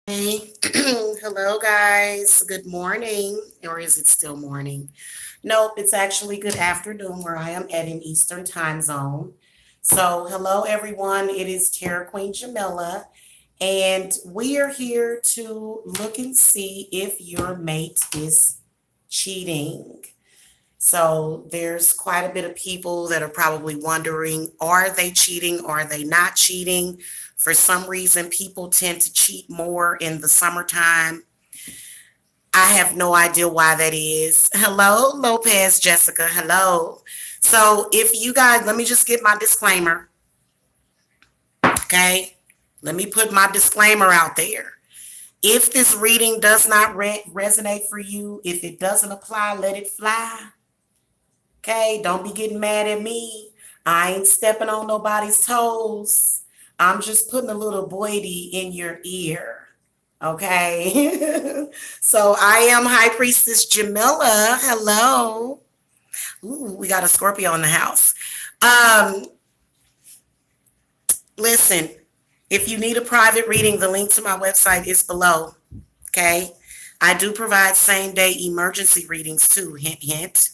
Hey, hello guys. Good morning. Or is it still morning? Nope, it's actually good afternoon where I am at in Eastern time zone. So, hello everyone. It is Terra Queen Jamila, and we are here to look and see if your mate is cheating. So, there's quite a bit of people that are probably wondering, are they cheating? Are they not cheating? For some reason, people tend to cheat more in the summertime. I have no idea why that is. Hello, Lopez Jessica. Hello. So, if you guys, let me just get my disclaimer, okay? Let me put my disclaimer out there. If this reading does not resonate for you, if it doesn't apply, let it fly. Okay? Don't be getting mad at me. I ain't stepping on nobody's toes. I'm just putting a little boity in your ear. Okay. So I am High Priestess Jamila. Hello. Ooh, we got a Scorpio in the house. Um, Listen, if you need a private reading, the link to my website is below. Okay. I do provide same day emergency readings too. Hint, hint.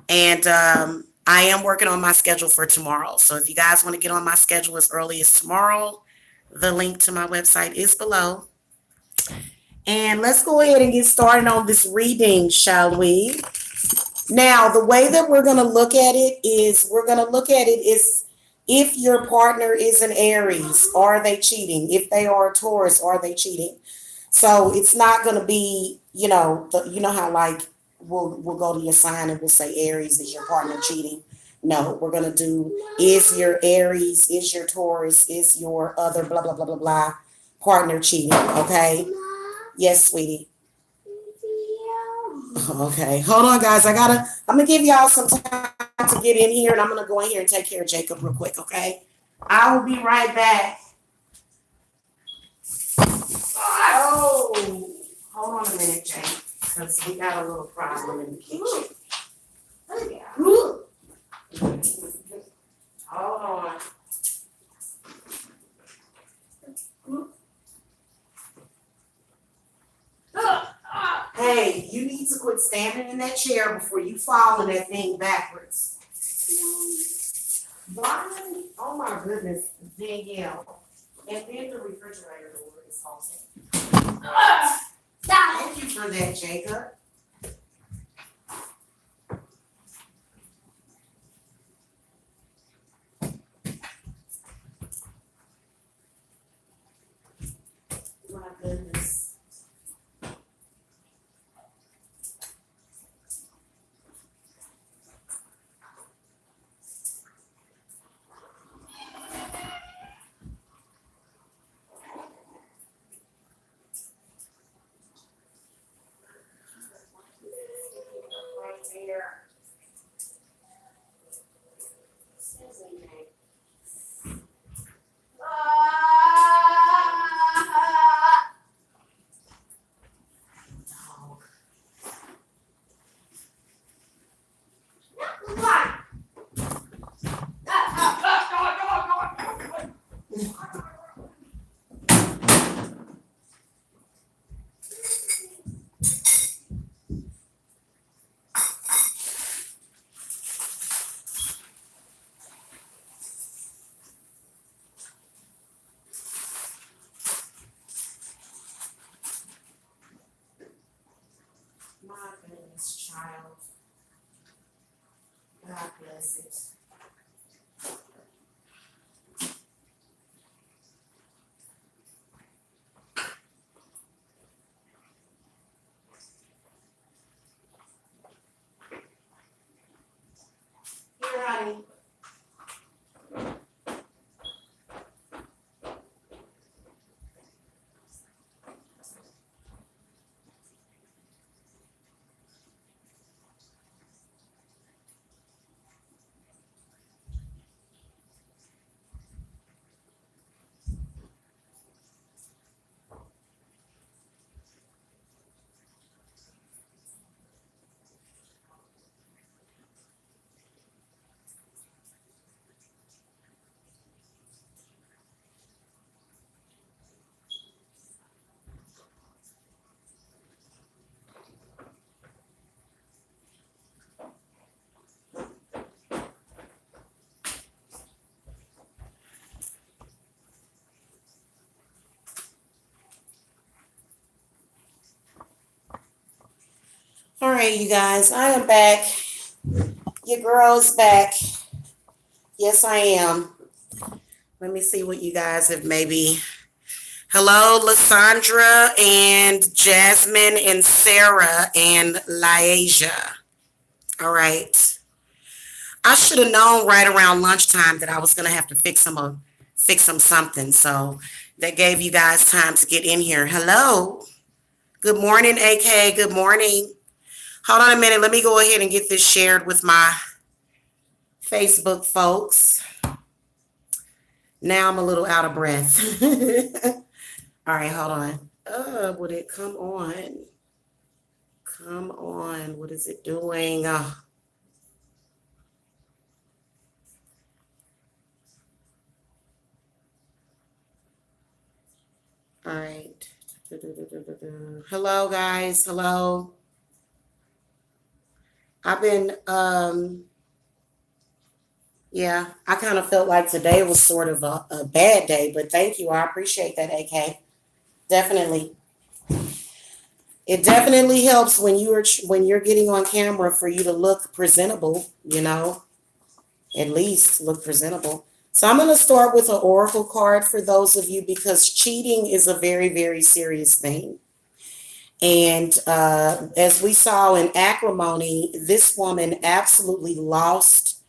And I am working on my schedule for tomorrow. So if you guys want to get on my schedule as early as tomorrow, the link to my website is below. And let's go ahead and get started on this reading, shall we? Now, the way that we're going to look at it is if your partner is an Aries, are they cheating? If they are a Taurus, are they cheating? So it's not going to be, you know how like we'll go to your sign and we'll say Aries, is your partner cheating? No, we're going to do, is your Aries, is your Taurus, is your other blah blah blah blah blah partner cheating? Okay. Yes, sweetie. Okay, hold on, guys. I'm gonna give y'all some time to get in here, and I'm gonna go in here and take care of Jacob real quick. Okay, I will be right back. Oh, hold on a minute, Jake, because we got a little problem in the kitchen. Hold on. Hey, you need to quit standing in that chair before you fall in that thing backwards. Why? Oh my goodness, Danielle. And then the refrigerator door is open. Thank you for that, Jacob. My goodness. Right there. Excuse me, Jake. Dog. My goodness, child. God bless it. Here, honey. All right, you guys, I am back. Your girl's back. Yes, I am. Let me see what you guys have maybe. Hello, Lysandra and Jasmine and Sarah and Liasia. All right. I should have known right around lunchtime that I was gonna have to fix them something. So that gave you guys time to get in here. Hello. Good morning, AK. Good morning. Hold on a minute. Let me go ahead and get this shared with my Facebook folks. Now I'm a little out of breath. All right, hold on. Would it come on? Come on. What is it doing? All right. Hello, guys. Hello. I've been, yeah, I kind of felt like today was sort of a bad day, but thank you. I appreciate that, AK. Definitely. It definitely helps when you're getting on camera for you to look presentable, at least look presentable. So I'm going to start with an oracle card for those of you because cheating is a very, very serious thing. And as we saw in acrimony, this woman absolutely lost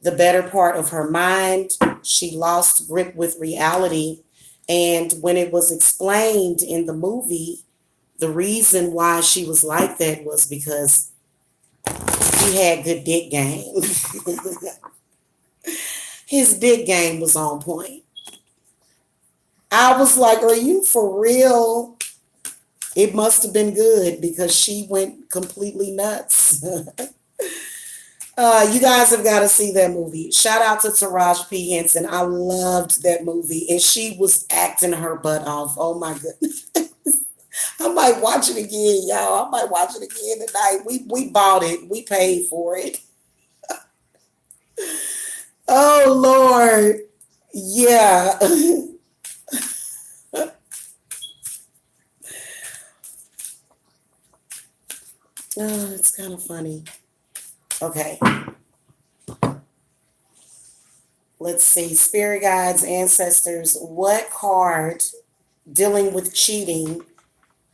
the better part of her mind. She lost grip with reality. And when it was explained in the movie, the reason why she was like that was because he had good dick game. His dick game was on point. I was like, are you for real? It must have been good because she went completely nuts. You guys have got to see that movie. Shout out to Taraji P. Henson. I loved that movie. And she was acting her butt off. Oh my goodness. I might watch it again, y'all. I might watch it again tonight. We bought it. We paid for it. Oh Lord. Yeah. Oh, it's kind of funny. Okay. Let's see. Spirit guides, ancestors, what card dealing with cheating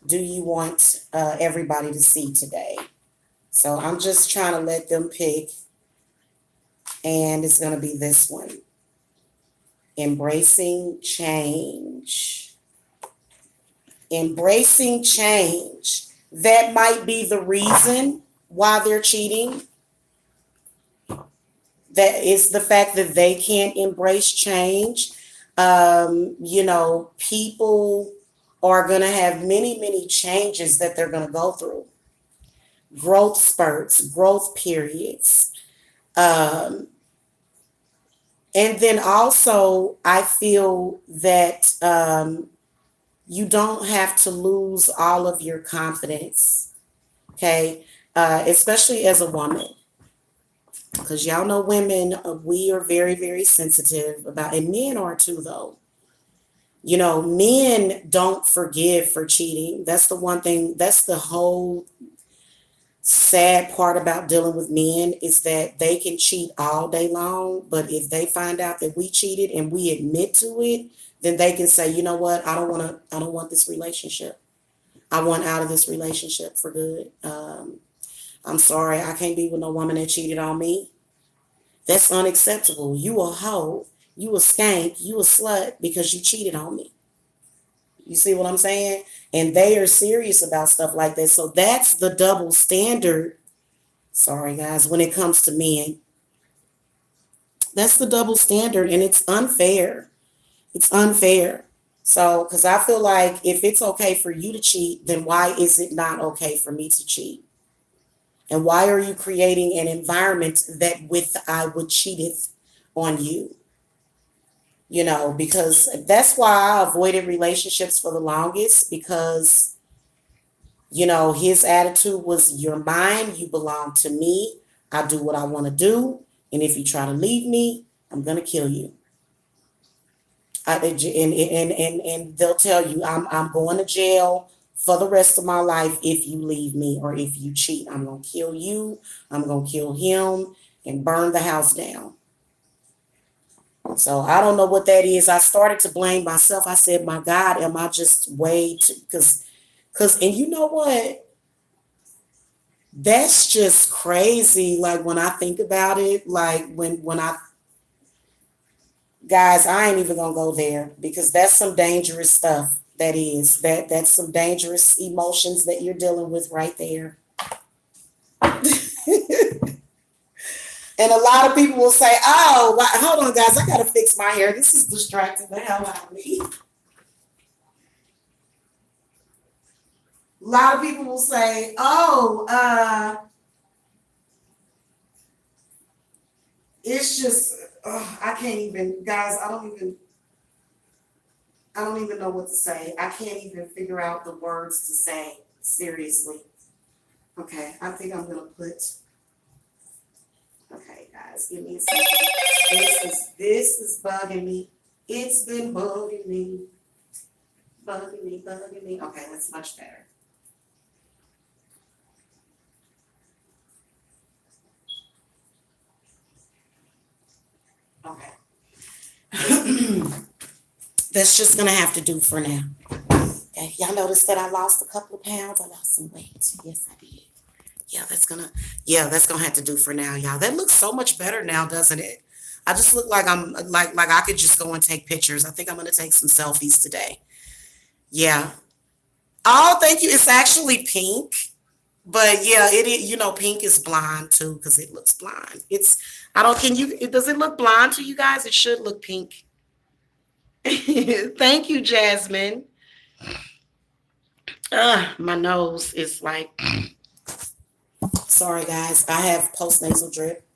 do you want everybody to see today? So I'm just trying to let them pick. And it's going to be this one. Embracing change. Embracing change. That might be the reason why they're cheating. That is the fact that they can't embrace change. People are going to have many, many changes that they're going to go through. Growth spurts, growth periods. And then also, I feel that you don't have to lose all of your confidence, okay? Especially as a woman. Because y'all know women, we are very, very sensitive about, and men are too, though. Men don't forgive for cheating. That's the one thing, that's the whole sad part about dealing with men is that they can cheat all day long, but if they find out that we cheated and we admit to it, then they can say, you know what, I don't want this relationship. I want out of this relationship for good. I'm sorry, I can't be with no woman that cheated on me. That's unacceptable. You a hoe, you a skank, you a slut because you cheated on me. You see what I'm saying? And they are serious about stuff like that. So that's the double standard. Sorry, guys, when it comes to men. That's the double standard, and it's unfair. It's unfair. So, because I feel like if it's okay for you to cheat, then why is it not okay for me to cheat? And why are you creating an environment that with I would cheateth on you? Because that's why I avoided relationships for the longest because, his attitude was you're mine, you belong to me, I do what I want to do. And if you try to leave me, I'm going to kill you. And they'll tell you I'm going to jail for the rest of my life if you leave me or if you cheat. I'm going to kill you. I'm going to kill him and burn the house down. So I don't know what that is. I started to blame myself. I said, my God, am I just way too, and you know what? That's just crazy. Like when I think about it, like guys, I ain't even gonna go there because that's some dangerous stuff. That's some dangerous emotions that you're dealing with right there. And a lot of people will say, oh, hold on, guys, I got to fix my hair. This is distracting the hell out of me. A lot of people will say, oh, it's just, I can't even, guys, I don't even know what to say. I can't even figure out the words to say, seriously. Okay, I think I'm going to put, okay, guys, give me a second. This is bugging me. It's been bugging me. Bugging me. Okay, that's much better. Okay. That's just gonna have to do for now. Okay. Y'all notice that I lost a couple of pounds. I lost some weight. Yes, I did. That's gonna have to do for now, y'all. That looks so much better now, doesn't it? I just look like I'm like I could just go and take pictures. I think I'm gonna take some selfies today. Yeah. Oh, thank you. It's actually pink. But yeah, it is, pink is blind too, because it looks blind. Does it look blind to you guys? It should look pink. Thank you, Jasmine. My nose is like, sorry guys, I have postnasal drip.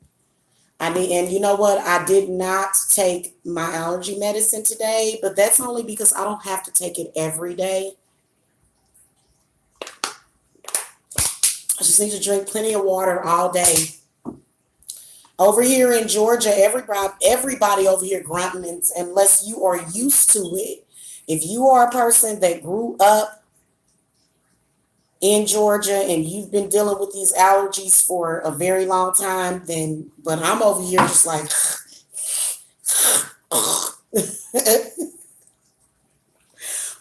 And you know what? I did not take my allergy medicine today, but that's only because I don't have to take it every day. I just need to drink plenty of water all day. Over here in Georgia, everybody over here grunting unless you are used to it. If you are a person that grew up in Georgia and you've been dealing with these allergies for a very long time, but I'm over here just like,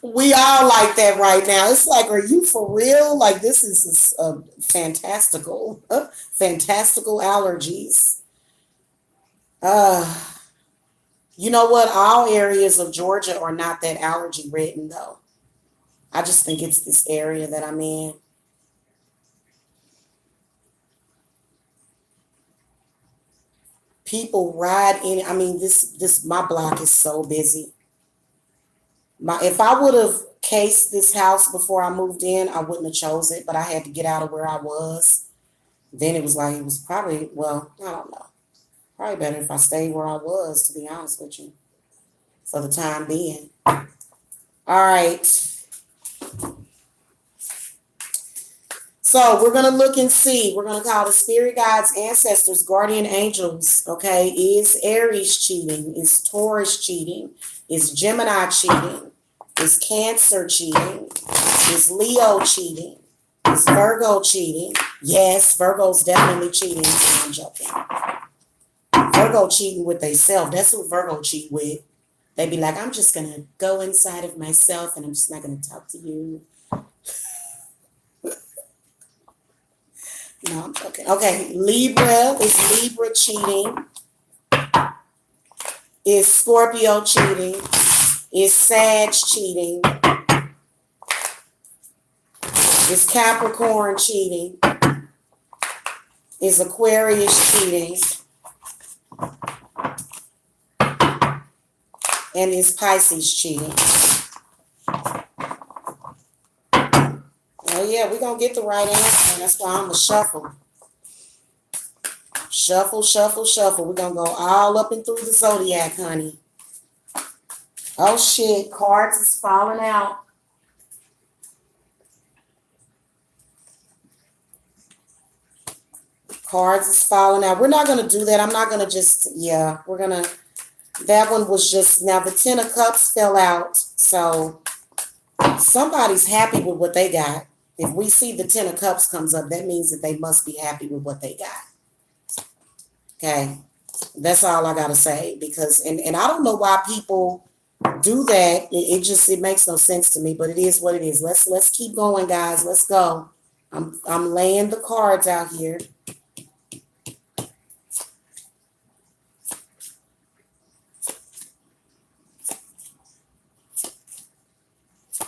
we all like that right now. It's like, are you for real? Like, this is fantastical allergies. You know what? All areas of Georgia are not that allergy ridden though. I just think it's this area that I'm in. People ride in. I mean, my block is so busy. If I would have cased this house before I moved in, I wouldn't have chose it, but I had to get out of where I was. Then it was probably, well, I don't know. Probably better if I stayed where I was, to be honest with you, for the time being. All right. So we're going to look and see. We're going to call the spirit guides, ancestors, guardian angels, okay? Is Aries cheating? Is Taurus cheating? Is Gemini cheating? Is Cancer cheating? Is Leo cheating? Is Virgo cheating? Yes, Virgo's definitely cheating. I'm joking. Virgo cheating with themselves. That's what Virgo cheat with. They be like, I'm just going to go inside of myself and I'm just not going to talk to you. No, I'm joking. Okay, Libra. Is Libra cheating? Is Scorpio cheating? Is Sag cheating? Is Capricorn cheating? Is Aquarius cheating? And is Pisces cheating? Oh yeah, we're going to get the right answer. And that's why I'm going to shuffle. Shuffle, shuffle, shuffle. We're going to go all up and through the zodiac, honey. Oh shit, cards is falling out. Cards is falling out. We're not going to do that. I'm not going to just, we're going to, that one was just, now the 10 of Cups fell out. So Somebody's happy with what they got. If we see the 10 of cups comes up, that means that they must be happy with what they got. Okay. That's all I gotta say, because and I don't know why people do that. It makes no sense to me, but it is what it is. Let's keep going, guys. Let's go. I'm laying the cards out here.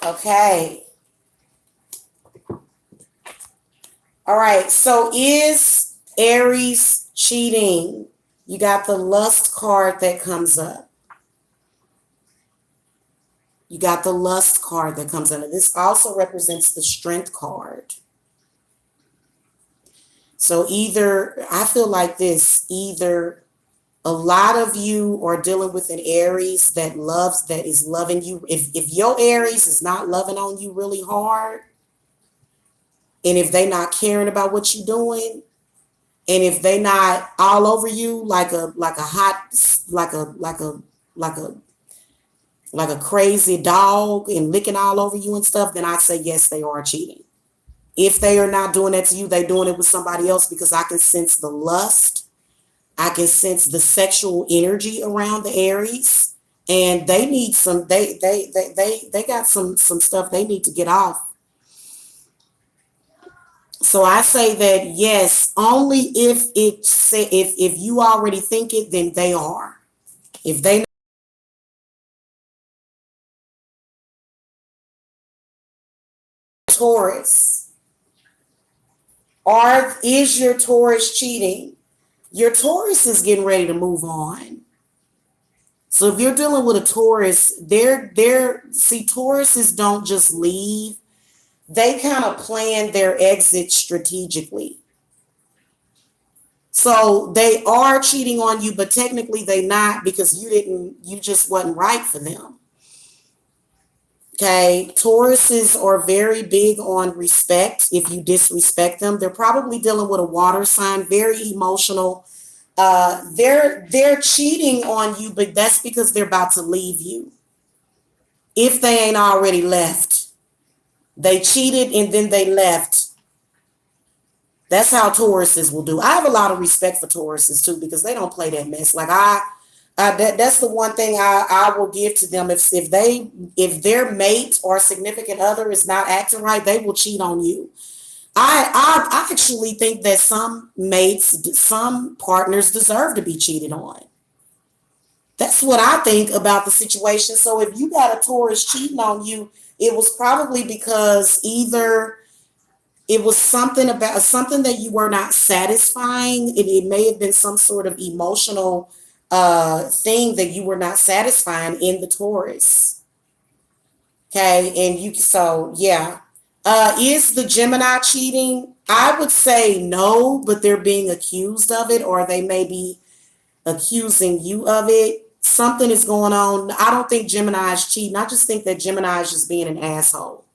Okay. All right. So is Aries cheating? You got the lust card that comes up. You got the lust card that comes under. This also represents the strength card. So I feel like either a lot of you are dealing with an Aries that is loving you. If your Aries is not loving on you really hard, and if they not caring about what you're doing, and if they not all over you like a crazy dog and licking all over you and stuff, then I say yes, they are cheating. If they are not doing that to you, they're doing it with somebody else, because I can sense the lust. I can sense the sexual energy around the Aries, and they need they got some stuff they need to get off. So I say that yes, only if you already think it, then they are. If they Taurus, is your Taurus cheating? Your Taurus is getting ready to move on. So if you're dealing with a Taurus, Tauruses don't just leave. They kind of plan their exit strategically. So they are cheating on you, but technically they not, because you just wasn't right for them. Okay, Tauruses are very big on respect. If you disrespect them, they're probably dealing with a water sign, very emotional. They're cheating on you, but that's because they're about to leave you. If they ain't already left, they cheated and then they left. That's how Tauruses will do. I have a lot of respect for Tauruses too, because they don't play that mess. Like that's the one thing I will give to them. If their mate or significant other is not acting right, they will cheat on you. I actually think that some partners deserve to be cheated on. That's what I think about the situation. So if you got a Taurus cheating on you, it was probably because either it was something that you were not satisfying. It may have been some sort of emotional thing that you were not satisfying in the Taurus. Okay, yeah. Is the Gemini cheating? I would say no, but they're being accused of it, or they may be accusing you of it. Something is going on. I don't think Gemini is cheating. I just think that Gemini is just being an asshole.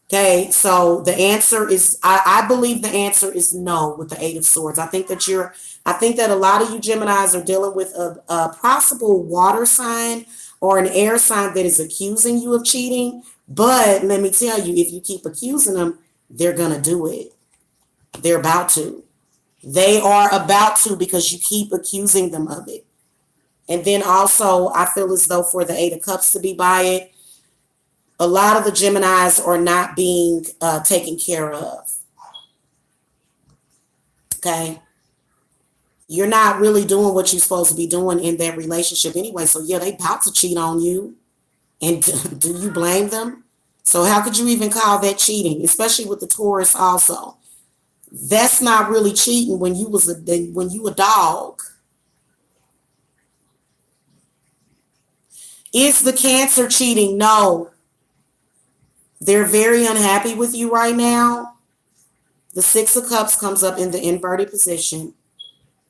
Okay, so the answer is, I believe the answer is no with the Eight of Swords. I think that a lot of you Geminis are dealing with a possible water sign or an air sign that is accusing you of cheating. But let me tell you, if you keep accusing them, they're going to do it. They're about to. They are about to, because you keep accusing them of it. And then also, I feel as though for the Eight of Cups to be by it, a lot of the Geminis are not being taken care of. Okay. You're not really doing what you're supposed to be doing in that relationship anyway. So yeah, they about to cheat on you. And do you blame them? So how could you even call that cheating? Especially with the Taurus also. That's not really cheating when you a dog. Is the Cancer cheating? No. They're very unhappy with you right now. The Six of Cups comes up in the inverted position.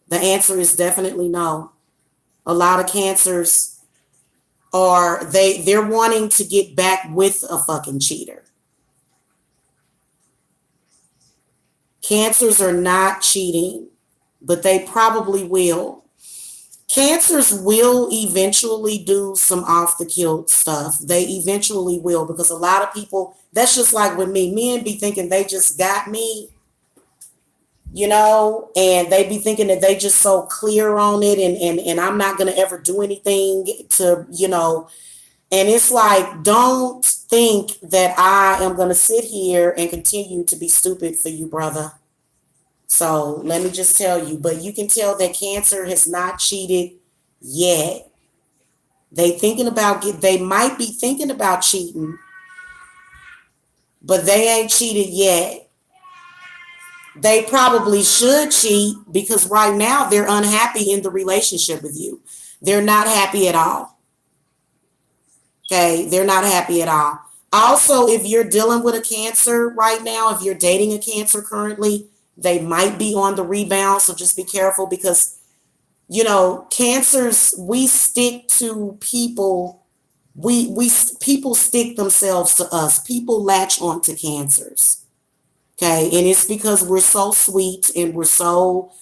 The answer is definitely no. A lot of Cancers they're wanting to get back with a fucking cheater. Cancers are not cheating, but they probably will. Cancers will eventually do some off the kilt stuff. They eventually will, because a lot of people, that's just like with me. Men be thinking they just got me, and they be thinking that they just so clear on it, and I'm not going to ever do anything to, and it's like, don't think that I am going to sit here and continue to be stupid for you, brother. So let me just tell you, but you can tell that Cancer has not cheated yet. They might be thinking about cheating, but they ain't cheated yet. They probably should cheat, because right now they're unhappy in the relationship with you. They're not happy at all. Okay, they're not happy at all. Also, if you're dealing with a Cancer right now, if you're dating a Cancer currently, they might be on the rebound. So just be careful, because, Cancers, we stick to people. People stick themselves to us. People latch on to Cancers. Okay, and it's because we're so sweet and we're so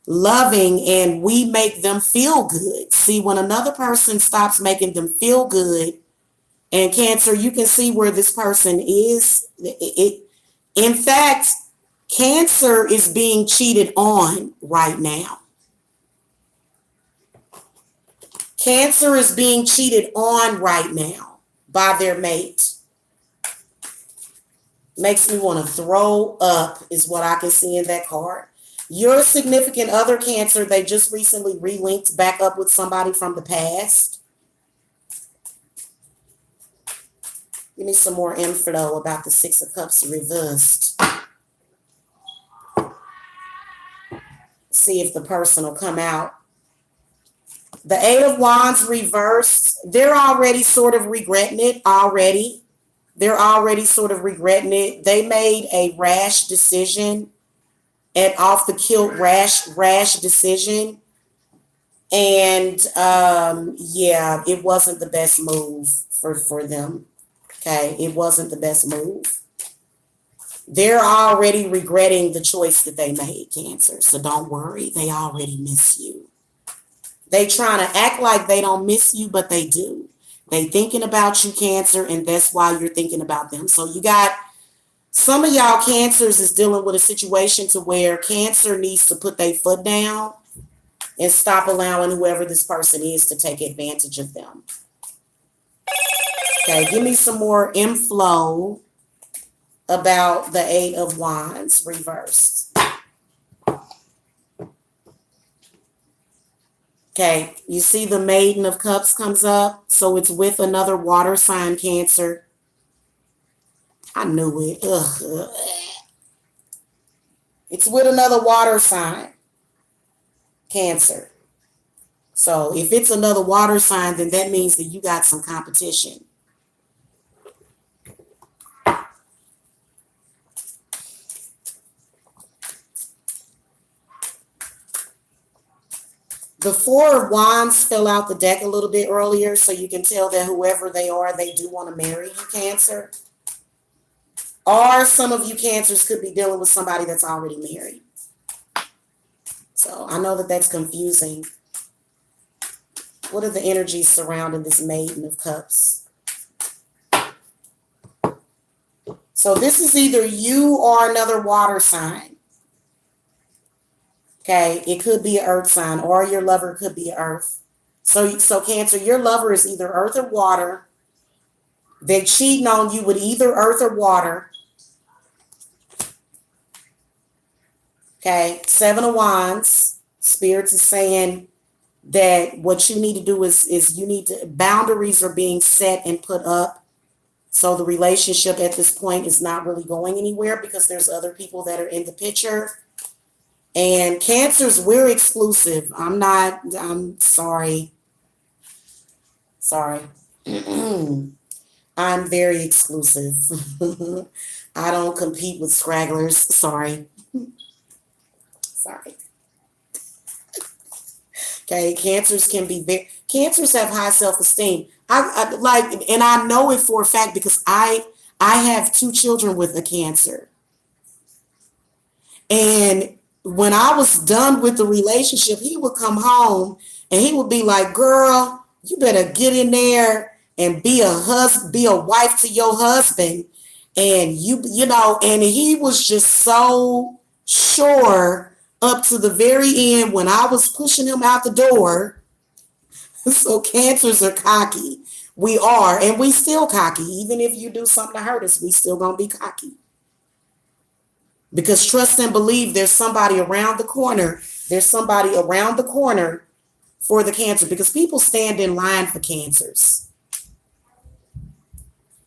loving, and we make them feel good. See, when another person stops making them feel good, and Cancer, you can see where this person is. In fact, Cancer is being cheated on right now. Cancer is being cheated on right now by their mate. Makes me want to throw up is what I can see in that card. Your significant other, Cancer, they just recently relinked back up with somebody from the past. Give me some more info about the Six of Cups reversed. See if the person will come out. The Eight of Wands reversed. They're already sort of regretting it already. They're already sort of regretting it. They made a rash decision, an off the kilt rash decision. And yeah, it wasn't the best move for them. Okay, it wasn't the best move. They're already regretting the choice that they made, Cancer. So don't worry, they already miss you. They trying to act like they don't miss you, but they do. They thinking about you, Cancer, and that's why you're thinking about them. So you got some of y'all Cancers is dealing with a situation to where Cancer needs to put their foot down and stop allowing whoever this person is to take advantage of them. Okay, give me some more info about the Eight of Wands reversed. Okay, you see the Maiden of Cups comes up, so it's with another water sign, Cancer. I knew it. Ugh. It's with another water sign, Cancer. So if it's another water sign, then that means that you got some competition. The Four of Wands fell out the deck a little bit earlier, so you can tell that whoever they are, they do want to marry you, Cancer. Or some of you Cancers could be dealing with somebody that's already married. So I know that that's confusing. What are the energies surrounding this Maiden of Cups? So this is either you or another water sign. Okay, it could be an earth sign, or your lover could be earth. So Cancer, your lover is either earth or water. They're cheating on you with either earth or water. Okay, Seven of Wands. Spirits is saying that what you need to do is you need to, boundaries are being set and put up. So the relationship at this point is not really going anywhere because there's other people that are in the picture. And Cancers, we're exclusive. I'm sorry. Sorry. I'm very exclusive. I don't compete with scragglers. Sorry. Sorry. Okay, Cancers can be very, Cancers have high self-esteem. I like, and I know it for a fact because I have 2 children with a Cancer. And when I was done with the relationship, he would come home And he would be like, girl, you better get in there and be a wife to your husband. And and he was just so sure up to the very end when I was pushing him out the door. So cancers are cocky. We are, and we still cocky. Even if you do something to hurt us, we still gonna be cocky. Because trust and believe there's somebody around the corner. There's somebody around the corner for the cancer, because people stand in line for cancers.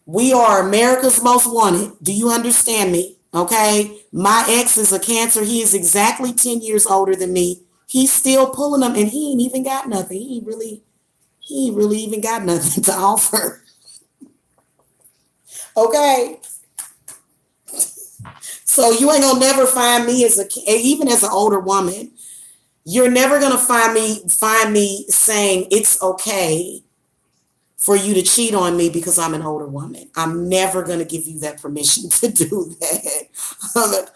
We are America's most wanted. Do you understand me? Okay. My ex is a cancer. He is exactly 10 years older than me. He's still pulling them, and he ain't even got nothing. He ain't really even got nothing to offer. Okay. So you ain't gonna never find me even as an older woman, you're never gonna find me saying it's okay for you to cheat on me because I'm an older woman. I'm never gonna give you that permission to do that.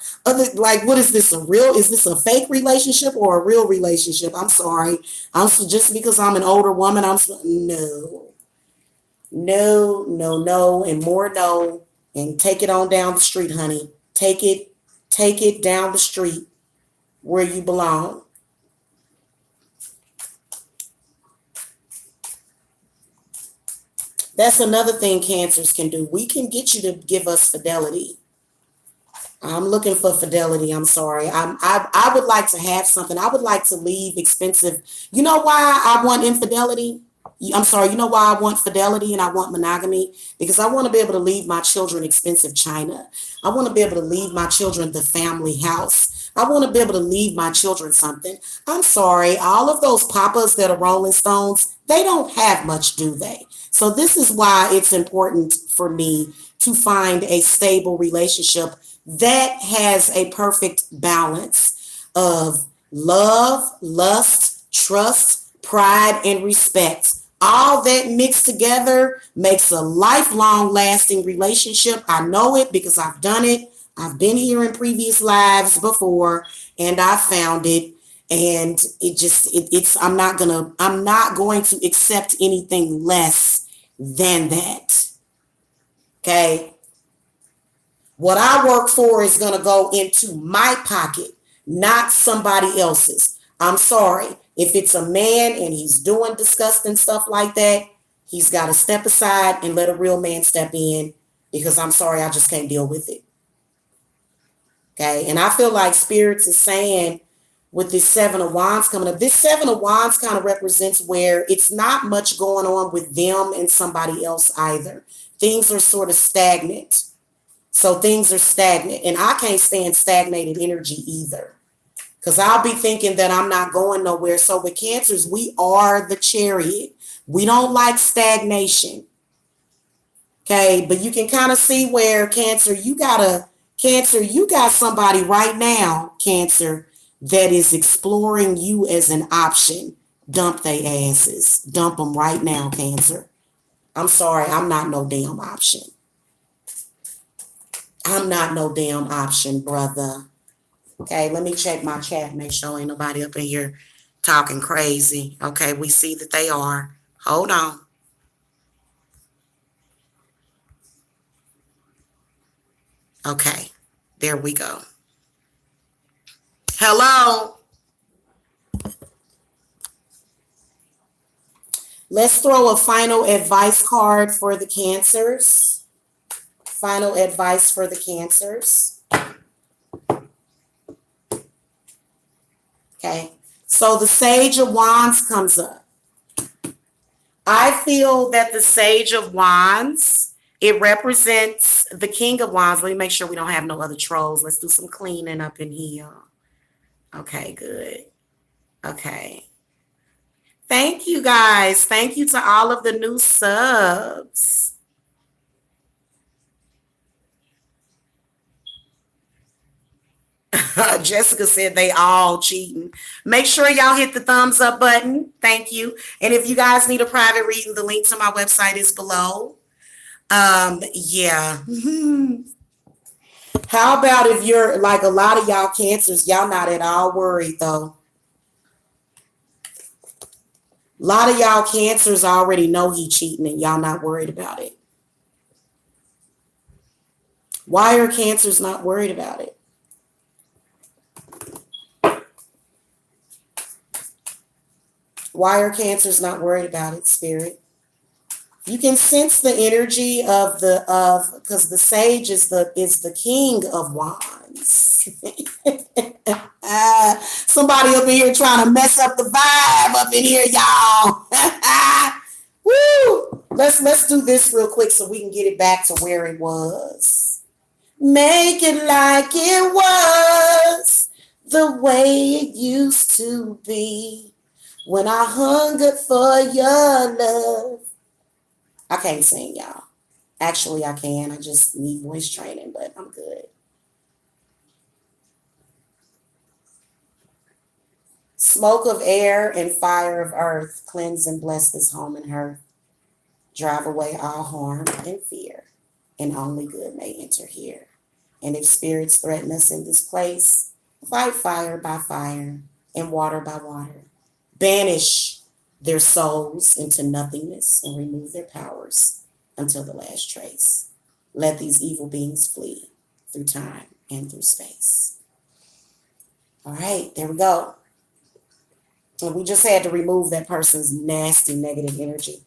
Like, what is this, is this a fake relationship or a real relationship? I'm sorry. Just because I'm an older woman, no, and more no, and take it on down the street, honey. Take it down the street where you belong. That's another thing cancers can do. We can get you to give us fidelity. I'm looking for fidelity. I'm sorry. I would like to have something. I would like to leave expensive. You know why I want infidelity? I'm sorry. You know why I want fidelity and I want monogamy? Because I want to be able to leave my children expensive china. I want to be able to leave my children the family house. I want to be able to leave my children something. I'm sorry. All of those papas that are Rolling Stones, they don't have much, do they? So this is why it's important for me to find a stable relationship that has a perfect balance of love, lust, trust, pride, and respect. All that mixed together makes a lifelong lasting relationship. I know it because I've done it. I've been here in previous lives before and I found it. And I'm not going to accept anything less than that. Okay. What I work for is going to go into my pocket, not somebody else's. I'm sorry. If it's a man and he's doing disgusting stuff like that, he's got to step aside and let a real man step in, because I'm sorry, I just can't deal with it. Okay. And I feel like spirits is saying with this Seven of Wands coming up, this Seven of Wands kind of represents where it's not much going on with them and somebody else either. Things are sort of stagnant. So things are stagnant, and I can't stand stagnated energy either, because I'll be thinking that I'm not going nowhere. So with cancers, we are the chariot. We don't like stagnation. Okay. But you can kind of see where Cancer, you got somebody right now, Cancer, that is exploring you as an option. Dump they asses. Dump them right now, Cancer. I'm sorry. I'm not no damn option. I'm not no damn option, brother. Okay, let me check my chat, make sure ain't nobody up in here talking crazy. Okay, we see that they are. Hold on. Okay, there we go. Hello. Let's throw a final advice card for the Cancers. Final advice for the Cancers. Okay, so the Sage of Wands comes up. I feel that the Sage of Wands, it represents the King of Wands. Let me make sure we don't have no other trolls. Let's do some cleaning up in here. Okay, good. Okay. Thank you, guys. Thank you to all of the new subs. Jessica said they all cheating. Make sure y'all hit the thumbs up button. Thank you. And if you guys need a private reading, the link to my website is below. Yeah. How about if you're like a lot of y'all Cancers, y'all not at all worried though. A lot of y'all Cancers already know he cheating and y'all not worried about it. Why are Cancers not worried about it? Why are Cancers not worried about it, Spirit? You can sense the energy of because the Sage is the king of wands. Somebody up in here trying to mess up the vibe up in here, y'all. Woo! Let's do this real quick so we can get it back to where it was. Make it like it was the way it used to be when I hungered for your love. I can't sing, y'all. Actually, I can. I just need voice training, but I'm good. Smoke of air and fire of earth, cleanse and bless this home and hearth. Drive away all harm and fear, and only good may enter here. And if spirits threaten us in this place, fight fire by fire and water by water. Banish their souls into nothingness and remove their powers until the last trace. Let these evil beings flee through time and through space. All right, there we go. And we just had to remove that person's nasty negative energy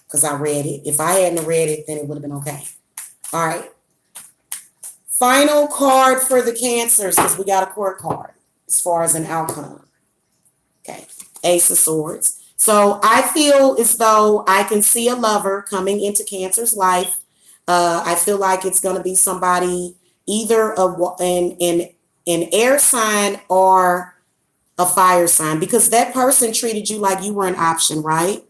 because I read it. If I hadn't read it, then it would have been okay. All right. Final card for the Cancers, because we got a court card as far as an outcome. Okay. Ace of Swords. So I feel as though I can see a lover coming into Cancer's life. I feel like it's going to be somebody either an air sign or a fire sign, because that person treated you like you were an option, right?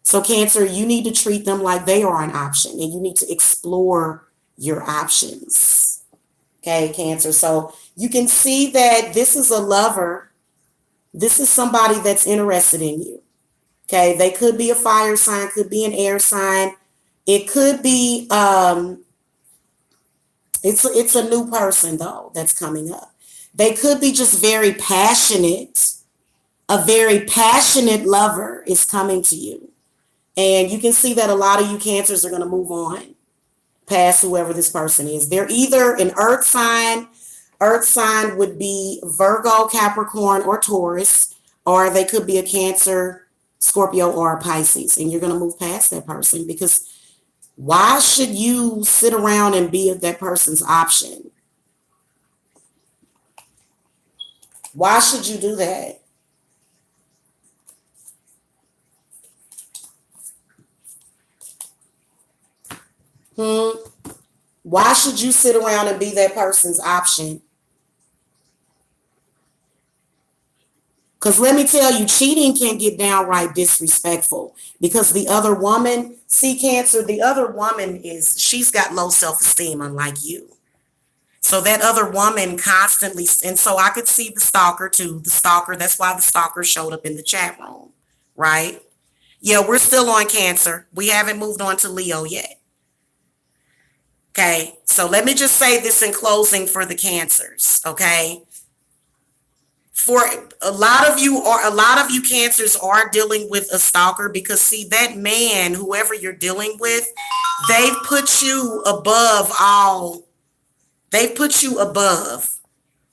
So Cancer, you need to treat them like they are an option, and you need to explore your options. Okay, Cancer. So you can see that this is a lover. This is somebody that's interested in you. Okay, they could be a fire sign, could be an air sign. It could be, it's a new person though that's coming up. They could be just very passionate. A very passionate lover is coming to you. And you can see that a lot of you Cancers are going to move on past whoever this person is. They're either an earth sign. Earth sign would be Virgo, Capricorn, or Taurus, or they could be a Cancer, Scorpio, or a Pisces. And you're going to move past that person, because why should you sit around and be that person's option? Why should you do that? Why should you sit around and be that person's option? Because let me tell you, cheating can get downright disrespectful, because the other woman, see Cancer, the other woman she's got low self-esteem, unlike you. So that other woman constantly, and so I could see the stalker too. The stalker, that's why the stalker showed up in the chat room, right? Yeah, we're still on Cancer. We haven't moved on to Leo yet. Okay, so let me just say this in closing for the Cancers, okay? For a lot of you Cancers are dealing with a stalker, because see, that man, whoever you're dealing with, they've put you above all. They put you above.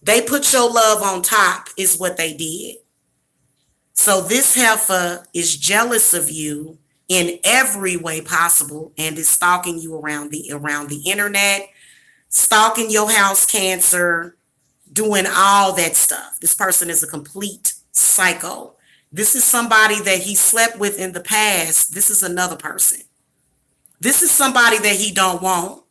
They put your love on top is what they did. So this heifer is jealous of you in every way possible and is stalking you around the internet, stalking your house, Cancer, doing all that stuff. This person is a complete psycho. This is somebody that he slept with in the past. This is another person. This is somebody that he don't want.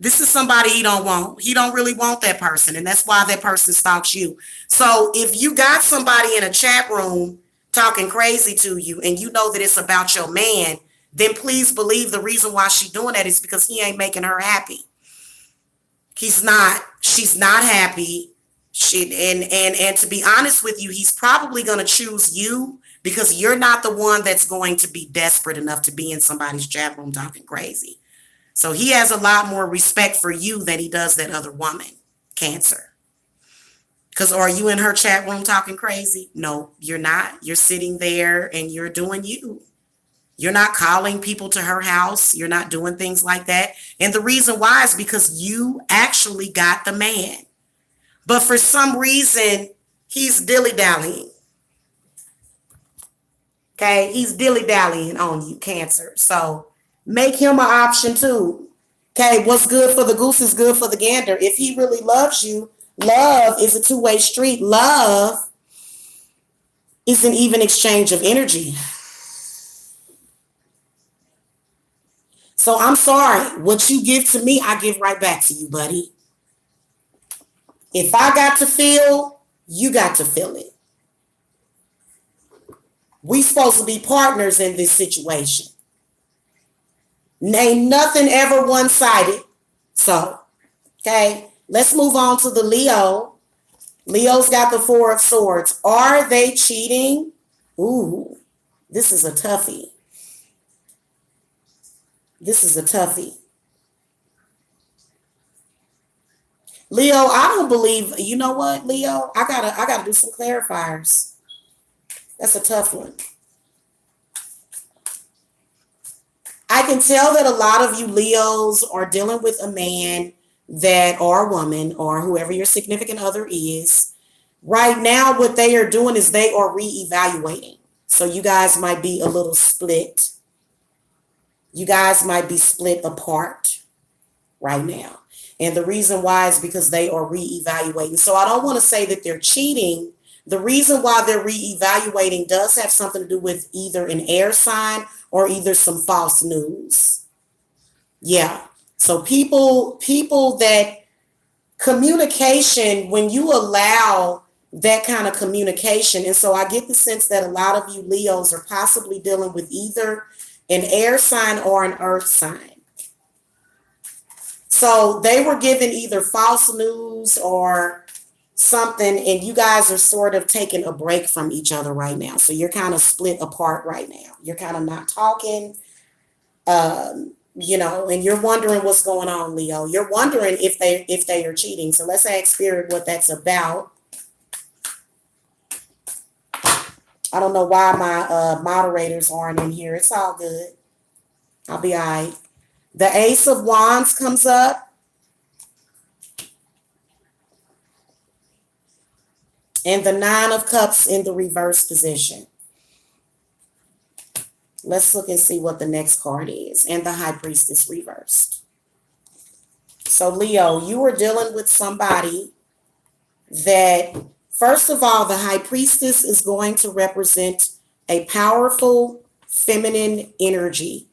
This is somebody he don't want. He don't really want that person, and that's why that person stalks you. So if you got somebody in a chat room talking crazy to you and you know that it's about your man, then please believe the reason why she's doing that is because he ain't making her happy. She's not happy. And to be honest with you, he's probably going to choose you because you're not the one that's going to be desperate enough to be in somebody's chat room talking crazy. So he has a lot more respect for you than he does that other woman, Cancer. Because are you in her chat room talking crazy? No, you're not. You're sitting there and you're doing you. You're not calling people to her house. You're not doing things like that. And the reason why is because you actually got the man. But for some reason, he's dilly-dallying. Okay? He's dilly-dallying on you, Cancer. So make him an option too. Okay? What's good for the goose is good for the gander. If he really loves you, love is a two-way street. Love is an even exchange of energy. So I'm sorry. What you give to me, I give right back to you, buddy. If I got to feel, you got to feel it. We supposed to be partners in this situation. Ain't nothing ever one-sided. So, okay, let's move on to the Leo. Leo's got the Four of Swords. Are they cheating? Ooh, this is a toughie. This is a toughie. Leo, I don't believe, you know what, Leo? I gotta do some clarifiers. That's a tough one. I can tell that a lot of you Leos are dealing with a man that, or a woman, or whoever your significant other is. Right now, what they are doing is they are reevaluating. So you guys might be a little split. You guys might be split apart right now. And the reason why is because they are reevaluating. So I don't want to say that they're cheating. The reason why they're reevaluating does have something to do with either an air sign or either some false news. Yeah. So people that communication, when you allow that kind of communication, and so I get the sense that a lot of you Leos are possibly dealing with either an air sign or an earth sign. So they were given either false news or something, and you guys are sort of taking a break from each other right now. So you're kind of split apart right now. You're kind of not talking, you know, and you're wondering what's going on, Leo. You're wondering if they are cheating. So let's ask Spirit what that's about. I don't know why my moderators aren't in here. It's all good. I'll be all right. The Ace of Wands comes up. And the Nine of Cups in the reverse position. Let's look and see what the next card is. And the High Priestess reversed. So Leo, you are dealing with somebody that, first of all, the High Priestess is going to represent a powerful feminine energy.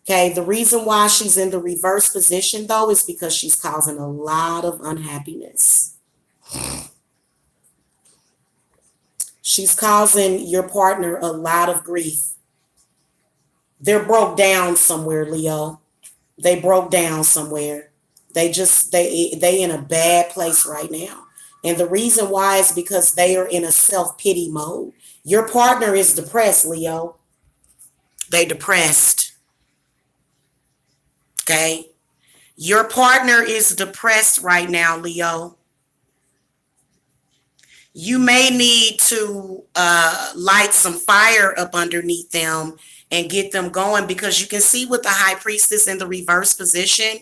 Okay, the reason why she's in the reverse position, though, is because she's causing a lot of unhappiness. She's causing your partner a lot of grief. They're broke down somewhere, Leo. They broke down somewhere. They in a bad place right now. And the reason why is because they are in a self-pity mode. Your partner is depressed, Leo. They depressed. Okay. Your partner is depressed right now, Leo. You may need to light some fire up underneath them and get them going, because you can see with the High Priestess in the reverse position,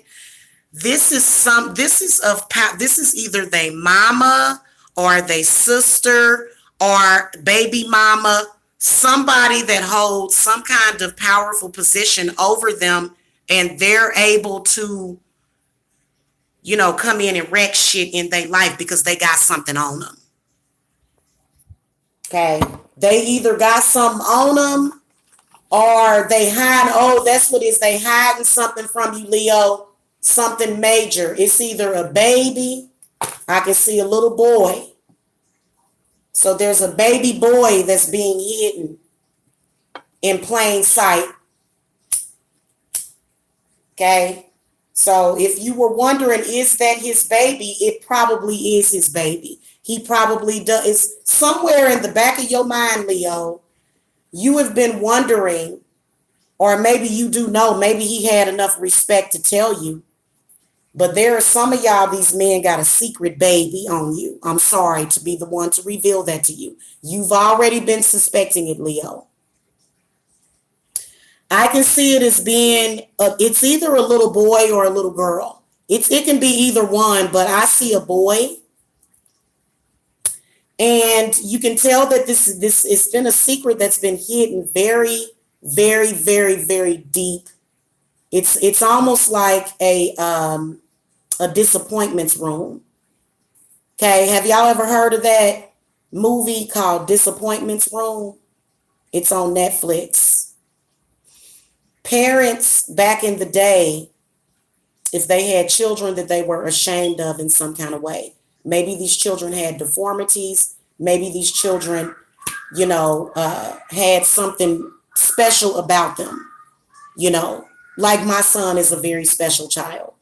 this is either they mama or they sister or baby mama, somebody that holds some kind of powerful position over them, and they're able to, you know, come in and wreck shit in their life because they got something on them. Okay. They either got something on them or they hide. Oh, that's what it is. They hiding something from you, Leo. Something major. It's either a baby. I can see a little boy. So there's a baby boy that's being hidden in plain sight. Okay. So if you were wondering, is that his baby? It probably is his baby. He probably does. It's somewhere in the back of your mind, Leo. You have been wondering, or maybe you do know, maybe he had enough respect to tell you But there are some of y'all, these men got a secret baby on you. I'm sorry to be the one to reveal that to you. You've already been suspecting it, Leo. I can see it as being, it's either a little boy or a little girl. It can be either one, but I see a boy. And you can tell that this it's been a secret that's been hidden very, very, very, very deep. It's almost like a disappointments room. Okay, have y'all ever heard of that movie called Disappointments Room? It's on Netflix. Parents back in the day, if they had children that they were ashamed of in some kind of way, maybe these children had deformities, maybe these children, had something special about them, like my son is a very special child.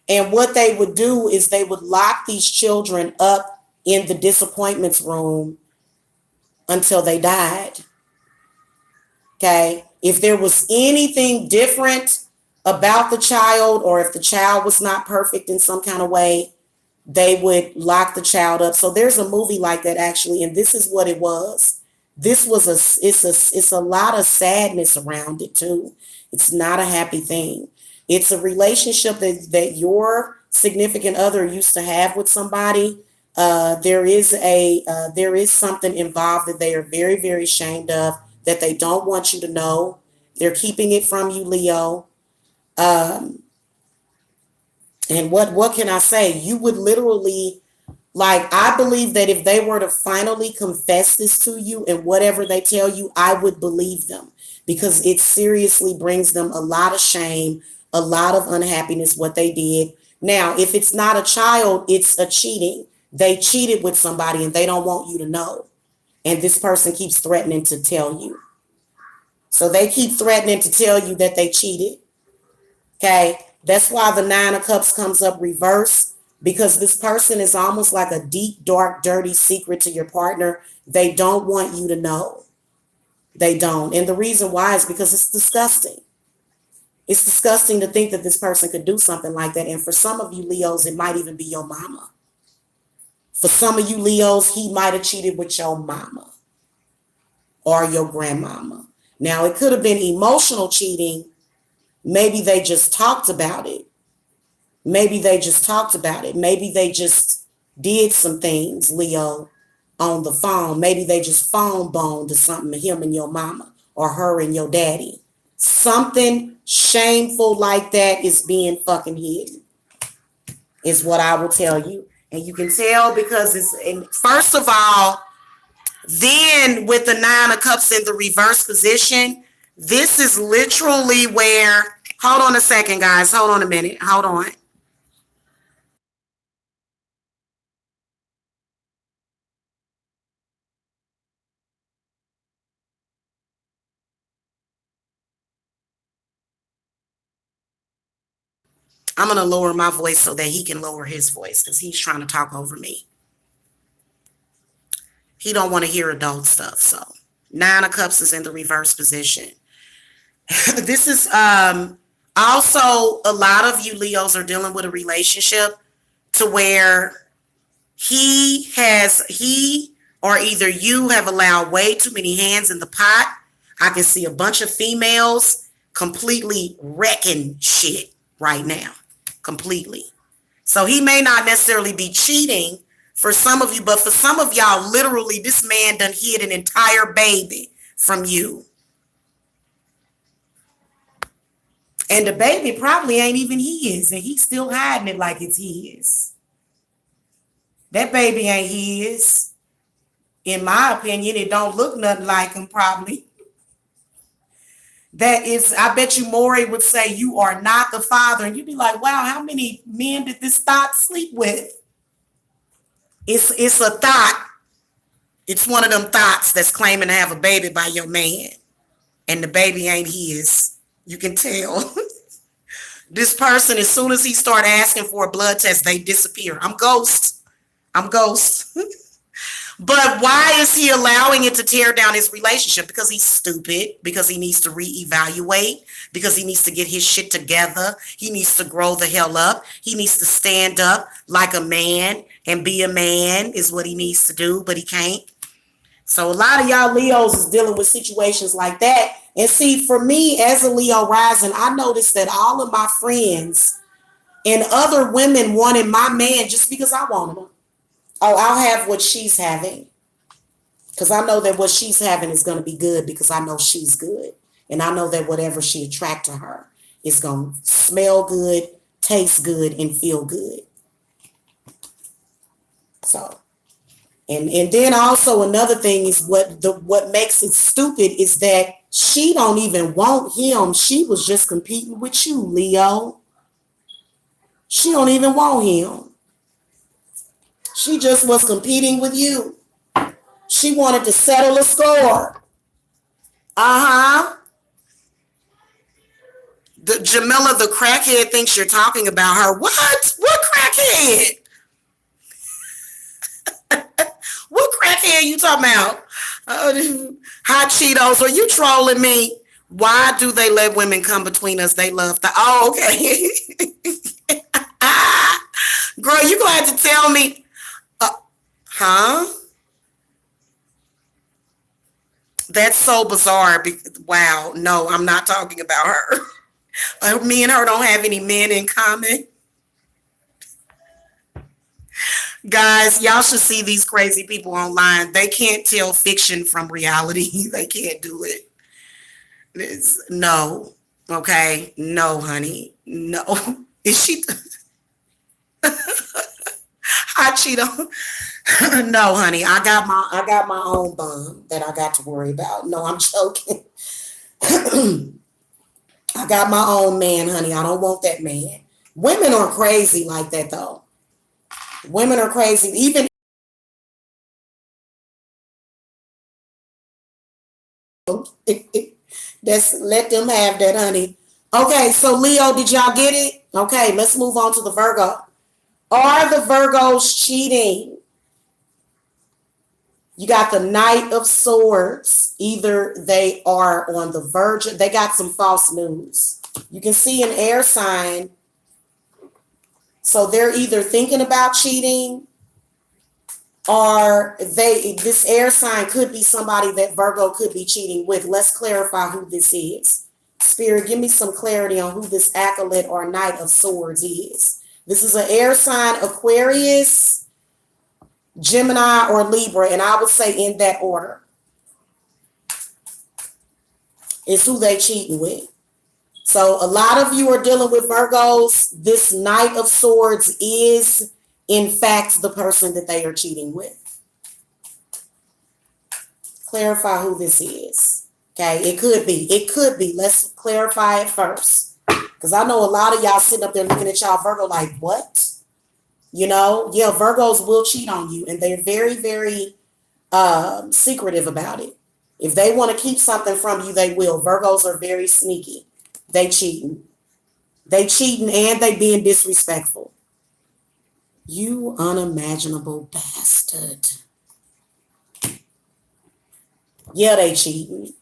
And what they would do is they would lock these children up in the disappointments room until they died. Okay. If there was anything different about the child, or if the child was not perfect in some kind of way, they would lock the child up. So there's a movie like that actually, and this is what it was. It's a lot of sadness around it too. It's not a happy thing. It's a relationship that your significant other used to have with somebody. There is something involved that they are very, very ashamed of, that they don't want you to know. They're keeping it from you, Leo. And what can I say? You would literally, I believe that if they were to finally confess this to you and whatever they tell you, I would believe them, because it seriously brings them a lot of shame, a lot of unhappiness, what they did. Now, if it's not a child, it's a cheating. They cheated with somebody and they don't want you to know. And this person keeps threatening to tell you. So they keep threatening to tell you that they cheated. Okay. That's why the 9 of Cups comes up reverse, because this person is almost like a deep, dark, dirty secret to your partner. They don't want you to know. They don't. And the reason why is because it's disgusting. It's disgusting to think that this person could do something like that. And for some of you Leos, it might even be your mama. For some of you Leos, he might have cheated with your mama or your grandmama. Now, it could have been emotional cheating. Maybe they just talked about it. Maybe they just did some things, Leo, on the phone. Maybe they just phone boned to something to him and your mama, or her and your daddy. Something shameful like that is being fucking hidden, is what I will tell you. And you can tell because first of all, then with the 9 of Cups in the reverse position, this is literally where, hold on a second, guys. Hold on a minute. Hold on. I'm going to lower my voice so that he can lower his voice, because he's trying to talk over me. He don't want to hear adult stuff. So 9 of Cups is in the reverse position. This is also, a lot of you Leos are dealing with a relationship to where he or either you have allowed way too many hands in the pot. I can see a bunch of females completely wrecking shit right now. Completely. So he may not necessarily be cheating for some of you, but for some of y'all, literally, this man done hid an entire baby from you. And the baby probably ain't even his, and he's still hiding it like it's his. That baby ain't his. In my opinion, it don't look nothing like him, probably. That is, I bet you Maury would say, you are not the father. And you'd be like, wow, how many men did this thought sleep with? It's a thought. It's one of them thoughts that's claiming to have a baby by your man. And the baby ain't his. You can tell. This person, as soon as he start asking for a blood test, they disappear. I'm ghost. But why is he allowing it to tear down his relationship? Because he's stupid, because he needs to reevaluate, because he needs to get his shit together. He needs to grow the hell up. He needs to stand up like a man and be a man is what he needs to do, but he can't. So a lot of y'all Leos is dealing with situations like that. And see, for me as a Leo rising, I noticed that all of my friends and other women wanted my man just because I wanted him. Oh, I'll have what she's having. Because I know that what she's having is going to be good because I know she's good. And I know that whatever she attract to her is going to smell good, taste good, and feel good. So, and then also another thing is what makes it stupid is that she don't even want him. She was just competing with you, Leo. She don't even want him. She just was competing with you. She wanted to settle a score. Jamila, the crackhead, thinks you're talking about her. What? What crackhead? What crackhead you talking about? Hot Cheetos, are you trolling me? Why do they let women come between us? They love the... Oh, okay. Girl, you gonna have to tell me... Huh? That's so bizarre. Wow. No, I'm not talking about her. Me and her don't have any men in common. Guys, y'all should see these crazy people online. They can't tell fiction from reality. They can't do it. No. Okay. No, honey. No. Is she... Hot Cheeto. No, honey, I got my own bum that I got to worry about. No, I'm joking. I got my own man, honey. I don't want that man. Women are crazy like that, though. Women are crazy. Even that's let them have that, honey. Okay, so Leo, did y'all get it? Okay, let's move on to the Virgo. Are the Virgos cheating? You got the Knight of Swords. Either they are on the verge. They got some false news. You can see an air sign. So they're either thinking about cheating or this air sign could be somebody that Virgo could be cheating with. Let's clarify who this is. Spirit, give me some clarity on who this acolyte or Knight of Swords is. This is an air sign, Aquarius, Gemini, or Libra, and I would say in that order is who they cheating with. So a lot of you are dealing with Virgos. This Knight of Swords is, in fact, the person that they are cheating with. Clarify who this is. Okay, it could be. It could be. Let's clarify it first. Because I know a lot of y'all sitting up there looking at y'all Virgo like, what? You know, yeah, Virgos will cheat on you, and they're very, very secretive about it. If they want to keep something from you, they will. Virgos are very sneaky. They cheating. They cheating and they being disrespectful. You unimaginable bastard. Yeah, they cheating.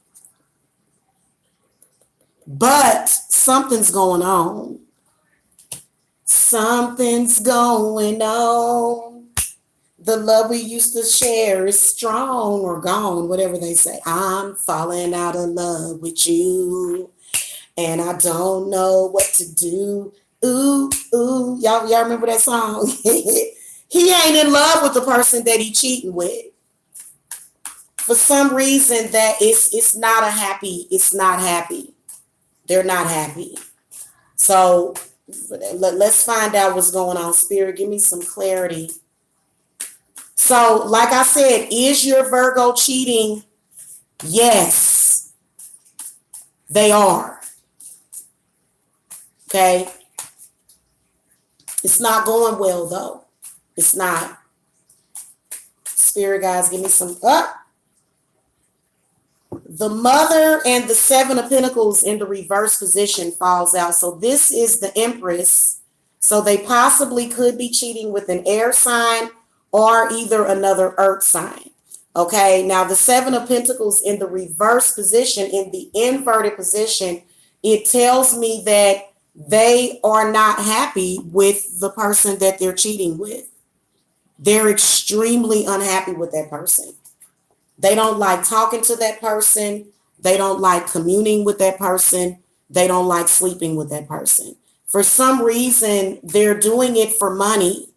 But something's going on. Something's going on. The love we used to share is strong or gone, whatever they say. I'm falling out of love with you, and I don't know what to do. Ooh, ooh. Y'all remember that song? He ain't in love with the person that he cheating with. For some reason that it's not happy. They're not happy. So let's find out what's going on. Spirit, give me some clarity. So, like I said, is your Virgo cheating? Yes, they are. Okay. It's not going well, though. It's not. Spirit guys, give me some. The Mother and the Seven of Pentacles in the reverse position falls out. So this is the Empress. So they possibly could be cheating with an air sign or either another earth sign. Okay, now the Seven of Pentacles in the reverse position, in the inverted position, it tells me that they are not happy with the person that they're cheating with. They're extremely unhappy with that person. They don't like talking to that person. They don't like communing with that person. They don't like sleeping with that person. For some reason, they're doing it for money.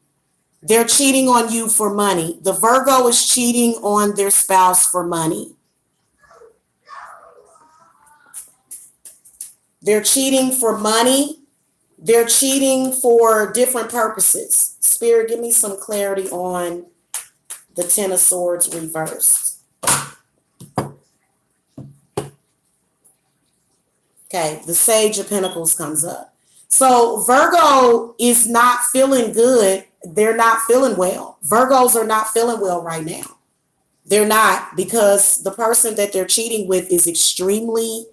They're cheating on you for money. The Virgo is cheating on their spouse for money. They're cheating for money. They're cheating for different purposes. Spirit, give me some clarity on the Ten of Swords reversed. Okay, the Sage of Pentacles comes up. So Virgo is not feeling good. They're not feeling well. Virgos are not feeling well right now. They're not, because the person that they're cheating with is extremely,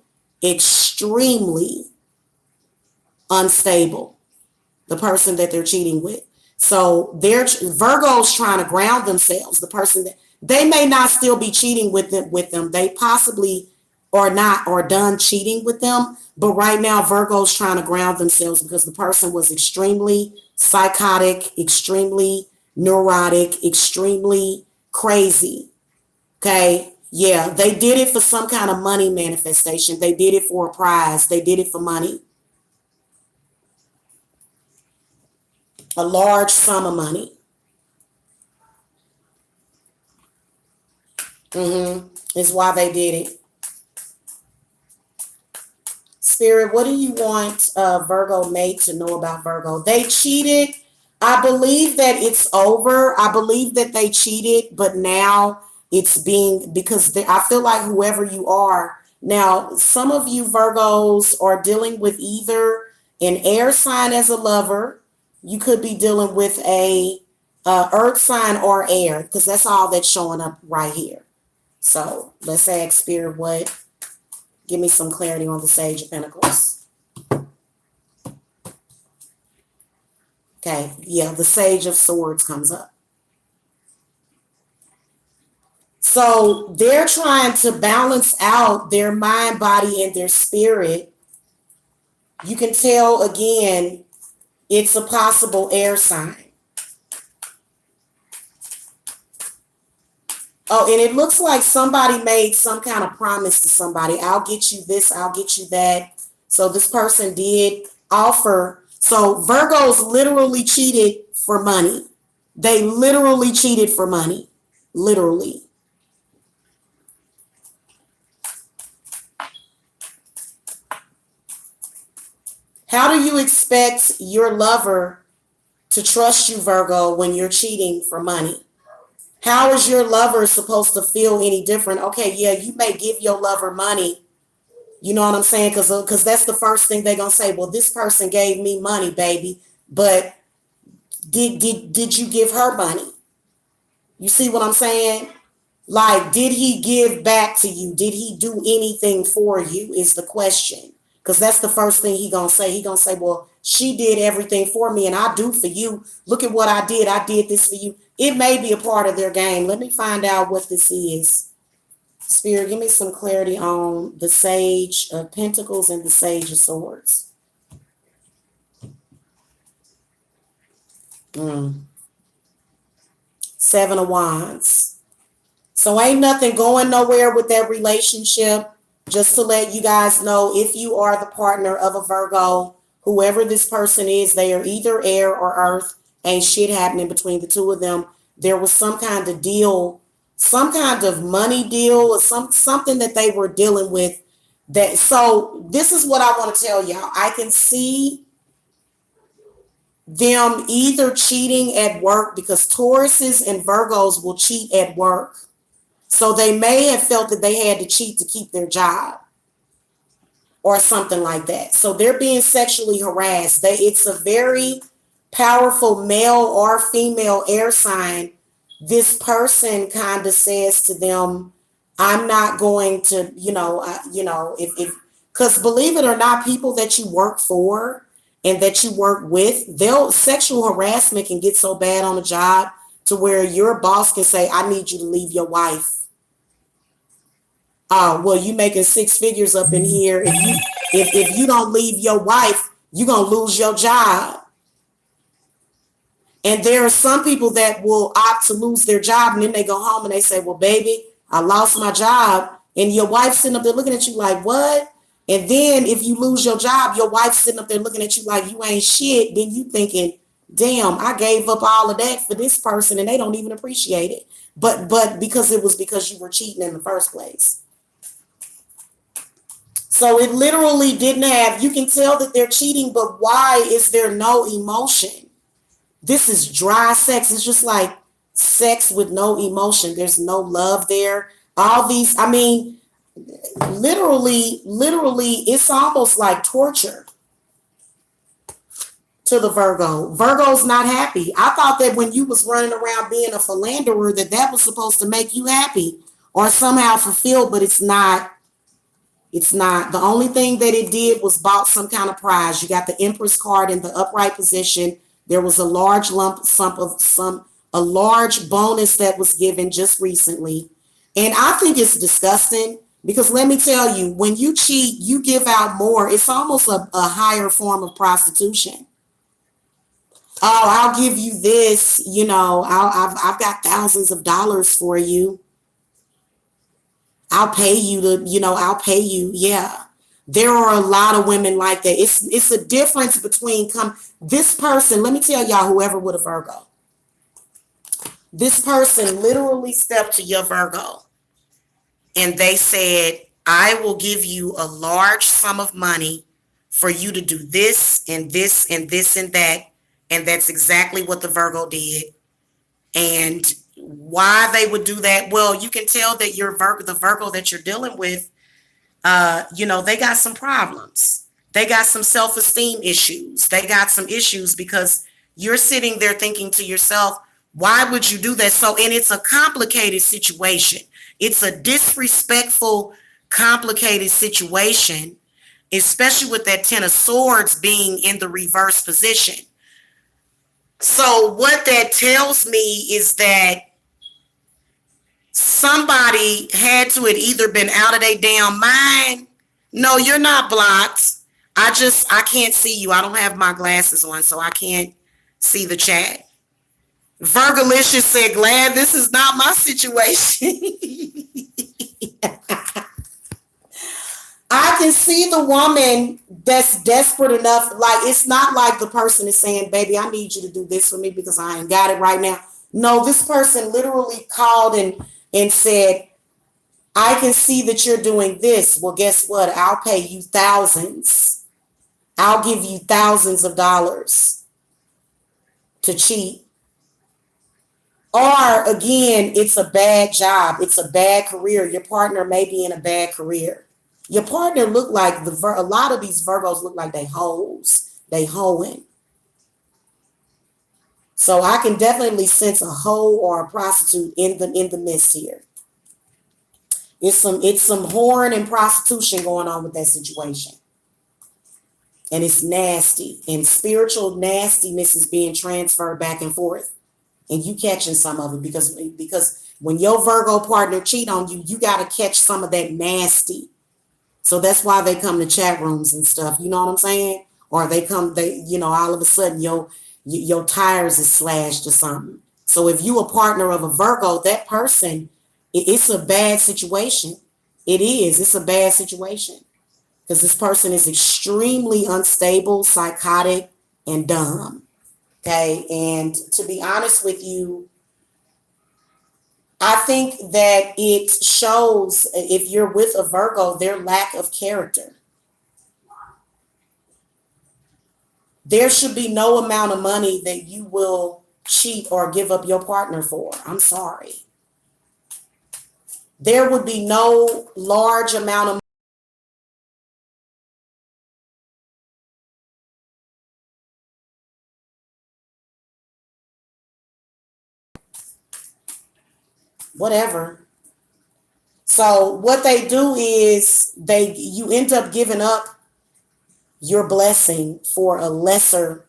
extremely unstable. The person that they're cheating with. So Virgo's trying to ground themselves. The person that they may not still be cheating with them. They possibly are not, or done cheating with them. But right now, Virgo's trying to ground themselves because the person was extremely psychotic, extremely neurotic, extremely crazy. Okay. Yeah. They did it for some kind of money manifestation. They did it for a prize. They did it for money. A large sum of money. Is why they did it. Spirit, what do you want Virgo mate to know about Virgo? They cheated. I believe that it's over. I believe that they cheated, but now it's because I feel like whoever you are, now some of you Virgos are dealing with either an air sign as a lover. You could be dealing with a earth sign or air, because that's all that's showing up right here. So let's ask Spirit, give me some clarity on the Sage of Pentacles. Okay, yeah, the Sage of Swords comes up. So they're trying to balance out their mind, body, and their spirit. You can tell, again, it's a possible air sign. Oh, and it looks like somebody made some kind of promise to somebody. I'll get you this, I'll get you that. So this person did offer. So Virgos literally cheated for money. They literally cheated for money. Literally. How do you expect your lover to trust you, Virgo, when you're cheating for money? How is your lover supposed to feel any different? Okay, yeah, you may give your lover money. You know what I'm saying? Because that's the first thing they're going to say. Well, this person gave me money, baby. But did you give her money? You see what I'm saying? Like, did he give back to you? Did he do anything for you is the question. Because that's the first thing he going to say. He going to say, well, she did everything for me and I do for you. Look at what I did. I did this for you. It may be a part of their game. Let me find out what this is. Spirit, give me some clarity on the Sage of Pentacles and the Sage of Swords. Seven of Wands. So ain't nothing going nowhere with that relationship. Just to let you guys know, if you are the partner of a Virgo, whoever this person is, they are either air or earth. Ain't shit happening between the two of them. There was some kind of deal, some kind of money deal, or something that they were dealing with. So this is what I want to tell y'all. I can see them either cheating at work, because Tauruses and Virgos will cheat at work. So they may have felt that they had to cheat to keep their job or something like that. So they're being sexually harassed. It's a very powerful male or female air sign. This person kind of says to them, I'm not going to, because believe it or not, people that you work for and that you work with, sexual harassment can get so bad on a job to where your boss can say, I need you to leave your wife. Well, you making six figures up in here. If you don't leave your wife, you're gonna lose your job. And there are some people that will opt to lose their job, and then they go home and they say, well, baby, I lost my job. And your wife's sitting up there looking at you like, what? And then if you lose your job, your wife's sitting up there looking at you like you ain't shit. Then you thinking, damn, I gave up all of that for this person and they don't even appreciate it. But because it was because you were cheating in the first place. So it literally didn't have, you can tell that they're cheating, but why is there no emotion? This is dry sex. It's just like sex with no emotion. There's no love there. All these, I mean, literally, it's almost like torture to the Virgo. Virgo's not happy. I thought that when you was running around being a philanderer, that was supposed to make you happy or somehow fulfilled, but it's not. It's not. The only thing that it did was bought some kind of prize. You got the Empress card in the upright position. There was a large lump sum of a large bonus that was given just recently. And I think it's disgusting because let me tell you, when you cheat, you give out more. It's almost a higher form of prostitution. Oh, I'll give you this, you know, I've got thousands of dollars for you. I'll pay you to, you know, I'll pay you. Yeah. There are a lot of women like that. It's a difference between this person, let me tell y'all, whoever with a Virgo, this person literally stepped to your Virgo and they said, I will give you a large sum of money for you to do this and this and this and that. And that's exactly what the Virgo did. And why they would do that, well, you can tell that the Virgo that you're dealing with, you know, they got some problems. They got some self-esteem issues. They got some issues because you're sitting there thinking to yourself, why would you do that? So, and it's a complicated situation. It's a disrespectful, complicated situation, especially with that Ten of Swords being in the reverse position. So what that tells me is that somebody had to have either been out of their damn mind. No, you're not blocked. I can't see you. I don't have my glasses on, so I can't see the chat. Virgolicious said, glad this is not my situation. I can see the woman that's desperate enough. Like, it's not like the person is saying, baby, I need you to do this for me because I ain't got it right now. No, this person literally called and said, I can see that you're doing this. Well, guess what? I'll pay you thousands. I'll give you thousands of dollars to cheat. Or again, it's a bad job. It's a bad career. Your partner may be in a bad career. Your partner look like a lot of these Virgos look like they hoes. They hoeing. So I can definitely sense a hoe or a prostitute in the midst here. It's some whoring and prostitution going on with that situation. And it's nasty. And spiritual nastiness is being transferred back and forth. And you catching some of it because when your Virgo partner cheat on you, you got to catch some of that nasty. So that's why they come to chat rooms and stuff. You know what I'm saying? Or you know, all of a sudden your tires is slashed or something. So if you a partner of a Virgo, that person, it's a bad situation. It is. It's a bad situation because this person is extremely unstable, psychotic, and dumb. Okay. And to be honest with you, I think that it shows, if you're with a Virgo, their lack of character. There should be no amount of money that you will cheat or give up your partner for. I'm sorry. There would be no large amount of whatever. So what they do is you end up giving up your blessing for a lesser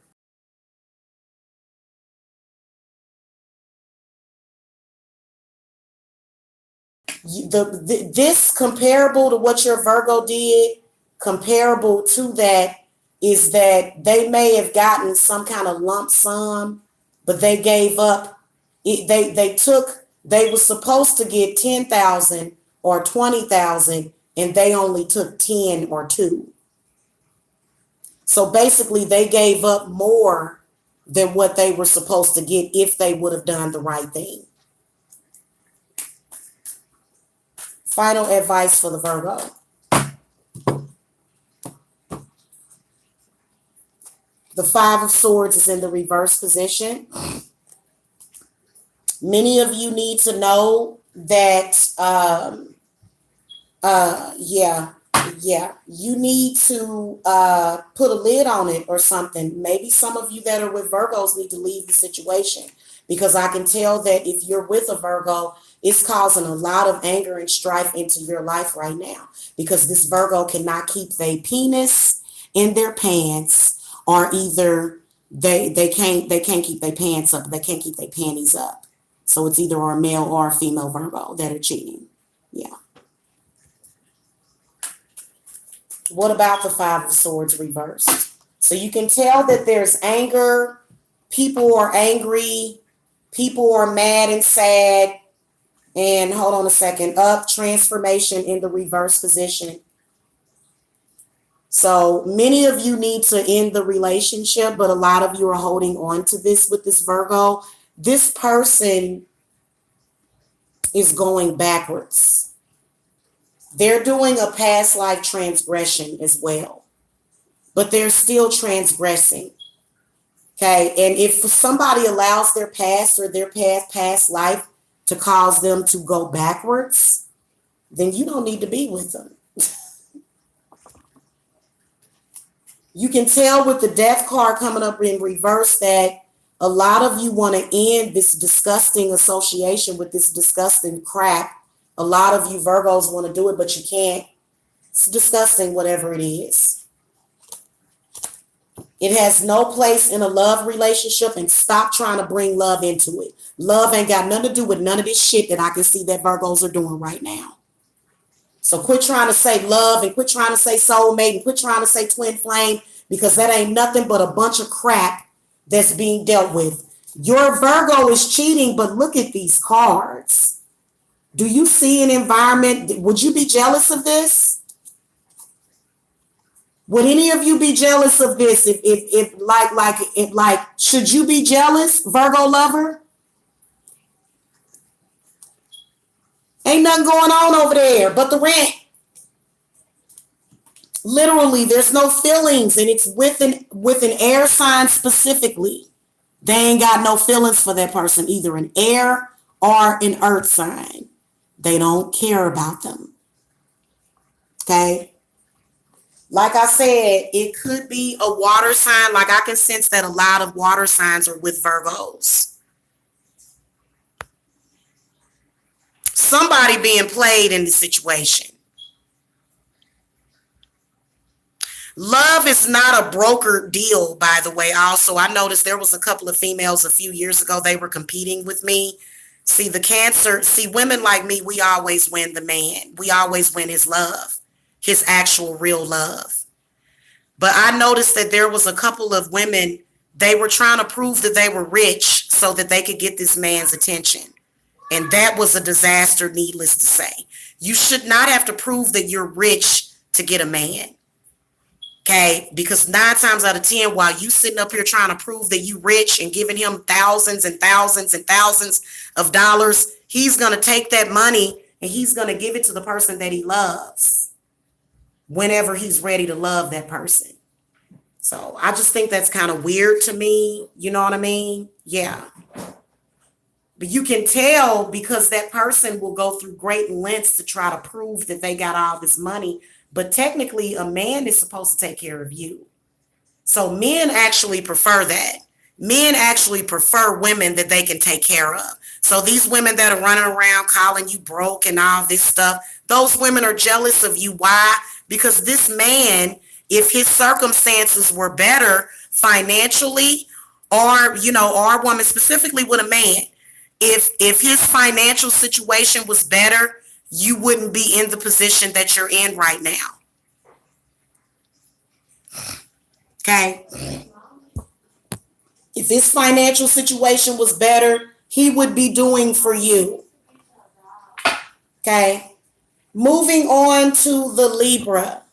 This comparable to what your Virgo did, comparable to that is that they may have gotten some kind of lump sum, but they gave up. They were supposed to get 10,000 or 20,000, and they only took 10 or 2. So basically, they gave up more than what they were supposed to get if they would have done the right thing. Final advice for the Virgo. The 5 of Swords is in the reverse position. Many of you need to know that, you need to put a lid on it or something. Maybe some of you that are with Virgos need to leave the situation, because I can tell that if you're with a Virgo, it's causing a lot of anger and strife into your life right now, because this Virgo cannot keep their penis in their pants, or either they can't keep their pants up, they can't keep their panties up. So it's either a male or a female Virgo that are cheating. Yeah. What about the 5 of Swords reversed? So you can tell that there's anger. People are angry. People are mad and sad. And hold on a second. Up, transformation in the reverse position. So many of you need to end the relationship, but a lot of you are holding on to this with this Virgo. This person is going backwards. They're doing a past life transgression as well, but they're still transgressing. Okay. And if somebody allows their past or their past life to cause them to go backwards, then you don't need to be with them. You can tell with the Death card coming up in reverse that a lot of you want to end this disgusting association with this disgusting crap. A lot of you Virgos want to do it, but you can't. It's disgusting, whatever it is. It has no place in a love relationship, and stop trying to bring love into it. Love ain't got nothing to do with none of this shit that I can see that Virgos are doing right now. So quit trying to say love, and quit trying to say soulmate, and quit trying to say twin flame, because that ain't nothing but a bunch of crap that's being dealt with. Your Virgo is cheating, but look at these cards. Do you see an environment? Would you be jealous of this? Would any of you be jealous of this? Should you be jealous, Virgo lover? Ain't nothing going on over there but the rent. Literally, there's no feelings, and it's with an air sign specifically. They ain't got no feelings for that person, either an air or an earth sign. They don't care about them. Okay? Like I said, it could be a water sign. Like I can sense that a lot of water signs are with Virgos. Somebody being played in the situation. Love is not a brokered deal, by the way. Also, I noticed there was a couple of females a few years ago. They were competing with me. See, the Cancer, women like me, we always win the man. We always win his love, his actual real love. But I noticed that there was a couple of women, they were trying to prove that they were rich so that they could get this man's attention. And that was a disaster, needless to say. You should not have to prove that you're rich to get a man. Okay, because 9 times out of 10, while you sitting up here trying to prove that you rich and giving him thousands and thousands and thousands of dollars, he's going to take that money and he's going to give it to the person that he loves whenever he's ready to love that person. So I just think that's kind of weird to me. You know what I mean? Yeah. But you can tell because that person will go through great lengths to try to prove that they got all this money. But technically, a man is supposed to take care of you. So men actually prefer that. Men actually prefer women that they can take care of. So these women that are running around calling you broke and all this stuff, those women are jealous of you. Why? Because this man, if his circumstances were better financially, or, or a woman specifically with a man, if his financial situation was better, you wouldn't be in the position that you're in right now. Okay? If his financial situation was better, he would be doing for you. Okay? Moving on to the Libra.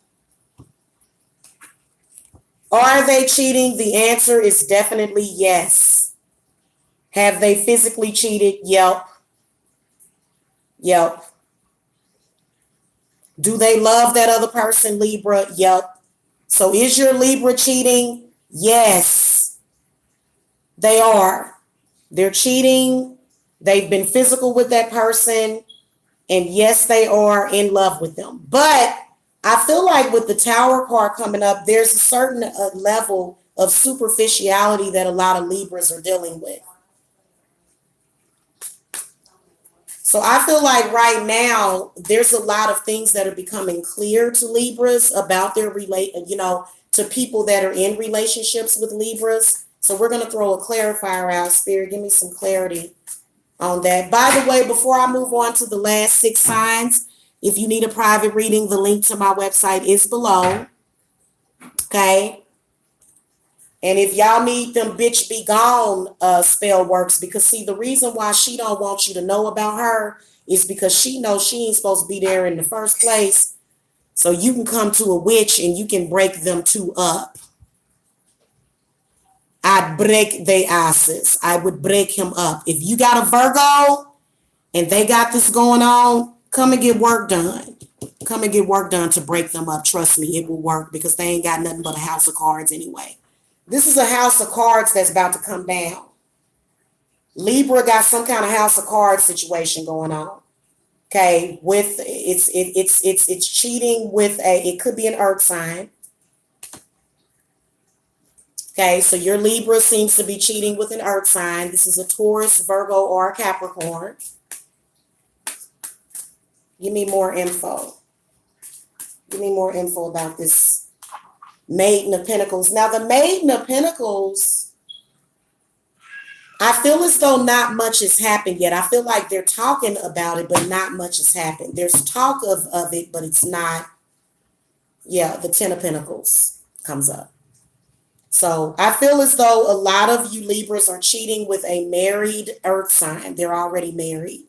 Are they cheating? The answer is definitely yes. Have they physically cheated? Yep. Yep. Do they love that other person, Libra? Yep. So is your Libra cheating? Yes, they are. They're cheating. They've been physical with that person. And yes, they are in love with them. But I feel like with the Tower card coming up, there's a certain level of superficiality that a lot of Libras are dealing with. So I feel like right now, there's a lot of things that are becoming clear to Libras about their to people that are in relationships with Libras. So we're going to throw a clarifier out. Spirit, give me some clarity on that. By the way, before I move on to the last 6 signs, if you need a private reading, the link to my website is below. Okay. And if y'all need them bitch be gone spell works, because see, the reason why she don't want you to know about her is because she knows she ain't supposed to be there in the first place. So you can come to a witch and you can break them two up. I'd break their asses. I would break him up. If you got a Virgo and they got this going on, come and get work done. Come and get work done to break them up. Trust me, it will work because they ain't got nothing but a house of cards anyway. This is a house of cards that's about to come down. Libra got some kind of house of cards situation going on. Okay, with it's cheating with it could be an earth sign. Okay, so your Libra seems to be cheating with an earth sign. This is a Taurus, Virgo, or a Capricorn. Give me more info. Give me more info about this Maiden of Pentacles. Now, the Maiden of Pentacles, I feel as though not much has happened yet. I feel like they're talking about it, but not much has happened. There's talk of it, but it's not. Yeah, the 10 of Pentacles comes up. So I feel as though a lot of you Libras are cheating with a married earth sign. They're already married.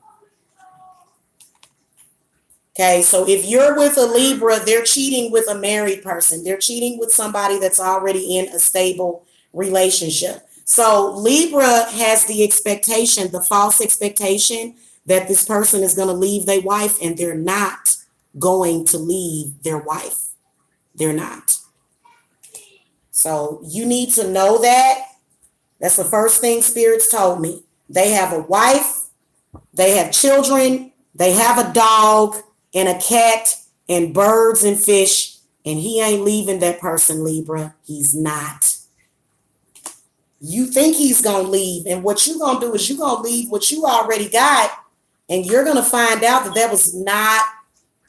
Okay, so if you're with a Libra, they're cheating with a married person. They're cheating with somebody that's already in a stable relationship. So Libra has the expectation, the false expectation that this person is going to leave their wife, and they're not going to leave their wife. They're not. So you need to know that. That's the first thing spirits told me. They have a wife, they have children, they have a dog and a cat and birds and fish, and he ain't leaving that person, Libra. He's not. You think he's going to leave, and what you're going to do is you're going to leave what you already got, and you're going to find out that that was not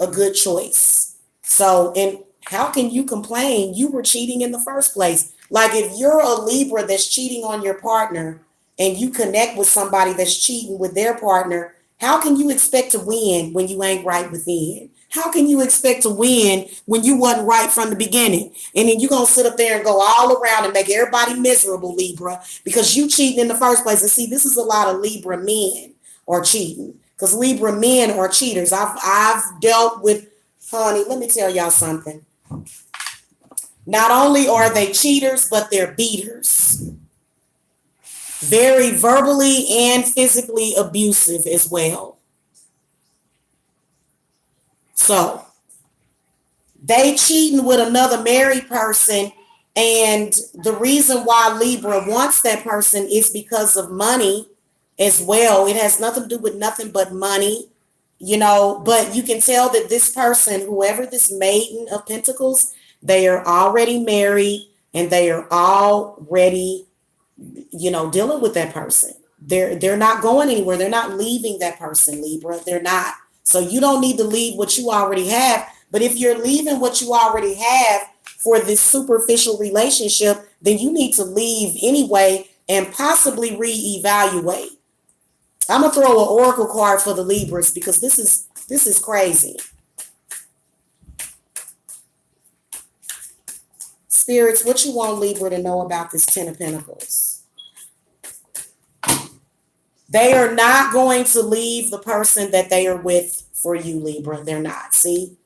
a good choice. So, and how can you complain? You were cheating in the first place. Like if you're a Libra that's cheating on your partner and you connect with somebody that's cheating with their partner, how can you expect to win when you ain't right within? How can you expect to win when you wasn't right from the beginning? And then you're going to sit up there and go all around and make everybody miserable, Libra, because you cheating in the first place. And see, this is a lot of Libra men are cheating because Libra men are cheaters. I've dealt with, honey, let me tell y'all something. Not only are they cheaters, but they're beaters. Very verbally and physically abusive as well. So they cheating with another married person, and the reason why Libra wants that person is because of money as well. It has nothing to do with nothing but money, you know, but you can tell that this person, whoever this Maiden of Pentacles, they are already married and they are already, you know, dealing with that person. They're not going anywhere. They're not leaving that person, Libra. They're not. So you don't need to leave what you already have. But if you're leaving what you already have for this superficial relationship, then you need to leave anyway and possibly reevaluate. I'm going to throw an oracle card for the Libras because this is This is crazy. Spirits, what you want Libra to know about this Ten of Pentacles? They are not going to leave the person that they are with for you, Libra. They're not. See?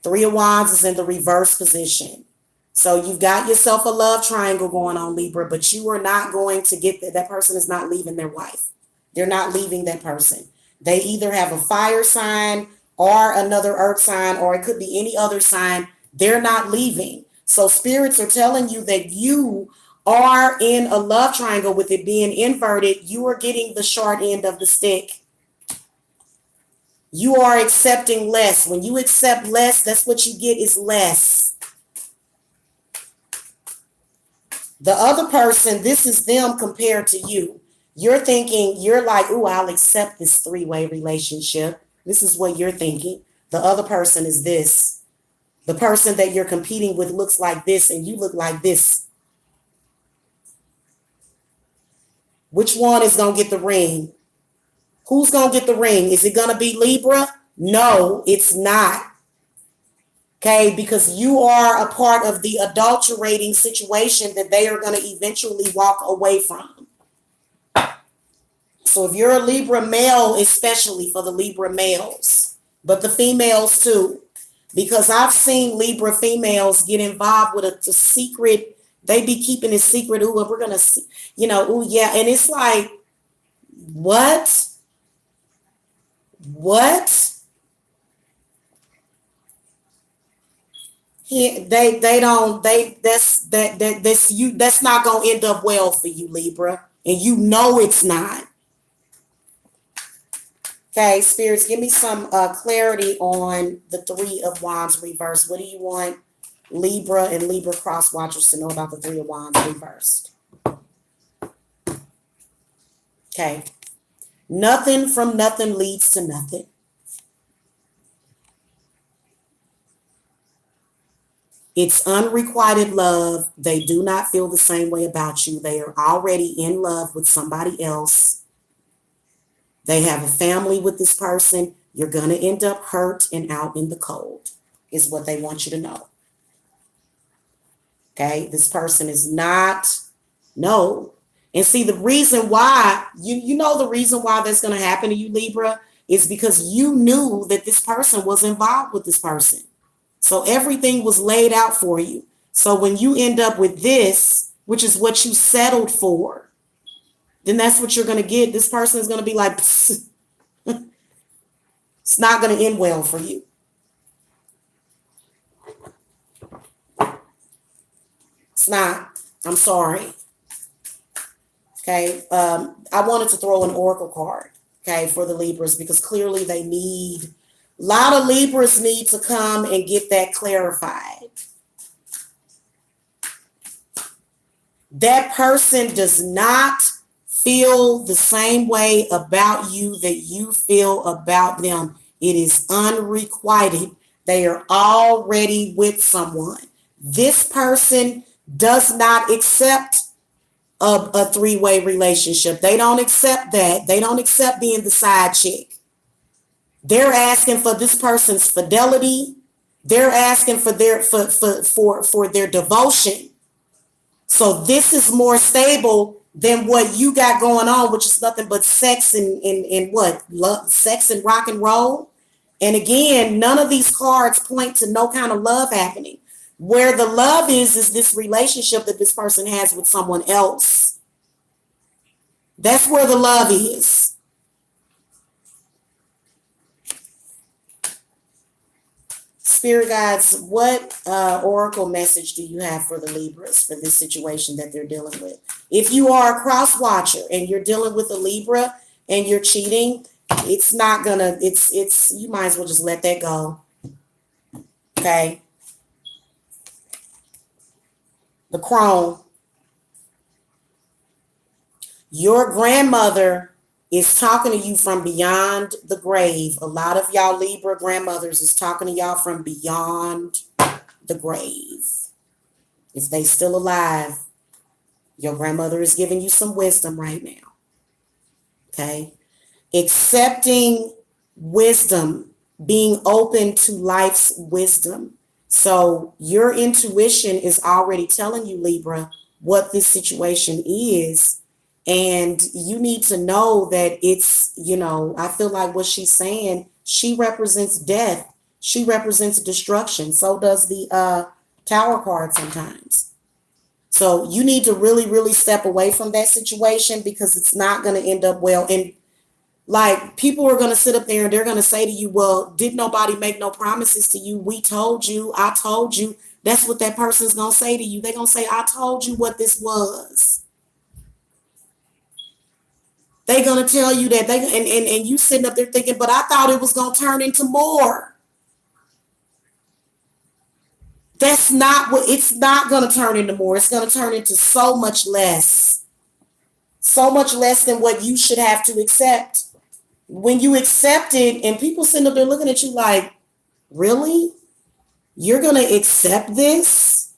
Three of Wands is in the reverse position. So you've got yourself a love triangle going on, Libra, but you are not going to get that. That person is not leaving their wife. They're not leaving that person. They either have a fire sign or another earth sign, or it could be any other sign. They're not leaving. So spirits are telling you that you are in a love triangle with it being inverted. You are getting the short end of the stick. You are accepting less. When you accept less, that's what you get is less. The other person, this is them compared to you. You're thinking, you're like, ooh, I'll accept this three-way relationship. This is what you're thinking. The other person is this. The person that you're competing with looks like this and you look like this. Which one is going to get the ring? Who's going to get the ring? Is it going to be Libra? No, it's not. Okay, because you are a part of the adulterating situation that they are going to eventually walk away from. So if you're a Libra male, especially for the Libra males, but the females too, because I've seen Libra females get involved with a secret. They be keeping it secret. Ooh, we're going to, you know, ooh, yeah. And it's like, what? What? That's not going to end up well for you, Libra. And you know it's not. Okay, spirits, give me some clarity on the Three of Wands reversed. What do you want Libra and Libra cross watchers to know about the Three of Wands reversed? Okay. Nothing from nothing leads to nothing. It's unrequited love. They do not feel the same way about you. They are already in love with somebody else. They have a family with this person. You're going to end up hurt and out in the cold is what they want you to know. Okay, this person is not, no. And see, the reason why, you know the reason why that's going to happen to you, Libra, is because you knew that this person was involved with this person. So everything was laid out for you. So when you end up with this, which is what you settled for, then that's what you're going to get. This person is going to be like, it's not going to end well for you. It's not. I'm sorry. Okay. I wanted to throw an oracle card, okay, for the Libras because clearly they need, a lot of Libras need to come and get that clarified. That person does not feel the same way about you that you feel about them. It is unrequited. They are already with someone. This person does not accept a three-way relationship. They don't accept that. They don't accept being the side chick. They're asking for this person's fidelity. They're asking for their devotion. So this is more stable than what you got going on, which is nothing but sex and what? Love, sex and rock and roll. And again, none of these cards point to no kind of love happening. Where the love is this relationship that this person has with someone else. That's where the love is. Spirit guides, what oracle message do you have for the Libras for this situation that they're dealing with? If you are a cross watcher and you're dealing with a Libra and you're cheating, it's not gonna, you might as well just let that go. Okay. The crone. Your grandmother is talking to you from beyond the grave. A lot of y'all Libra grandmothers is talking to y'all from beyond the grave. If they still alive, your grandmother is giving you some wisdom right now. Okay? Accepting wisdom being open to life's wisdom. So your intuition is already telling you, Libra, what this situation is. And you need to know that it's, I feel like what she's saying, she represents death. She represents destruction. So does the Tower card sometimes. So you need to really, really step away from that situation because it's not going to end up well. And like people are going to sit up there and they're going to say to you, well, did nobody make no promises to you? We told you, I told you. That's what that person's going to say to you. They're going to say, I told you what this was. They're going to tell you that and you sitting up there thinking, but I thought it was going to turn into more. That's not what it's not going to turn into more. It's going to turn into so much less than what you should have to accept. When you accept it and people sitting up there looking at you like, really? You're going to accept this?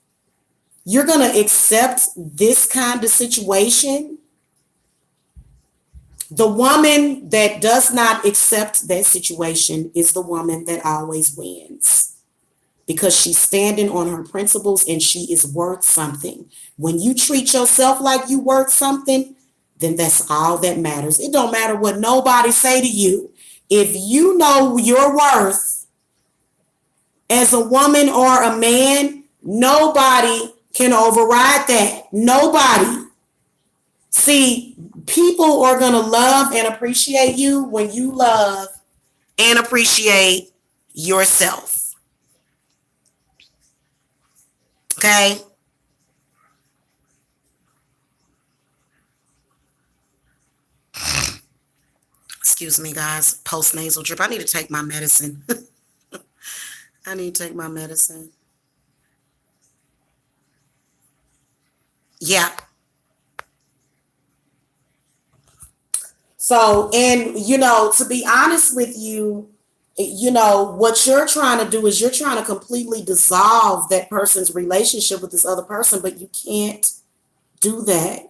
You're going to accept this kind of situation? The woman that does not accept that situation is the woman that always wins because she's standing on her principles and she is worth something. When you treat yourself like you worth something, then that's all that matters. It don't matter what nobody say to you. If you know your worth as a woman or a man, nobody can override that. Nobody. See, people are going to love and appreciate you when you love and appreciate yourself. Okay? Excuse me, guys. Post-nasal drip. I need to take my medicine. I need to take my medicine. Yeah. So, and, to be honest with you, what you're trying to do is you're trying to completely dissolve that person's relationship with this other person, but you can't do that.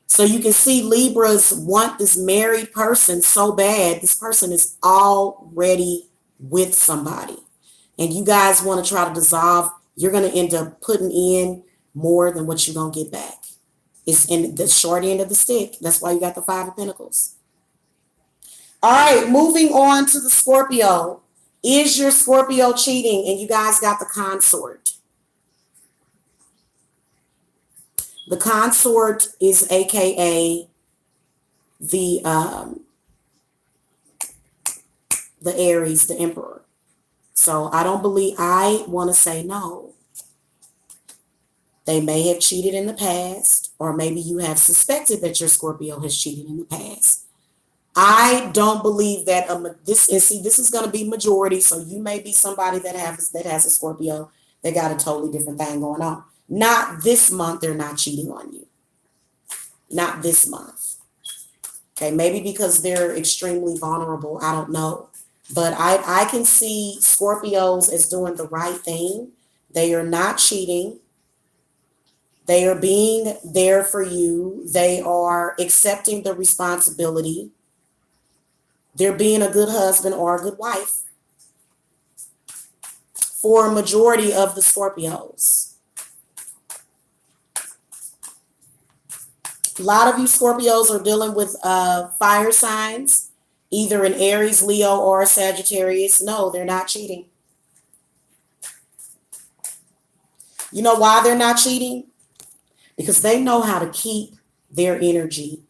So you can see Libras want this married person so bad. This person is already with somebody. And you guys want to try to dissolve. You're going to end up putting in more than what you're going to get back. It's in the short end of the stick. That's why you got the Five of Pentacles. All right, moving on to the Scorpio. Is your Scorpio cheating? And you guys got the Consort. The Consort is AKA the Aries, the Emperor. So I want to say no. They may have cheated in the past, or maybe you have suspected that your Scorpio has cheated in the past. I don't believe that this is going to be majority. So you may be somebody that has a Scorpio that got a totally different thing going on. Not this month, they're not cheating on you. Not this month. Okay, maybe because they're extremely vulnerable. I don't know. But I can see Scorpios as doing the right thing. They are not cheating. They are being there for you. They are accepting the responsibility. They're being a good husband or a good wife for a majority of the Scorpios. A lot of you Scorpios are dealing with fire signs, either an Aries, Leo, or a Sagittarius. No, they're not cheating. You know why they're not cheating? Because they know how to keep their energy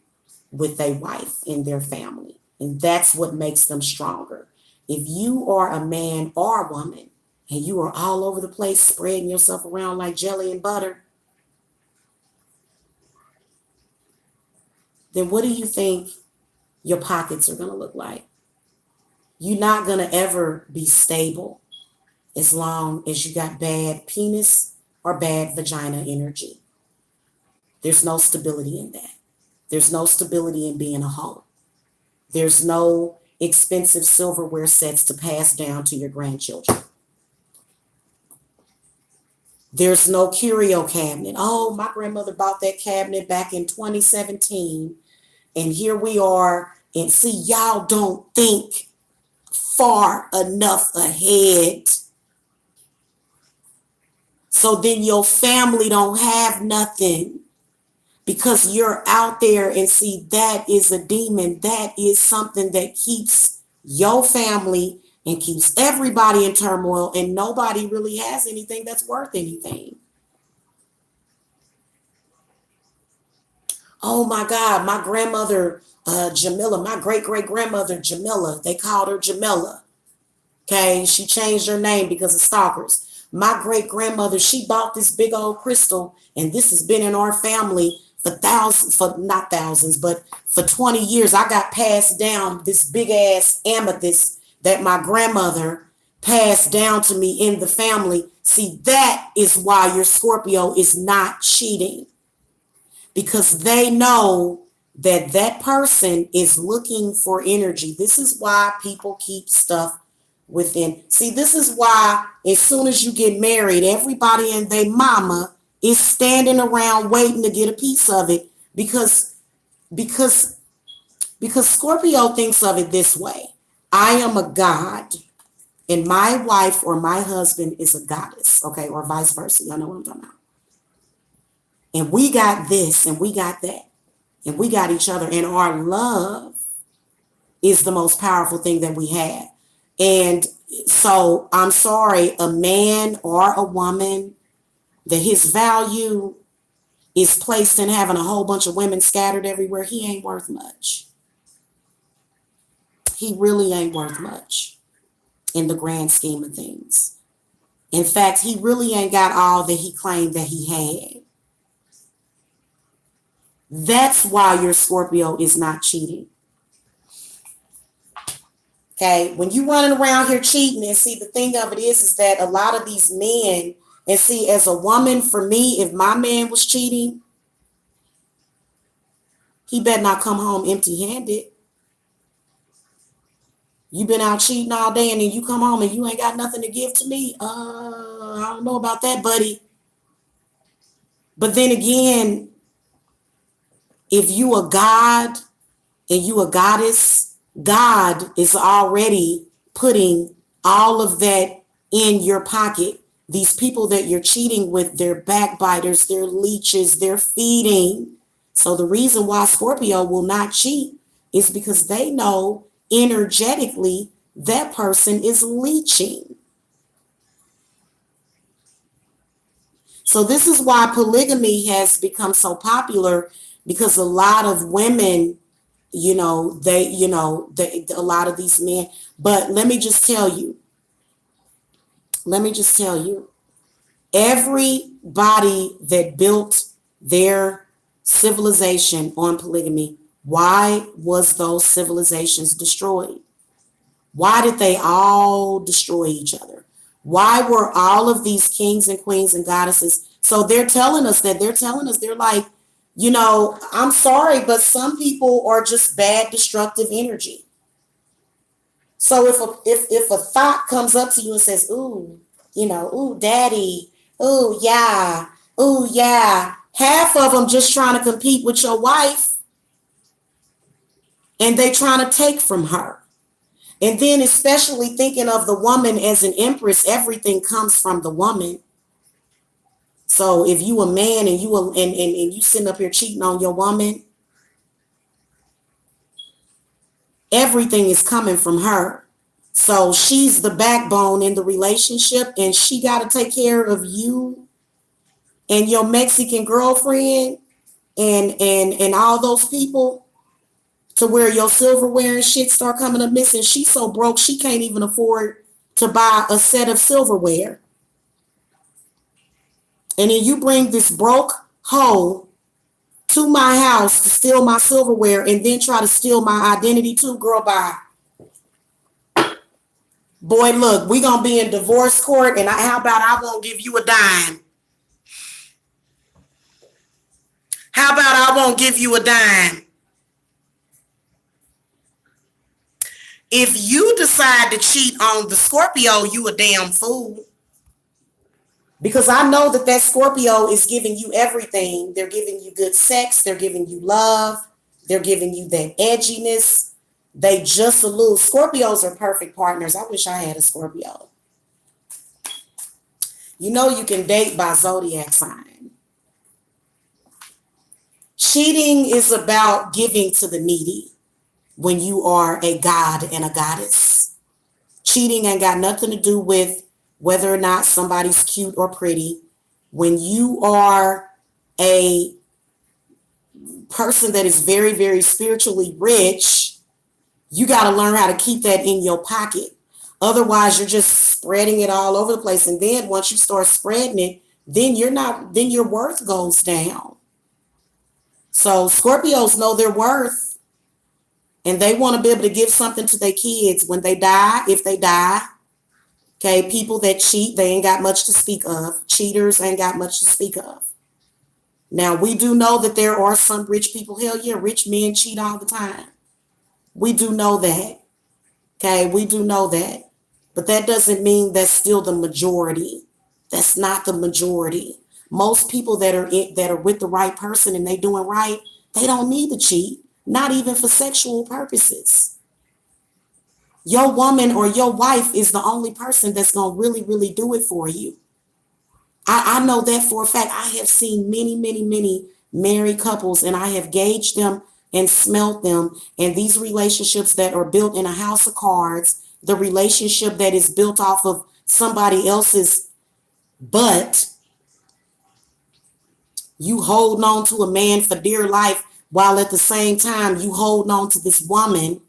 with their wife and their family. And that's what makes them stronger. If you are a man or a woman and you are all over the place spreading yourself around like jelly and butter, then what do you think your pockets are going to look like? You're not going to ever be stable as long as you got bad penis or bad vagina energy. There's no stability in that. There's no stability in being a hoe. There's no expensive silverware sets to pass down to your grandchildren. There's no curio cabinet. Oh, my grandmother bought that cabinet back in 2017. And here we are. And see, y'all don't think far enough ahead. So then your family don't have nothing because you're out there, and see, that is a demon. That is something that keeps your family and keeps everybody in turmoil, and nobody really has anything that's worth anything. Oh my God, my grandmother, Jamila, my great-great-grandmother, Jamila, they called her Jamila. Okay, she changed her name because of stalkers. My great-grandmother, she bought this big old crystal, and this has been in our family for not thousands, but for 20 years. I got passed down this big ass amethyst that my grandmother passed down to me in the family. See, that is why your Scorpio is not cheating, because they know that that person is looking for energy. This is why people keep stuff within. See, this is why as soon as you get married, everybody and their mama is standing around waiting to get a piece of it, because Scorpio thinks of it this way. I am a god and my wife or my husband is a goddess, okay, or vice versa. Y'all know what I'm talking about. And we got this and we got that and we got each other, and our love is the most powerful thing that we have. And so I'm sorry, a man or a woman that his value is placed in having a whole bunch of women scattered everywhere, he ain't worth much. He really ain't worth much in the grand scheme of things. In fact, he really ain't got all that he claimed that he had. That's why your Scorpio is not cheating. Okay, when you running around here cheating, and see, the thing of it is that a lot of these men, and see, as a woman, for me, if my man was cheating, he better not come home empty-handed. You been out cheating all day, and then you come home and you ain't got nothing to give to me. I don't know about that, buddy. But then again, if you a god and you a goddess, God is already putting all of that in your pocket. These people that you're cheating with, they're backbiters, they're leeches, they're feeding. So the reason why Scorpio will not cheat is because they know energetically that person is leeching. So this is why polygamy has become so popular, because a lot of women, a lot of these men. But let me just tell you, everybody that built their civilization on polygamy, why was those civilizations destroyed? Why did they all destroy each other? Why were all of these kings and queens and goddesses? So they're telling us, they're like, I'm sorry, but some people are just bad, destructive energy. So if a thought comes up to you and says, ooh, ooh, daddy, ooh, yeah, half of them just trying to compete with your wife, and they trying to take from her. And then especially thinking of the woman as an empress, everything comes from the woman. So if you a man and you sitting up here cheating on your woman, everything is coming from her. So she's the backbone in the relationship, and she got to take care of you and your Mexican girlfriend and all those people, to where your silverware and shit start coming up missing. She's so broke she can't even afford to buy a set of silverware. And then you bring this broke hoe to my house to steal my silverware and then try to steal my identity too. Girl, bye. Boy, look, we gonna be in divorce court, and how about I won't give you a dime? How about I won't give you a dime? If you decide to cheat on the Scorpio, you a damn fool. Because I know that Scorpio is giving you everything. They're giving you good sex. They're giving you love. They're giving you that edginess. They just a little. Scorpios are perfect partners. I wish I had a Scorpio. You know you can date by zodiac sign. Cheating is about giving to the needy when you are a god and a goddess. Cheating ain't got nothing to do with whether or not somebody's cute or pretty. When you are a person that is very, very spiritually rich, you got to learn how to keep that in your pocket. Otherwise, you're just spreading it all over the place. And then once you start spreading it, then your worth goes down. So Scorpios know their worth, and they want to be able to give something to their kids when they die, if they die. Okay, people that cheat, they ain't got much to speak of. Cheaters ain't got much to speak of. Now, we do know that there are some rich people. Hell yeah, rich men cheat all the time. We do know that. Okay, we do know that. But that doesn't mean that's still the majority. That's not the majority. Most people that are with the right person and they doing right, they don't need to cheat, not even for sexual purposes. Your woman or your wife is the only person that's going to really, really do it for you. I know that for a fact. I have seen many, many, many married couples, and I have gauged them and smelt them. And these relationships that are built in a house of cards, the relationship that is built off of somebody else's butt, you holding on to a man for dear life while at the same time you holding on to this woman.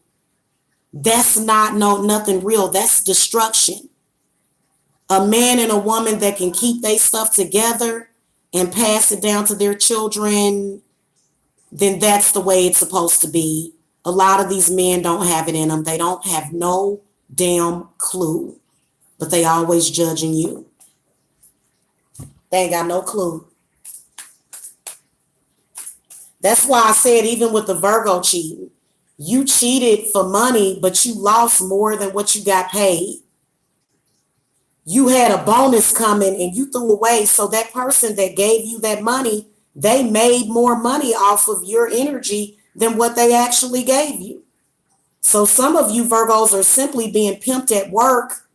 That's not nothing real. That's destruction. A man and a woman that can keep their stuff together and pass it down to their children, then that's the way it's supposed to be. A lot of these men don't have it in them. They don't have no damn clue, but they always judging you. They ain't got no clue. That's why I said, even with the Virgo cheating, you cheated for money, but you lost more than what you got paid. You had a bonus coming and you threw away. So that person that gave you that money, they made more money off of your energy than what they actually gave you. So some of you Virgos are simply being pimped at work,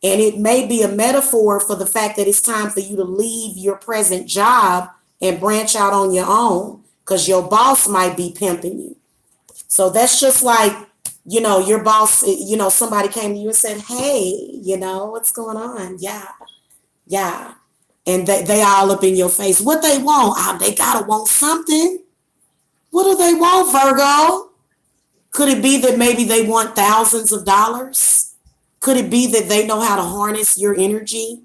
and it may be a metaphor for the fact that it's time for you to leave your present job and branch out on your own, because your boss might be pimping you. So that's just like, your boss, somebody came to you and said, hey, what's going on? Yeah. And they all up in your face. What they want? They gotta want something. What do they want, Virgo? Could it be that maybe they want thousands of dollars? Could it be that they know how to harness your energy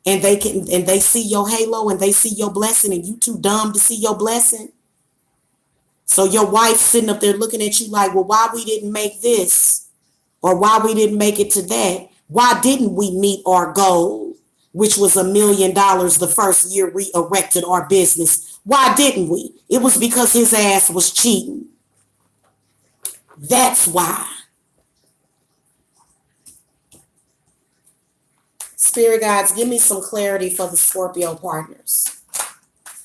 and they see your halo and they see your blessing and you too dumb to see your blessing? So your wife sitting up there looking at you like, well, why we didn't make this, or why we didn't make it to that? Why didn't we meet our goal, which was $1 million the first year we erected our business? Why didn't we? It was because his ass was cheating. That's why. Spirit guides, give me some clarity for the Scorpio partners.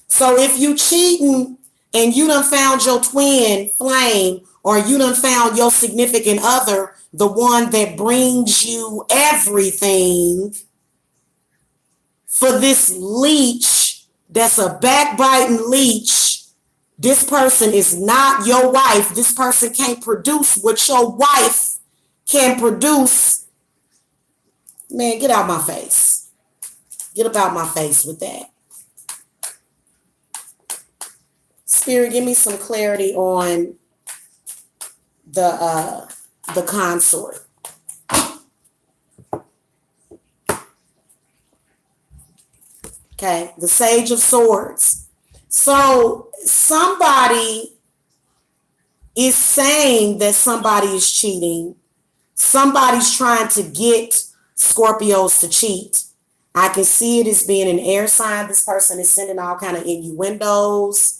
So if you cheating and you done found your twin flame, or you done found your significant other, the one that brings you everything, for this leech that's a backbiting leech, this person is not your wife. This person can't produce what your wife can produce. Man, get out my face. Get about my face with that. Spirit, give me some clarity on the consort. Okay, the Sage of Swords. So somebody is saying that somebody is cheating. Somebody's trying to get Scorpios to cheat. I can see it as being an air sign. This person is sending all kind of innuendos.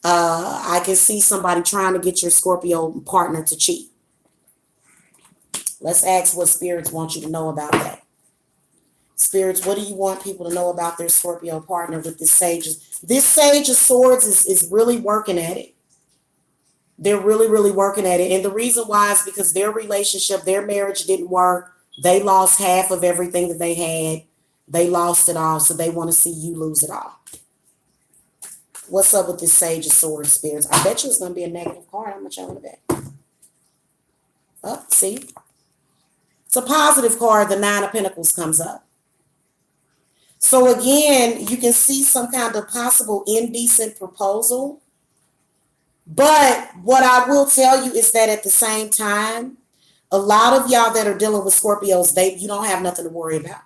I can see somebody trying to get your Scorpio partner to cheat. Let's ask what spirits want you to know about that. Spirits, what do you want people to know about their Scorpio partner with this Sage? This Sage of Swords is really working at it. They're really, really working at it. And the reason why is because their relationship, their marriage didn't work. They lost half of everything that they had. They lost it all. So they want to see you lose it all. What's up with this Sage of Swords, spirits? I bet you it's going to be a negative card. How much I want to bet? Oh, see? It's a positive card. The Nine of Pentacles comes up. So again, you can see some kind of possible indecent proposal. But what I will tell you is that at the same time, a lot of y'all that are dealing with Scorpios, you don't have nothing to worry about.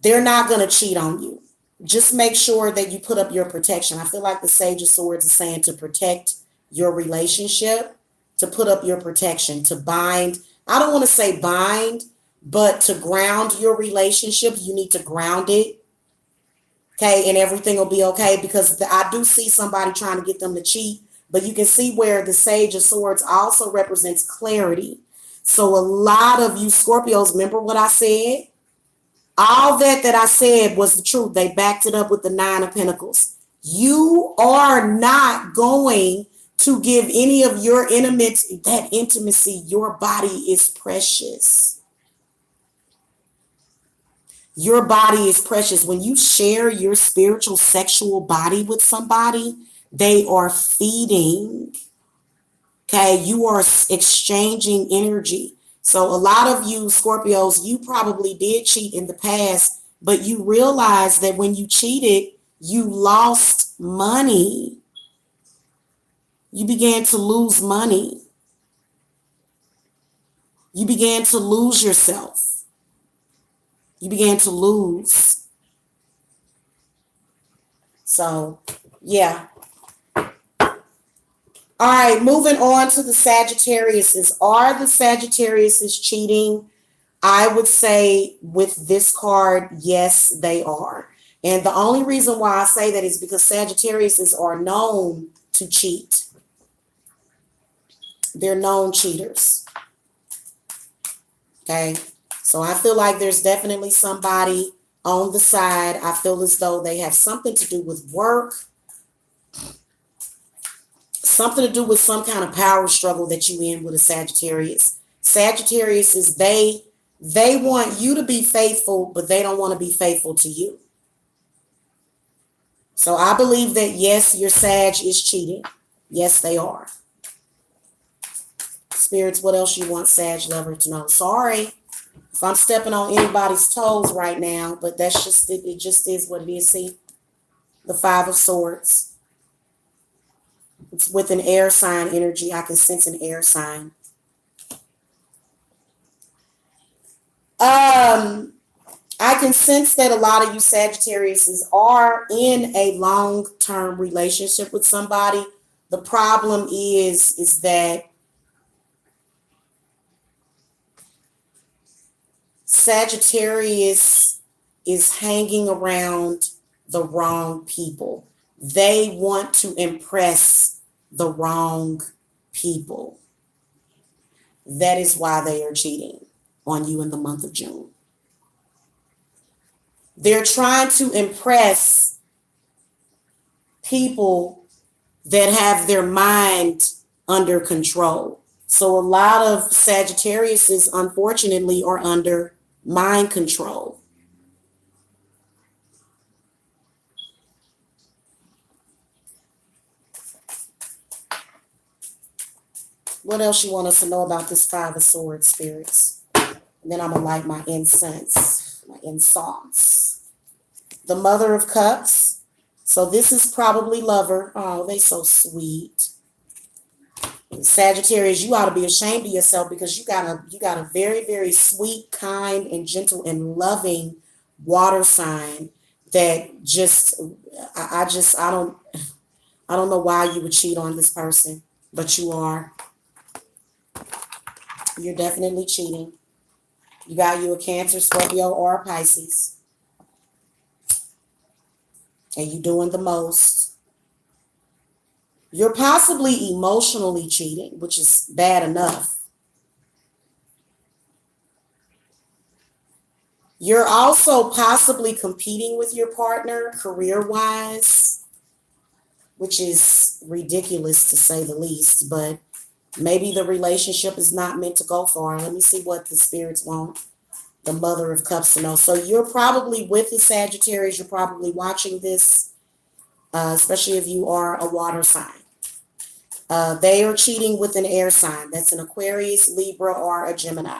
They're not going to cheat on you. Just make sure that you put up your protection. I feel like the Sage of Swords is saying to protect your relationship, to put up your protection, to bind. I don't want to say bind, but to ground your relationship. You need to ground it. Okay, and everything will be okay, because I do see somebody trying to get them to cheat, but you can see where the Sage of Swords also represents clarity. So a lot of you Scorpios, remember what I said? All that I said was the truth. They backed it up with the Nine of Pentacles. You are not going to give any of your intimacy. Your body is precious. Your body is precious. When you share your spiritual, sexual body with somebody, they are feeding. Okay, you are exchanging energy. So a lot of you Scorpios, you probably did cheat in the past, but you realize that when you cheated, you lost money. You began to lose money. You began to lose yourself. You began to lose. So, yeah. All right, moving on to the Sagittariuses. Are the Sagittariuses cheating? I would say with this card, yes, they are. And the only reason why I say that is because Sagittariuses are known to cheat. They're known cheaters. Okay. So I feel like there's definitely somebody on the side. I feel as though they have something to do with work, something to do with some kind of power struggle that you in with a Sagittarius. Sagittarius is they want you to be faithful, but they don't want to be faithful to you. So I believe that, yes, your Sag is cheating. Yes, they are. Spirits, what else you want Sag lover to know? Sorry if I'm stepping on anybody's toes right now, but that's just it just is what it is. See, the Five of Swords. It's with an air sign energy. I can sense an air sign. I can sense that a lot of you Sagittariuses are in a long-term relationship with somebody. The problem is that Sagittarius is hanging around the wrong people. They want to impress the wrong people. That is why they are cheating on you in the month of June. They're trying to impress people that have their mind under control. So a lot of Sagittariuses, unfortunately, are under mind control. What else you want us to know about this Five of Swords, spirits? And then I'm going to light my incense. The Mother of Cups. So this is probably lover. Oh, they so sweet. Sagittarius, you ought to be ashamed of yourself, because you got a very, very sweet, kind, and gentle and loving water sign that just I don't know why you would cheat on this person, but you are. You're definitely cheating. You got you a Cancer, Scorpio, or a Pisces. And you're doing the most. You're possibly emotionally cheating, which is bad enough. You're also possibly competing with your partner career-wise. which is ridiculous to say the least, but maybe the relationship is not meant to go far. Let me see what the spirits want the Mother of Cups to know. So you're probably with the Sagittarius. You're probably watching this, especially if you are a water sign. They are cheating with an air sign. That's an Aquarius, Libra, or a Gemini.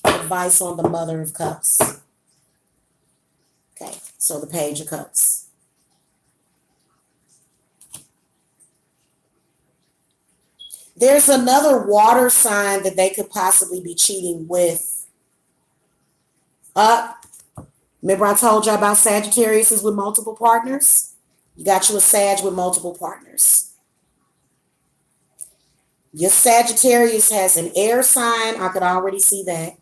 Advice on the Mother of Cups. Okay, so the Page of Cups. There's another water sign that they could possibly be cheating with. Remember I told you about Sagittarius with multiple partners? You got you a Sag with multiple partners. Your Sagittarius has an air sign. I could already see that.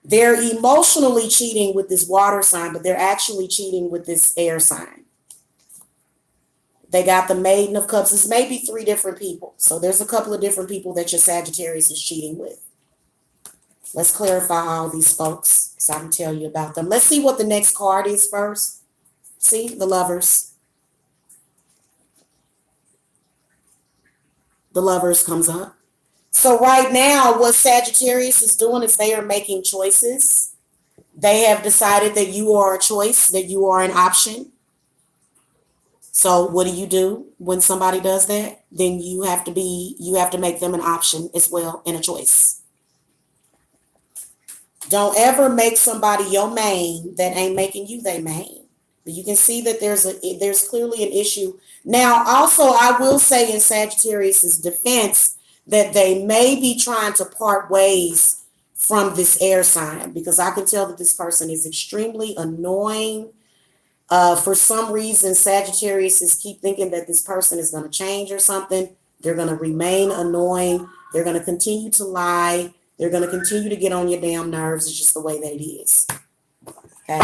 They're emotionally cheating with this water sign, but they're actually cheating with this air sign. They got the Maiden of Cups. It's maybe 3 different people. So there's a couple of different people that your Sagittarius is cheating with. Let's clarify all these folks so I can tell you about them. Let's see what the next card is first. See, the Lovers. The Lovers comes up. So right now, what Sagittarius is doing is they are making choices. They have decided that you are a choice, that you are an option. So what do when somebody does that? Then you have to make them an option as well and a choice. Don't ever make somebody your main that ain't making you their main. But you can see that there's clearly an issue. Now, also, I will say in Sagittarius's defense that they may be trying to part ways from this air sign, because I can tell that this person is extremely annoying. For some reason, Sagittarius keep thinking that this person is going to change or something. They're going to remain annoying. They're going to continue to lie. They're going to continue to get on your damn nerves. It's just the way that it is. Okay.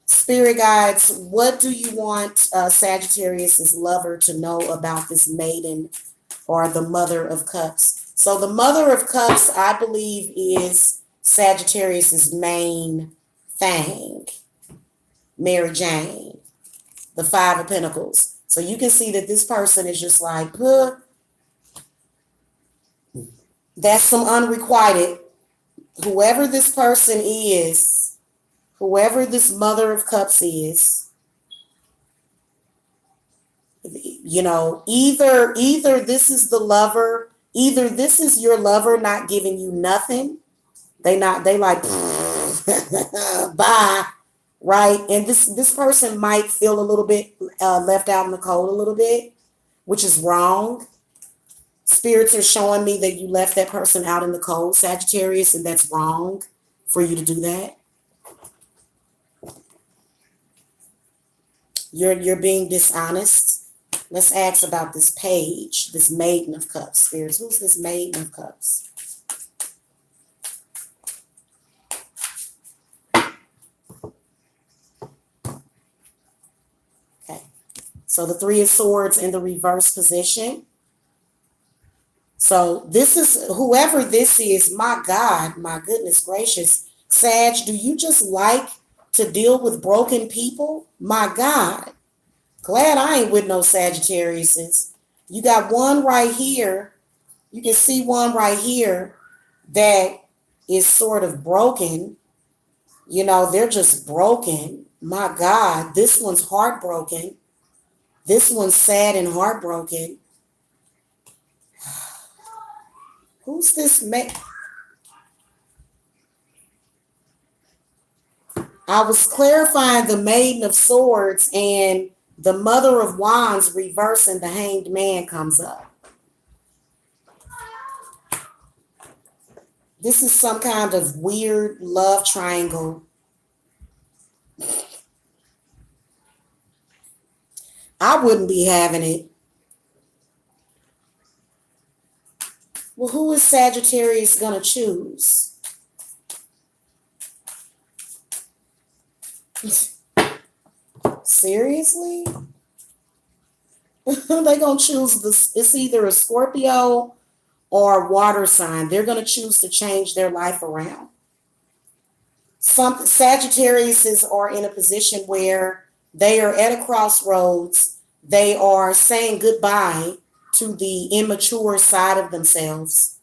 Spirit guides, what do you want Sagittarius's lover to know about this Maiden or the Mother of Cups? So the Mother of Cups, I believe, is Sagittarius's main thing. Mary Jane, the 5 of Pentacles. So you can see that this person is just like, that's some unrequited. Whoever this person is, whoever this Mother of Cups is, either this is the lover, either this is your lover not giving you nothing. They like, bye. Right. And this person might feel a little bit left out in the cold a little bit, which is wrong. Spirits are showing me that you left that person out in the cold, Sagittarius, and that's wrong for you to do that. You're being dishonest. Let's ask about this Page, this Maiden of Cups. Spirits, who's this Maiden of Cups? So the 3 of Swords in the reverse position. So this is, whoever this is, my God, my goodness gracious. Sag, do you just like to deal with broken people? My God. Glad I ain't with no Sagittariuses. You got one right here. You can see one right here that is sort of broken. They're just broken. My God, this one's heartbroken. This one's sad and heartbroken. Who's this man? I was clarifying the Maiden of Swords, and the Mother of Wands reverse and the Hanged Man comes up. This is some kind of weird love triangle. I wouldn't be having it. Well, who is Sagittarius going to choose? Seriously? They're going to choose this. It's either a Scorpio or a water sign. They're going to choose to change their life around. Some Sagittariuses are in a position where they are at a crossroads. They are saying goodbye to the immature side of themselves.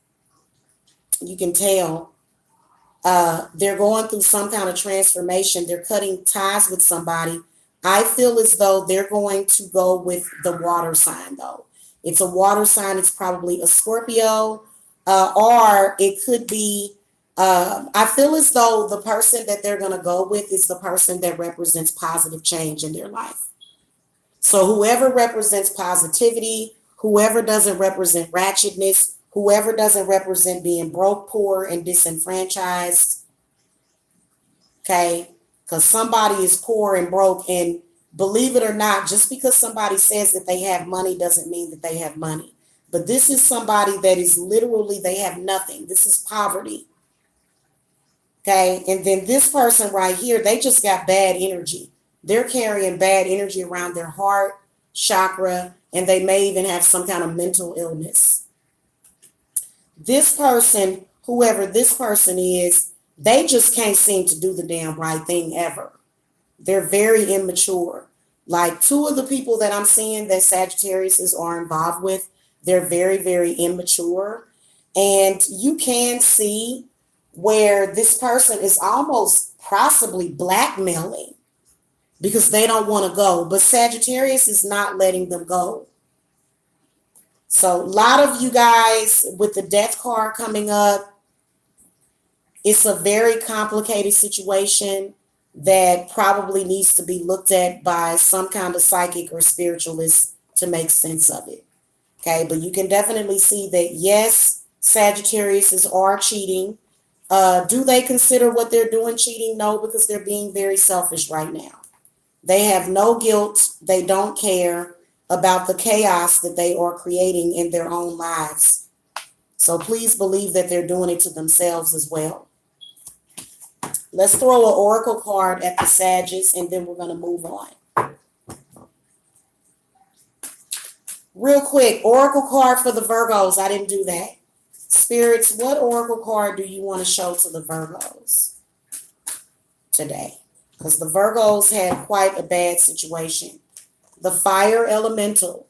You can tell they're going through some kind of transformation. They're cutting ties with somebody. I feel as though they're going to go with the water sign, though. It's a water sign. It's probably a Scorpio, or it could be. I feel as though the person that they're going to go with is the person that represents positive change in their life. So whoever represents positivity, whoever doesn't represent ratchetness, whoever doesn't represent being broke, poor, and disenfranchised, okay? Because somebody is poor and broke, and believe it or not, just because somebody says that they have money doesn't mean that they have money. But this is somebody that is literally, they have nothing. This is poverty. Okay, and then this person right here, they just got bad energy. They're carrying bad energy around their heart chakra, and they may even have some kind of mental illness. This person, whoever this person is, they just can't seem to do the damn right thing ever. They're very immature. Like two of the people that I'm seeing that Sagittarius are involved with, they're very, very immature. And you can see where this person is almost possibly blackmailing because they don't want to go. But Sagittarius is not letting them go. So a lot of you guys with the death card coming up, it's a very complicated situation that probably needs to be looked at by some kind of psychic or spiritualist to make sense of it. Okay, but you can definitely see that, yes, Sagittarius are cheating. Do they consider what they're doing cheating? No, because they're being very selfish right now. They have no guilt. They don't care about the chaos that they are creating in their own lives. So please believe that they're doing it to themselves as well. Let's throw an oracle card at the Sagittarius, and then we're going to move on. Real quick, oracle card for the Virgos. I didn't do that. Spirits, what oracle card do you want to show to the Virgos today? Because the Virgos had quite a bad situation. The fire elemental.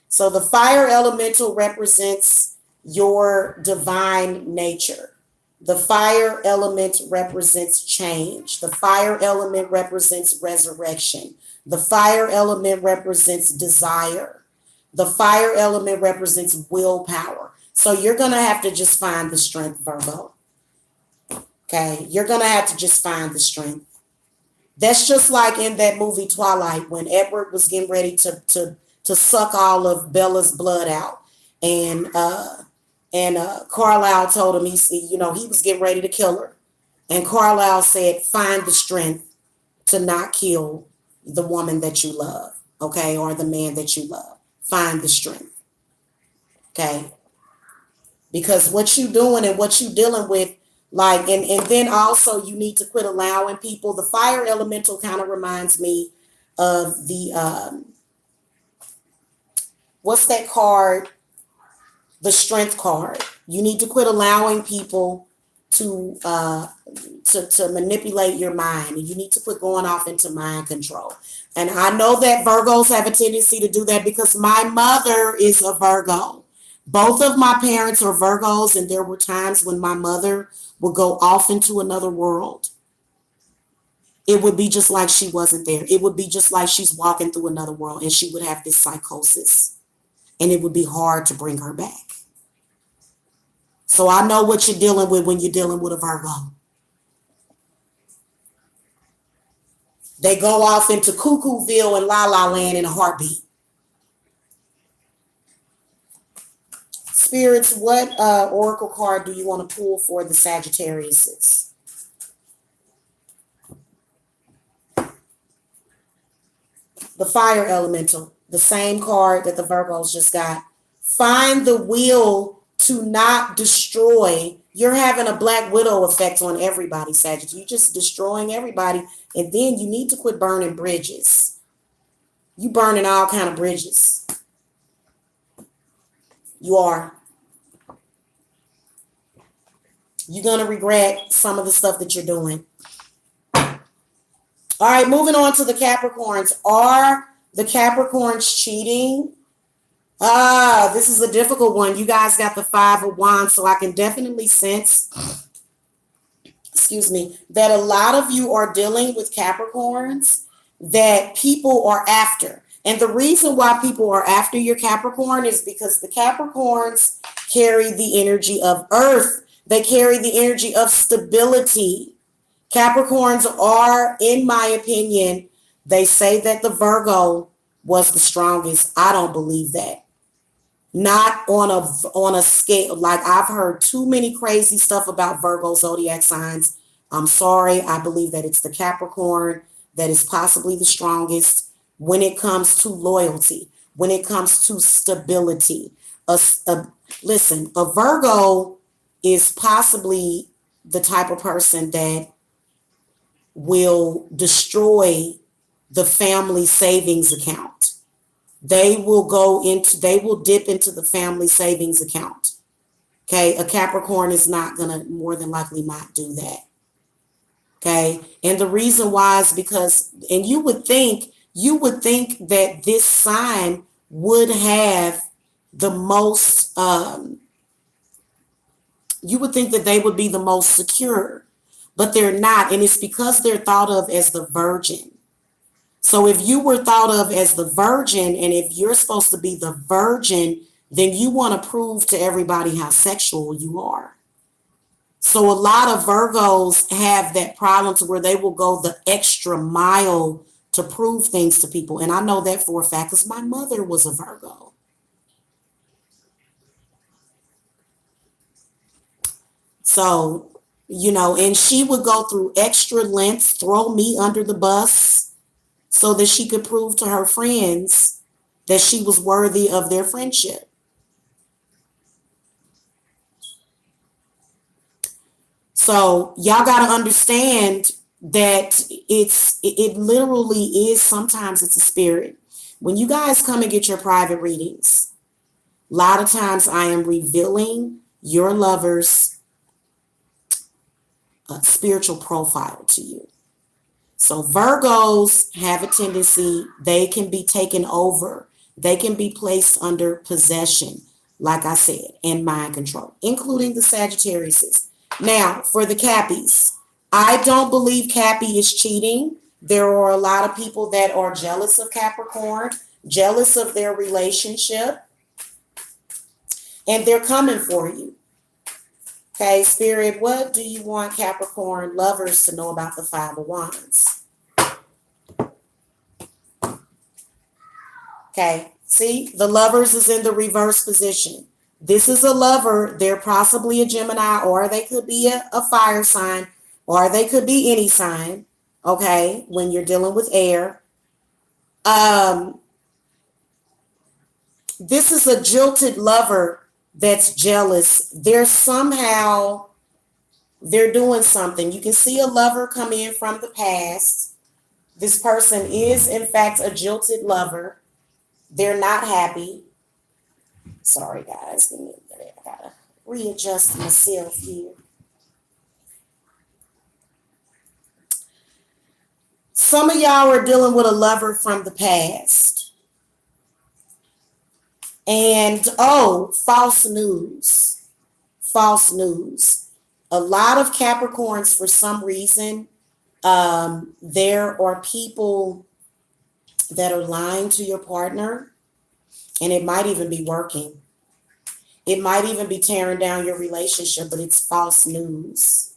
So the fire elemental represents your divine nature. The fire element represents change. The fire element represents resurrection. The fire element represents desire. The fire element represents willpower. So you're going to have to just find the strength, Virgo. Okay? You're going to have to just find the strength. That's just like in that movie Twilight when Edward was getting ready to suck all of Bella's blood out. And Carlisle told him, he was getting ready to kill her. And Carlisle said, find the strength to not kill the woman that you love, okay, or the man that you love. Find the strength, okay? Because what you doing and what you dealing with, like, and then also you need to quit allowing people. The fire elemental kind of reminds me of the, what's that card? The strength card. You need to quit allowing people to manipulate your mind. And you need to quit going off into mind control. And I know that Virgos have a tendency to do that because my mother is a Virgo. Both of my parents are Virgos, and there were times when my mother would go off into another world. It would be just like she wasn't there. It would be just like she's walking through another world, and she would have this psychosis. And it would be hard to bring her back. So I know what you're dealing with when you're dealing with a Virgo. They go off into Cuckooville and La La Land in a heartbeat. Spirits, what oracle card do you want to pull for the Sagittariuses? The fire elemental, the same card that the Virgos just got. Find the will to not destroy. You're having a Black Widow effect on everybody, Sagittarius. You're just destroying everybody. And then you need to quit burning bridges. You burning all kind of bridges. You are. You're going to regret some of the stuff that you're doing. All right, moving on to the Capricorns. Are the Capricorns cheating? This is a difficult one. You guys got the Five of Wands, so I can definitely sense, excuse me, that a lot of you are dealing with Capricorns that people are after. And the reason why people are after your Capricorn is because the Capricorns carry the energy of Earth. They carry the energy of stability. Capricorns are, in my opinion, they say that the Virgo was the strongest. I don't believe that. Not on a scale. Like, I've heard too many crazy stuff about Virgo zodiac signs. I'm sorry. I believe that it's the Capricorn that is possibly the strongest when it comes to loyalty, when it comes to stability. Listen, a Virgo is possibly the type of person that will destroy the family savings account. They will dip into the family savings account. Okay. A Capricorn is not going to more than likely not do that. Okay. And the reason why is because, and you would think that this sign would have the most, you would think that they would be the most secure, but they're not. And it's because they're thought of as the virgin. So if you were thought of as the virgin, and if you're supposed to be the virgin, then you want to prove to everybody how sexual you are. So a lot of Virgos have that problem to where they will go the extra mile to prove things to people. And I know that for a fact because my mother was a Virgo. So, and she would go through extra lengths, throw me under the bus so that she could prove to her friends that she was worthy of their friendship. So y'all got to understand that it literally is, sometimes it's a spirit. When you guys come and get your private readings, a lot of times I am revealing your lover's spiritual profile to you. So Virgos have a tendency, they can be taken over. They can be placed under possession, like I said, and mind control, including the Sagittariuses. Now, for the Cappies, I don't believe Cappy is cheating. There are a lot of people that are jealous of Capricorn, jealous of their relationship, and they're coming for you. Okay, Spirit, what do you want Capricorn lovers to know about the Five of Wands? Okay, see, the lovers is in the reverse position. This is a lover. They're possibly a Gemini, or they could be a fire sign, or they could be any sign, okay, when you're dealing with air. This is a jilted lover that's jealous. They're doing something. You can see a lover come in from the past. This person is, in fact, a jilted lover. They're not happy. Sorry, guys. I gotta readjust myself here. Some of y'all are dealing with a lover from the past. And, false news. False news. A lot of Capricorns, for some reason, there are people that are lying to your partner, and it might even be working. It might even be tearing down your relationship, but it's false news.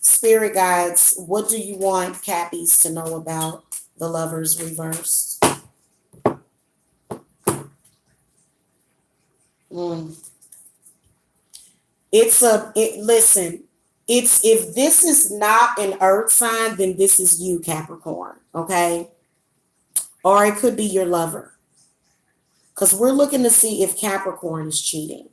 Spirit guides, what do you want Cappies to know about the lovers reversed? Listen, if this is not an earth sign, then this is you, Capricorn, okay? Or it could be your lover. Because we're looking to see if Capricorn is cheating.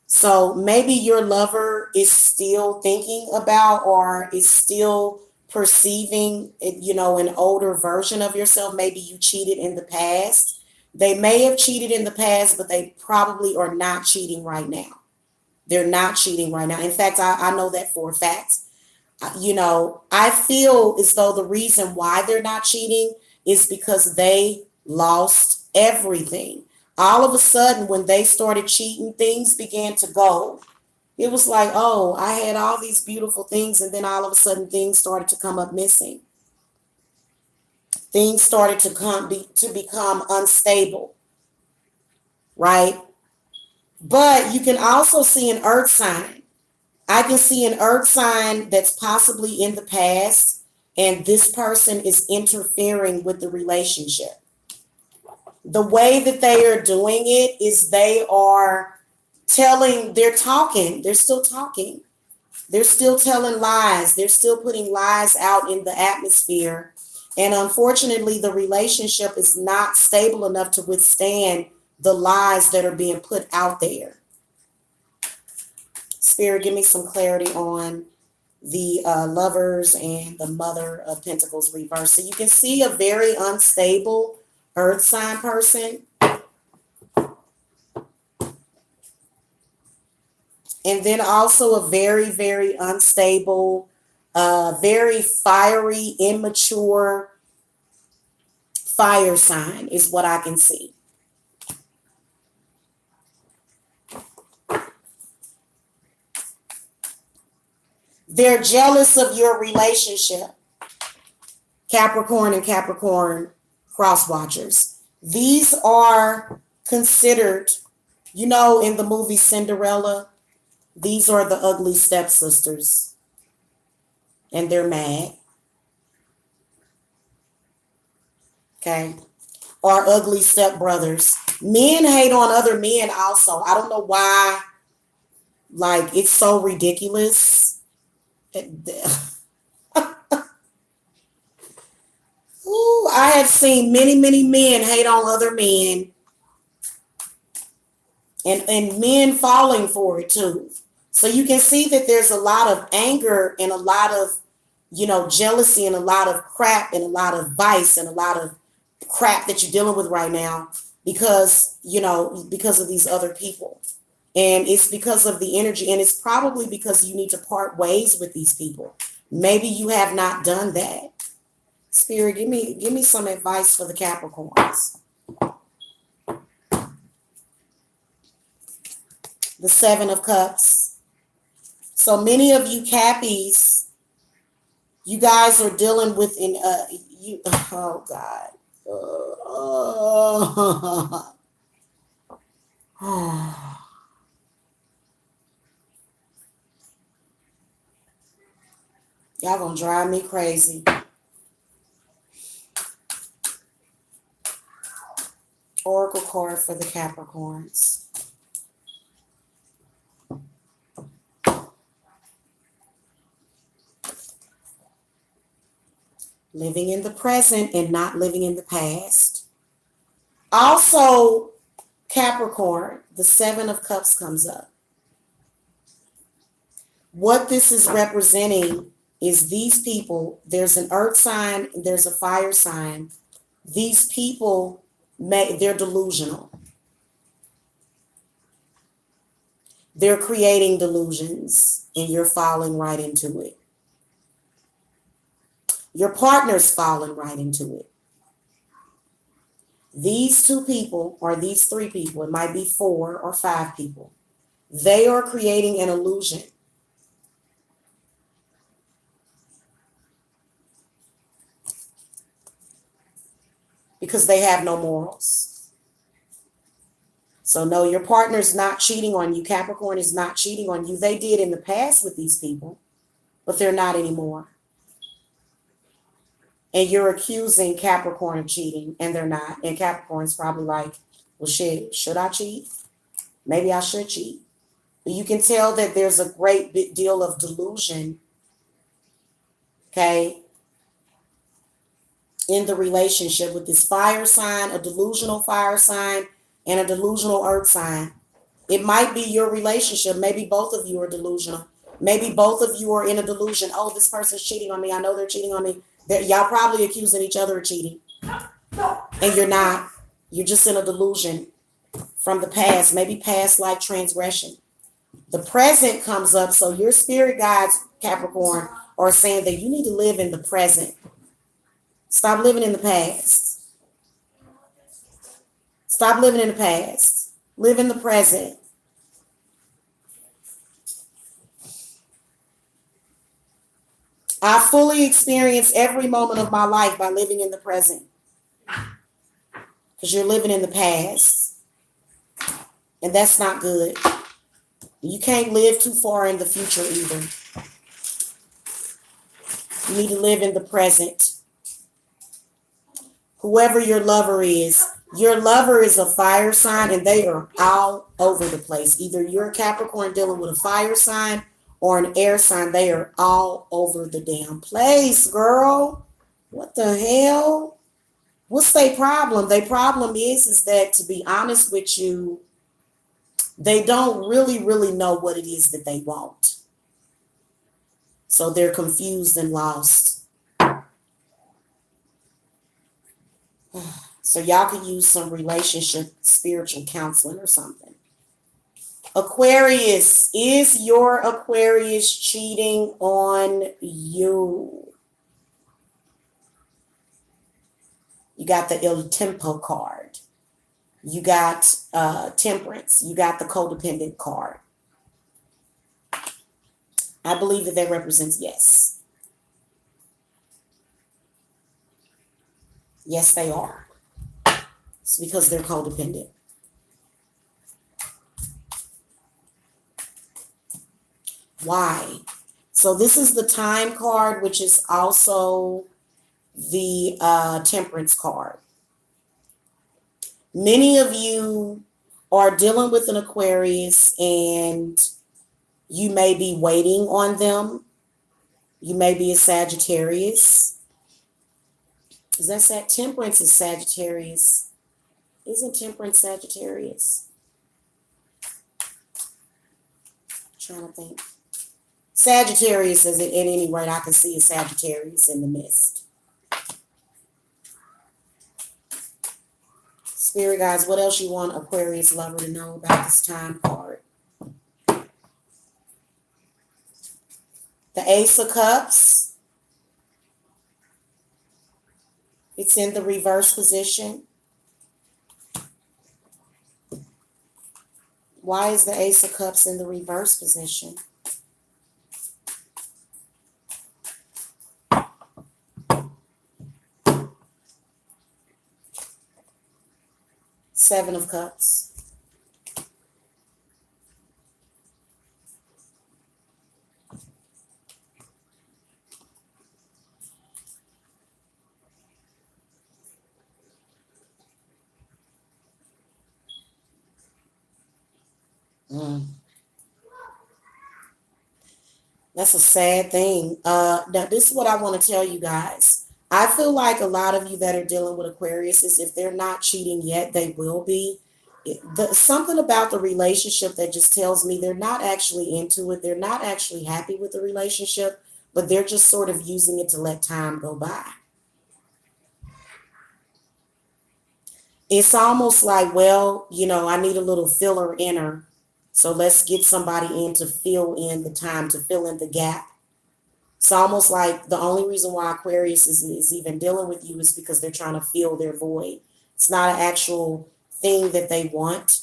So maybe your lover is still thinking about or is still perceiving, an older version of yourself. Maybe you cheated in the past. They may have cheated in the past, but they probably are not cheating right now. They're not cheating right now. In fact, I know that for a fact. I feel as though the reason why they're not cheating is because they lost everything. All of a sudden, when they started cheating, things began to go. It was like, oh, I had all these beautiful things, and then all of a sudden things started to come up missing. Things started to become unstable, right? But you can also see an earth sign. I can see an earth sign that's possibly in the past, and this person is interfering with the relationship. The way that they are doing it is they're talking, they're still talking. They're still telling lies. They're still putting lies out in the atmosphere. And unfortunately, the relationship is not stable enough to withstand the lies that are being put out there. Spirit, give me some clarity on the Lovers and the Mother of Pentacles reverse. So you can see a very unstable earth sign person. And then also a very, very unstable, very fiery, immature fire sign is what I can see. They're jealous of your relationship. Capricorn and Capricorn cross watchers. These are considered, in the movie Cinderella, these are the ugly stepsisters. And they're mad. Okay. Or ugly stepbrothers. Men hate on other men also. I don't know why. Like, it's so ridiculous. Ooh, I have seen many, many men hate on other men. And men falling for it too. So you can see that there's a lot of anger and a lot of, jealousy and a lot of crap and a lot of vice and a lot of crap that you're dealing with right now because of these other people. And it's because of the energy, and it's probably because you need to part ways with these people. Maybe you have not done that. Spirit, give me some advice for the Capricorns. The Seven of Cups. So many of you Cappies, you guys are dealing with oh God. Y'all gonna drive me crazy. Oracle card for the Capricorns. Living in the present and not living in the past. Also, Capricorn, the Seven of Cups comes up. What this is representing is these people, there's an earth sign, there's a fire sign. These people, they're delusional. They're creating delusions and you're falling right into it. Your partner's falling right into it. These two people or these three people, it might be 4 or 5 people, they are creating an illusion. Because they have no morals. So no, your partner's not cheating on you. Capricorn is not cheating on you. They did in the past with these people, but they're not anymore. And you're accusing Capricorn of cheating, and they're not. And Capricorn's probably like, well, shit, should I cheat? Maybe I should cheat. But you can tell that there's a great deal of delusion, okay, in the relationship with this fire sign, a delusional fire sign, and a delusional earth sign. It might be your relationship. Maybe both of you are delusional. Maybe both of you are in a delusion. Oh, this person's cheating on me. I know they're cheating on me. Y'all probably accusing each other of cheating. And you're not. You're just in a delusion from the past, maybe past life transgression. The present comes up, so your spirit guides, Capricorn, are saying that you need to live in the present. Stop living in the past. Stop living in the past. Live in the present. I fully experience every moment of my life by living in the present. Because you're living in the past. And that's not good. You can't live too far in the future either. You need to live in the present. Whoever your lover is a fire sign, and they are all over the place. Either you're a Capricorn dealing with a fire sign or an air sign. They are all over the damn place, girl. What the hell? What's their problem? Their problem is that, to be honest with you, they don't really know what it is that they want. So they're confused and lost. So y'all could use some relationship spiritual counseling or something. Aquarius, is your Aquarius cheating on you? You got the Il Tempo card. You got Temperance. You got the codependent card. I believe that represents yes. Yes, they are. It's because they're codependent. Why? So this is the Time card, which is also the Temperance card. Many of you are dealing with an Aquarius and you may be waiting on them. You may be a Sagittarius. Is that Temperance is Sagittarius? Isn't Temperance Sagittarius? I'm trying to think. Sagittarius is at any rate. I can see a Sagittarius in the mist. Spirit guides, what else you want Aquarius lover to know about this Time card? The Ace of Cups. It's in the reverse position. Why is the Ace of Cups in the reverse position? Seven of Cups. That's a sad thing. Now, this is what I want to tell you guys. I feel like a lot of you that are dealing with Aquarius is, if they're not cheating yet, they will be. Something about the relationship that just tells me they're not actually into it. They're not actually happy with the relationship, but they're just sort of using it to let time go by. It's almost like, well, I need a little filler in her. So let's get somebody in to fill in the time, to fill in the gap. It's almost like the only reason why Aquarius is even dealing with you is because they're trying to fill their void. It's not an actual thing that they want.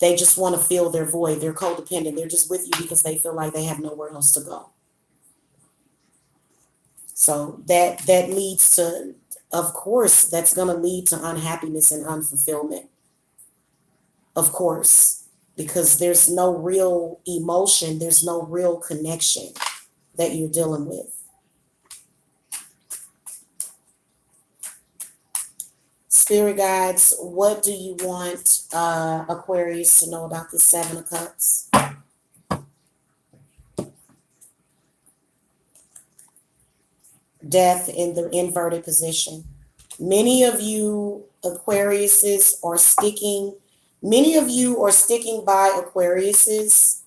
They just want to fill their void. They're codependent. They're just with you because they feel like they have nowhere else to go. So that leads to, of course, that's going to lead to unhappiness and unfulfillment. Of course, because there's no real emotion, there's no real connection that you're dealing with. Spirit guides, what do you want Aquarius to know about the Seven of Cups? Death in the inverted position. Many of you Aquariuses are sticking by Aquariuses,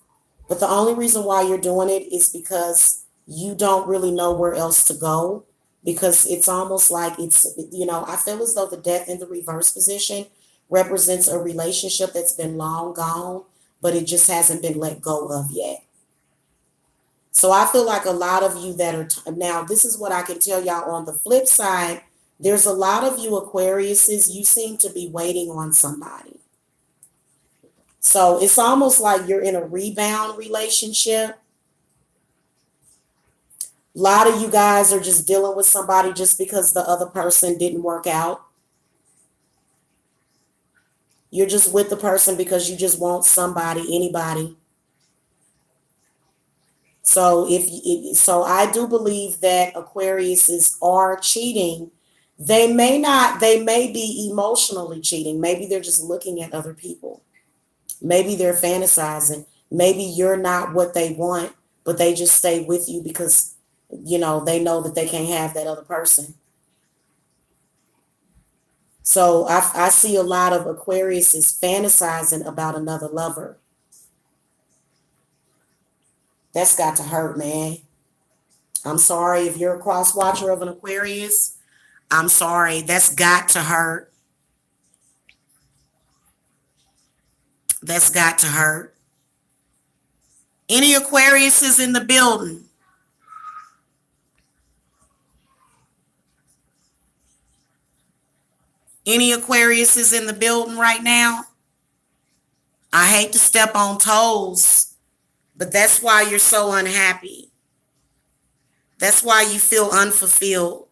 but the only reason why you're doing it is because you don't really know where else to go. because it's almost like it's, I feel as though the death in the reverse position represents a relationship that's been long gone, but it just hasn't been let go of yet. So I feel like a lot of you that are, now this is what I can tell y'all on the flip side, there's a lot of you Aquariuses, you seem to be waiting on somebody. So it's almost like you're in a rebound relationship. A lot of you guys are just dealing with somebody just because the other person didn't work out. You're just with the person because you just want somebody, anybody. So so I do believe that Aquariuses are cheating. They may be emotionally cheating. Maybe they're just looking at other people. Maybe they're fantasizing. Maybe you're not what they want, but they just stay with you because, they know that they can't have that other person. So I see a lot of Aquariuses fantasizing about another lover. That's got to hurt, man. I'm sorry if you're a cross watcher of an Aquarius. I'm sorry. That's got to hurt. That's got to hurt. Any Aquariuses in the building? Any Aquariuses in the building right now? I hate to step on toes, but that's why you're so unhappy. That's why you feel unfulfilled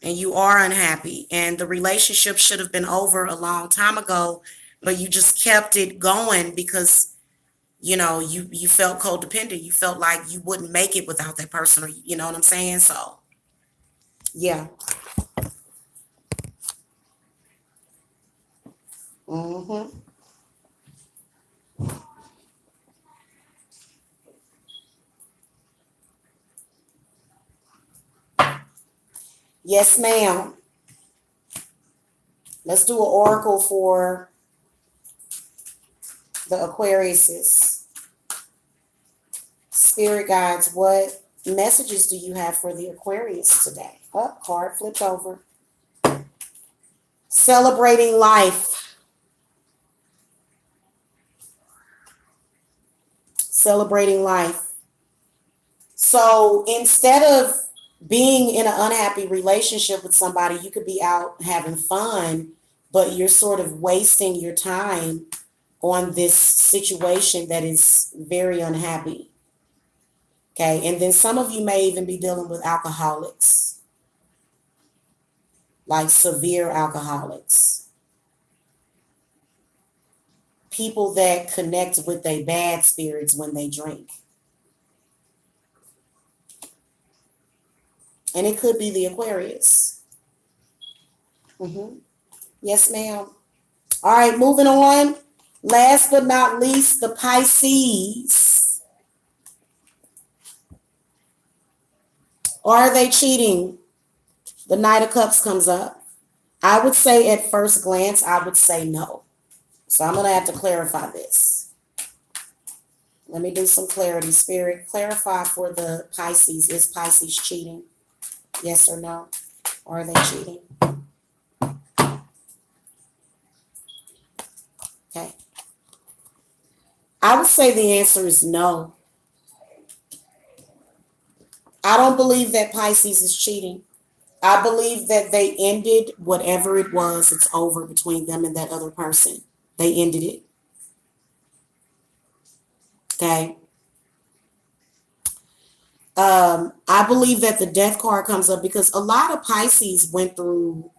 and you are unhappy. And the relationship should have been over a long time ago, but you just kept it going because, you felt codependent. You felt like you wouldn't make it without that person, or you know what I'm saying? So, yeah. Mm-hmm. Yes, ma'am. Let's do an oracle for the Aquariuses. Spirit guides, what messages do you have for the Aquarius today? Oh, card flipped over. Celebrating life. Celebrating life. So instead of being in an unhappy relationship with somebody, you could be out having fun, but you're sort of wasting your time on this situation that is very unhappy. Okay, and then some of you may even be dealing with alcoholics, like severe alcoholics. People that connect with their bad spirits when they drink. And it could be the Aquarius. Yes, ma'am. All right, moving on. Last but not least, the Pisces. Are they cheating? The Knight of Cups comes up. I would say at first glance, I would say no. So I'm going to have to clarify this. Let me do some clarity. Spirit, clarify for the Pisces. Is Pisces cheating? Yes or no? Or are they cheating? Okay. I would say the answer is no. I don't believe that Pisces is cheating. I believe that they ended whatever it was. It's over between them and that other person. They ended it. Okay. I believe that the death card comes up because a lot of Pisces went through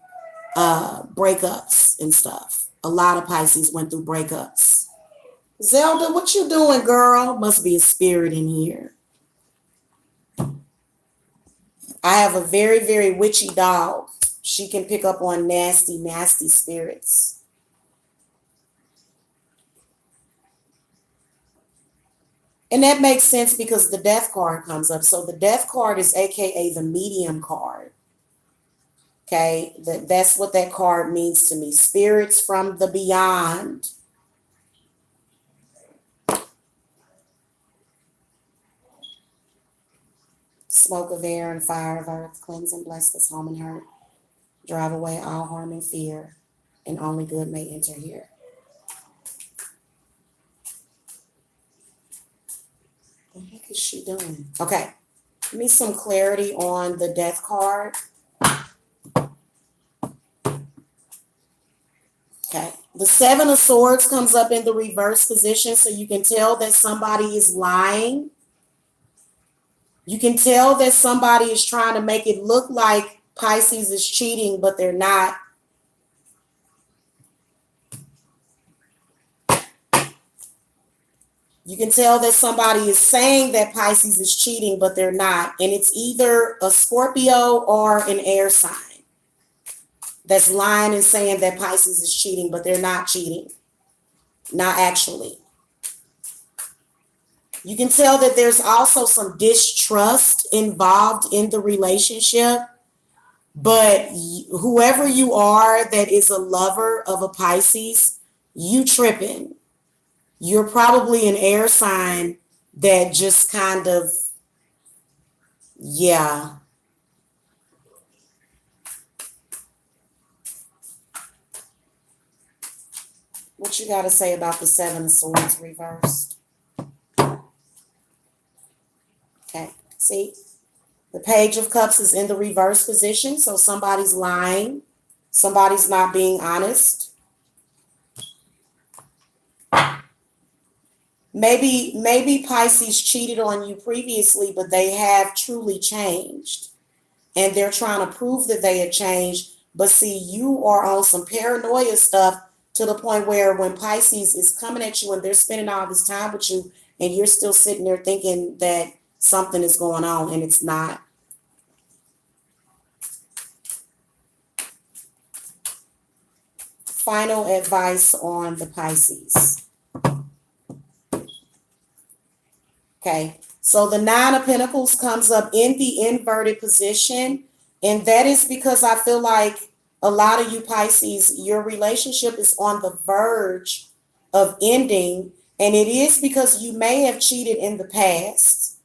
breakups and stuff. A lot of Pisces went through breakups. Zelda, what you doing, girl? Must be a spirit in here. I have a very, very witchy dog. She can pick up on nasty, nasty spirits. And that makes sense because the death card comes up. So the death card is AKA the medium card. Okay, that's what that card means to me. Spirits from the beyond. Smoke of air and fire of earth, cleanse and bless this home and hurt. Drive away all harm and fear, and only good may enter here. What the heck is she doing? Okay, give me some clarity on the death card. Okay, the Seven of Swords comes up in the reverse position, so you can tell that somebody is lying. You can tell that somebody is trying to make it look like Pisces is cheating, but they're not. You can tell that somebody is saying that Pisces is cheating, but they're not. And it's either a Scorpio or an air sign that's lying and saying that Pisces is cheating, but they're not cheating. Not actually. You can tell that there's also some distrust involved in the relationship, but whoever you are that is a lover of a Pisces, you tripping. You're probably an air sign that just kind of, yeah. What you got to say about the Seven of Swords reversed? Okay, see, the Page of Cups is in the reverse position, so somebody's lying. Somebody's not being honest. Maybe Pisces cheated on you previously, but they have truly changed. And they're trying to prove that they have changed. But see, you are on some paranoia stuff to the point where when Pisces is coming at you and they're spending all this time with you and you're still sitting there thinking that something is going on and it's not. Final advice on the Pisces. Okay, so the Nine of Pentacles comes up in the inverted position, and that is because I feel like a lot of you Pisces, your relationship is on the verge of ending, and it is because you may have cheated in the past.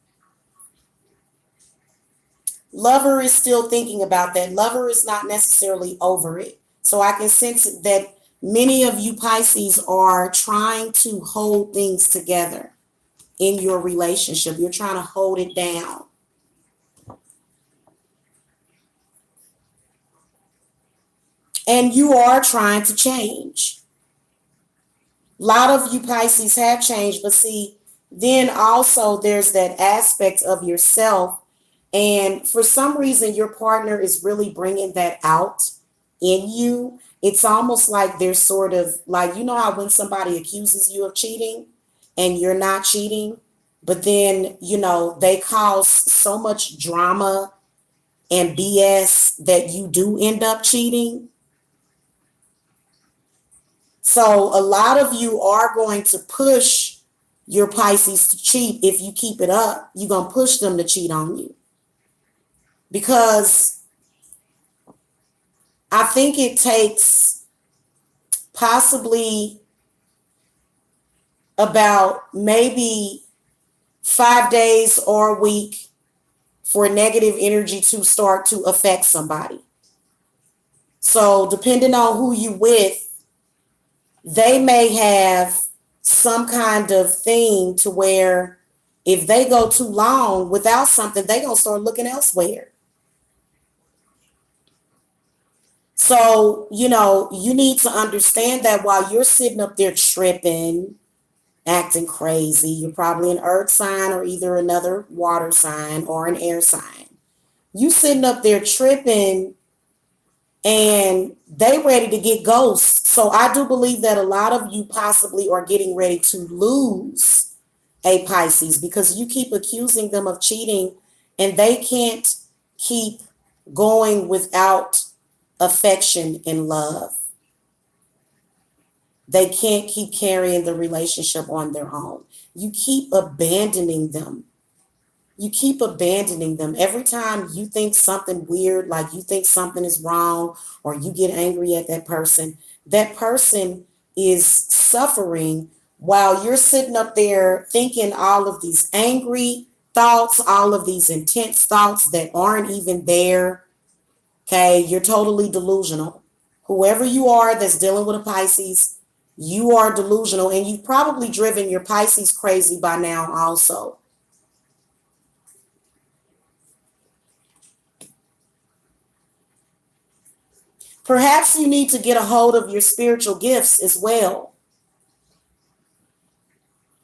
Lover is still thinking about that. Lover is not necessarily over it. So I can sense that many of you Pisces are trying to hold things together in your relationship. You're trying to hold it down. And you are trying to change. A lot of you Pisces have changed, but see, then also there's that aspect of yourself. And for some reason, your partner is really bringing that out in you. It's almost like they're sort of like, you know how when somebody accuses you of cheating and you're not cheating, but then, you know, they cause so much drama and BS that you do end up cheating. So a lot of you are going to push your Pisces to cheat. If you keep it up, you're going to push them to cheat on you. Because I think it takes possibly about maybe 5 days or a week for negative energy to start to affect somebody. So depending on who you with, they may have some kind of thing to where if they go too long without something, they're going to start looking elsewhere. So, you know, you need to understand that while you're sitting up there tripping, acting crazy, you're probably an earth sign or either another water sign or an air sign. You sitting up there tripping and they ready to get ghosts. So I do believe that a lot of you possibly are getting ready to lose a Pisces because you keep accusing them of cheating and they can't keep going without affection and love. They can't keep carrying the relationship on their own. You keep abandoning them. You keep abandoning them. Every time you think something weird, like you think something is wrong, or you get angry at that person is suffering while you're sitting up there thinking all of these angry, thoughts, all of these intense thoughts that aren't even there. Okay, you're totally delusional. Whoever you are that's dealing with a Pisces, you are delusional, and you've probably driven your Pisces crazy by now also. Perhaps you need to get a hold of your spiritual gifts as well.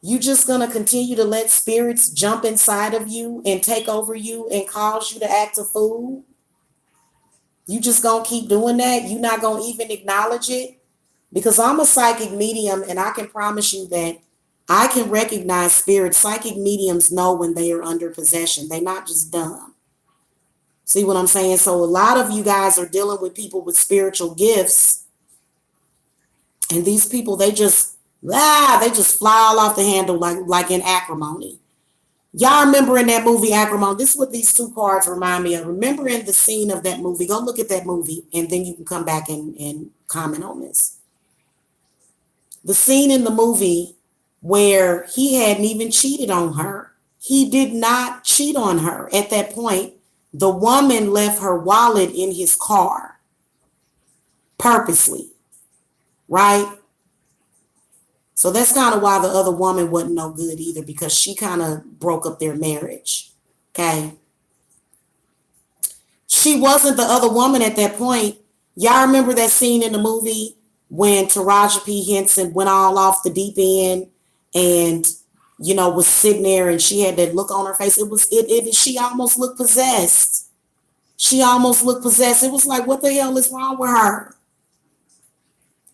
You just going to continue to let spirits jump inside of you and take over you and cause you to act a fool? You just going to keep doing that? You're not going to even acknowledge it? Because I'm a psychic medium, and I can promise you that I can recognize spirits. Psychic mediums know when they are under possession. They're not just dumb. See what I'm saying? So a lot of you guys are dealing with people with spiritual gifts, and these people, they just fly all off the handle like in Acrimony. Y'all remember in that movie Acrimony? This is what these two cards remind me of. Remember in the scene of that movie? Go look at that movie, and then you can come back and comment on this. The scene in the movie where he hadn't even cheated on her. He did not cheat on her at that point. The woman left her wallet in his car purposely, right? So that's kind of why the other woman wasn't no good either, because she kind of broke up their marriage, okay? She wasn't the other woman at that point. Y'all remember that scene in the movie when Taraji P. Henson went all off the deep end and, you know, was sitting there and she had that look on her face? She almost looked possessed. She almost looked possessed. It was like, what the hell is wrong with her?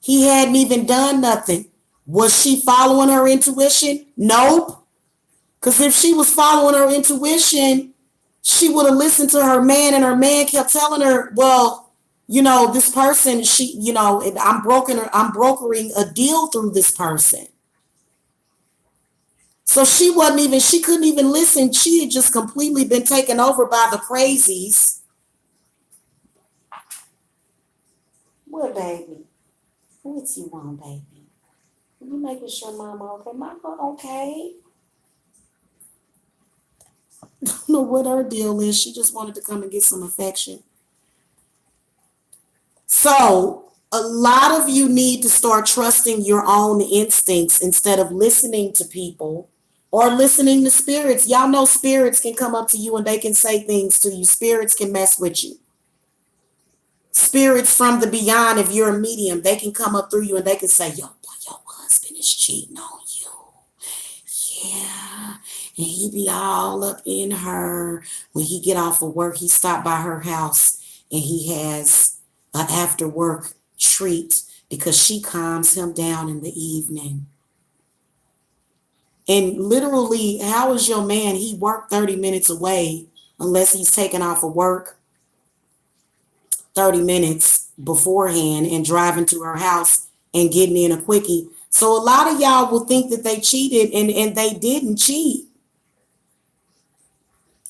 He hadn't even done nothing. Was she following her intuition? Nope. Because if she was following her intuition, she would have listened to her man, and her man kept telling her, well, you know, this person, I'm brokering a deal through this person. So she couldn't even listen. She had just completely been taken over by the crazies. What, baby? What you want, baby? You making sure mama okay? Mama okay? I don't know what her deal is. She just wanted to come and get some affection. So a lot of you need to start trusting your own instincts instead of listening to people or listening to spirits. Y'all know spirits can come up to you and they can say things to you. Spirits can mess with you. Spirits from the beyond, if you're a medium, they can come up through you and they can say, yo, boy, your husband is cheating on you. Yeah. And he be all up in her. When he get off of work, he stop by her house and he has an after work treat because she calms him down in the evening. And literally, how is your man? He worked 30 minutes away, unless he's taking off of work 30 minutes beforehand and driving to her house and getting in a quickie. So a lot of y'all will think that they cheated, and they didn't cheat.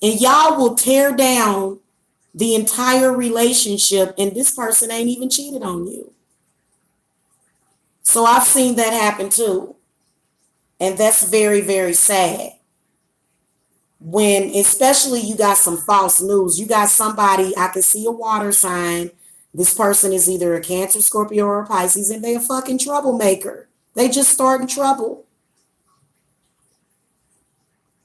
And y'all will tear down the entire relationship, and this person ain't even cheated on you. So I've seen that happen too. And that's very, very sad. When especially you got some false news, you got somebody, I can see a water sign. This person is either a Cancer, Scorpio, or a Pisces, and they're a fucking troublemaker. They just starting trouble.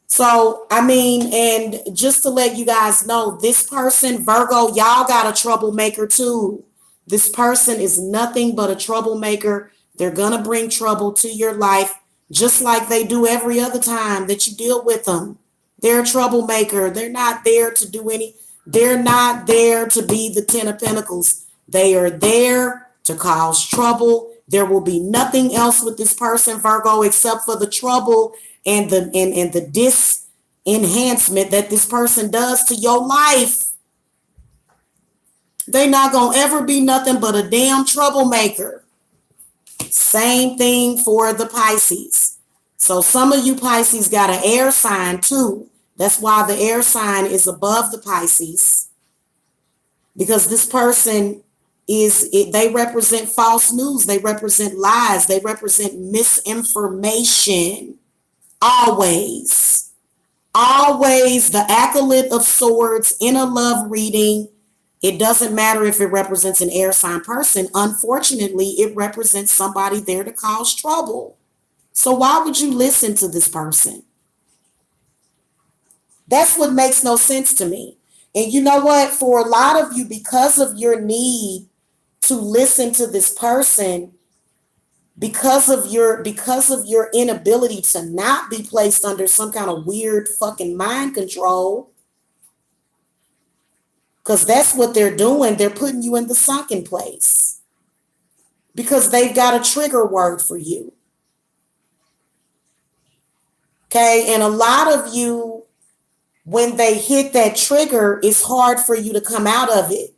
So, I mean, and just to let you guys know, this person, Virgo, y'all got a troublemaker too. This person is nothing but a troublemaker. They're going to bring trouble to your life, just like they do every other time that you deal with them. They're a troublemaker. They're not there to do they're not there to be the 10 of Pentacles. They are there to cause trouble. There will be nothing else with this person, Virgo, except for the trouble and the dis-enhancement that this person does to your life. They're not going to ever be nothing but a damn troublemaker. Same thing for the Pisces. So some of you Pisces got an air sign too. That's why the air sign is above the Pisces. Because this person they represent false news. They represent lies. They represent misinformation. Always. Always the acolyte of swords in a love reading. It doesn't matter if it represents an air sign person. Unfortunately, it represents somebody there to cause trouble. So why would you listen to this person? That's what makes no sense to me. And you know what? For a lot of you, because of your need to listen to this person, because of your inability to not be placed under some kind of weird fucking mind control, because that's what they're doing. They're putting you in the sunken place because they've got a trigger word for you. Okay. And a lot of you, when they hit that trigger, it's hard for you to come out of it.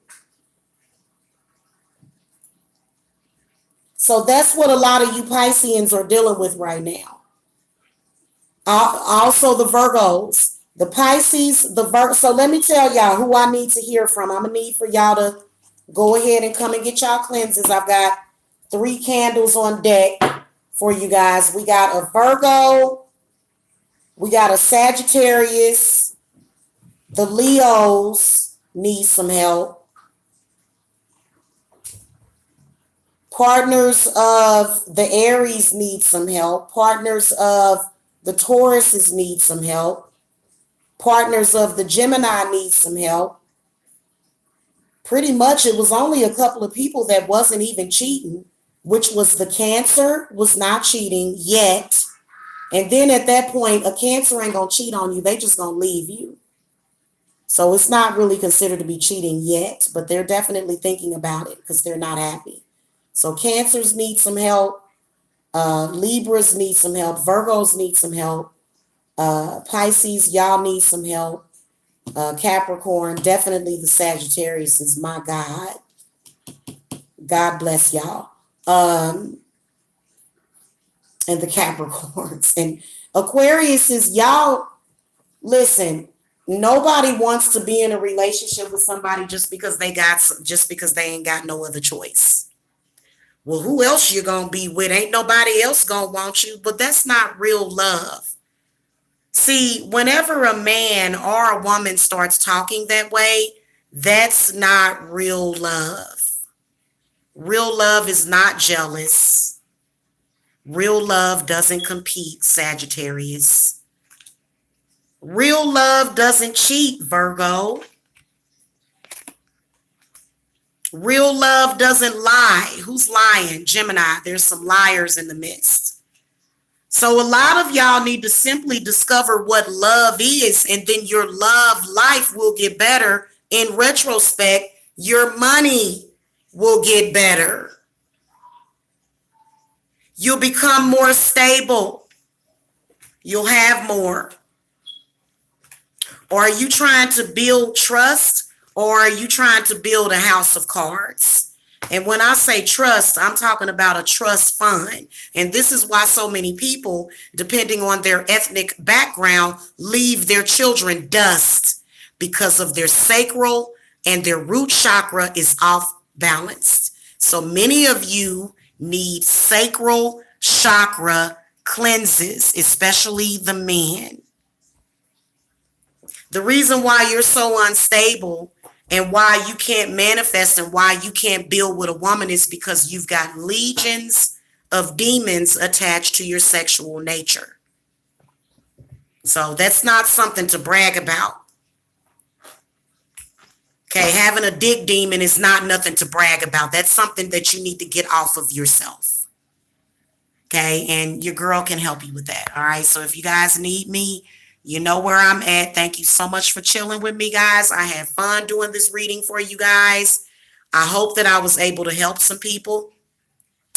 So that's what a lot of you Pisceans are dealing with right now. Also the Virgos, the Pisces, So let me tell y'all who I need to hear from. I'm going to need for y'all to go ahead and come and get y'all cleanses. I've got 3 candles on deck for you guys. We got a Virgo. We got a Sagittarius. The Leos need some help. Partners of the Aries need some help. Partners of the Tauruses need some help. Partners of the Gemini need some help. Pretty much it was only a couple of people that wasn't even cheating, which was the Cancer was not cheating yet. And then at that point, a Cancer ain't going to cheat on you. They just going to leave you. So it's not really considered to be cheating yet, but they're definitely thinking about it because they're not happy. So Cancers need some help. Libras need some help. Virgos need some help. Pisces, y'all need some help. Capricorn, definitely the Sagittarius is my God. God bless y'all. And the Capricorns. And Aquarius is y'all, listen, nobody wants to be in a relationship with somebody just because they ain't got no other choice. Well, who else you gonna be with? Ain't nobody else gonna want you, but that's not real love. See, whenever a man or a woman starts talking that way, that's not real love. Real love is not jealous. Real love doesn't compete, Sagittarius. Real love doesn't cheat, Virgo. Real love doesn't lie. Who's lying? Gemini. There's some liars in the midst. So a lot of y'all need to simply discover what love is, and then your love life will get better. In retrospect, your money will get better. You'll become more stable. You'll have more. Or are you trying to build trust? Or are you trying to build a house of cards? And when I say trust, I'm talking about a trust fund. And this is why so many people, depending on their ethnic background, leave their children dust because of their sacral and their root chakra is off balanced. So many of you need sacral chakra cleanses, especially the men. The reason why you're so unstable and why you can't manifest and why you can't build with a woman is because you've got legions of demons attached to your sexual nature. So that's not something to brag about. Okay, having a dick demon is not nothing to brag about. That's something that you need to get off of yourself. Okay, and your girl can help you with that. All right, so if you guys need me, you know where I'm at. Thank you so much for chilling with me, guys. I had fun doing this reading for you guys. I hope that I was able to help some people.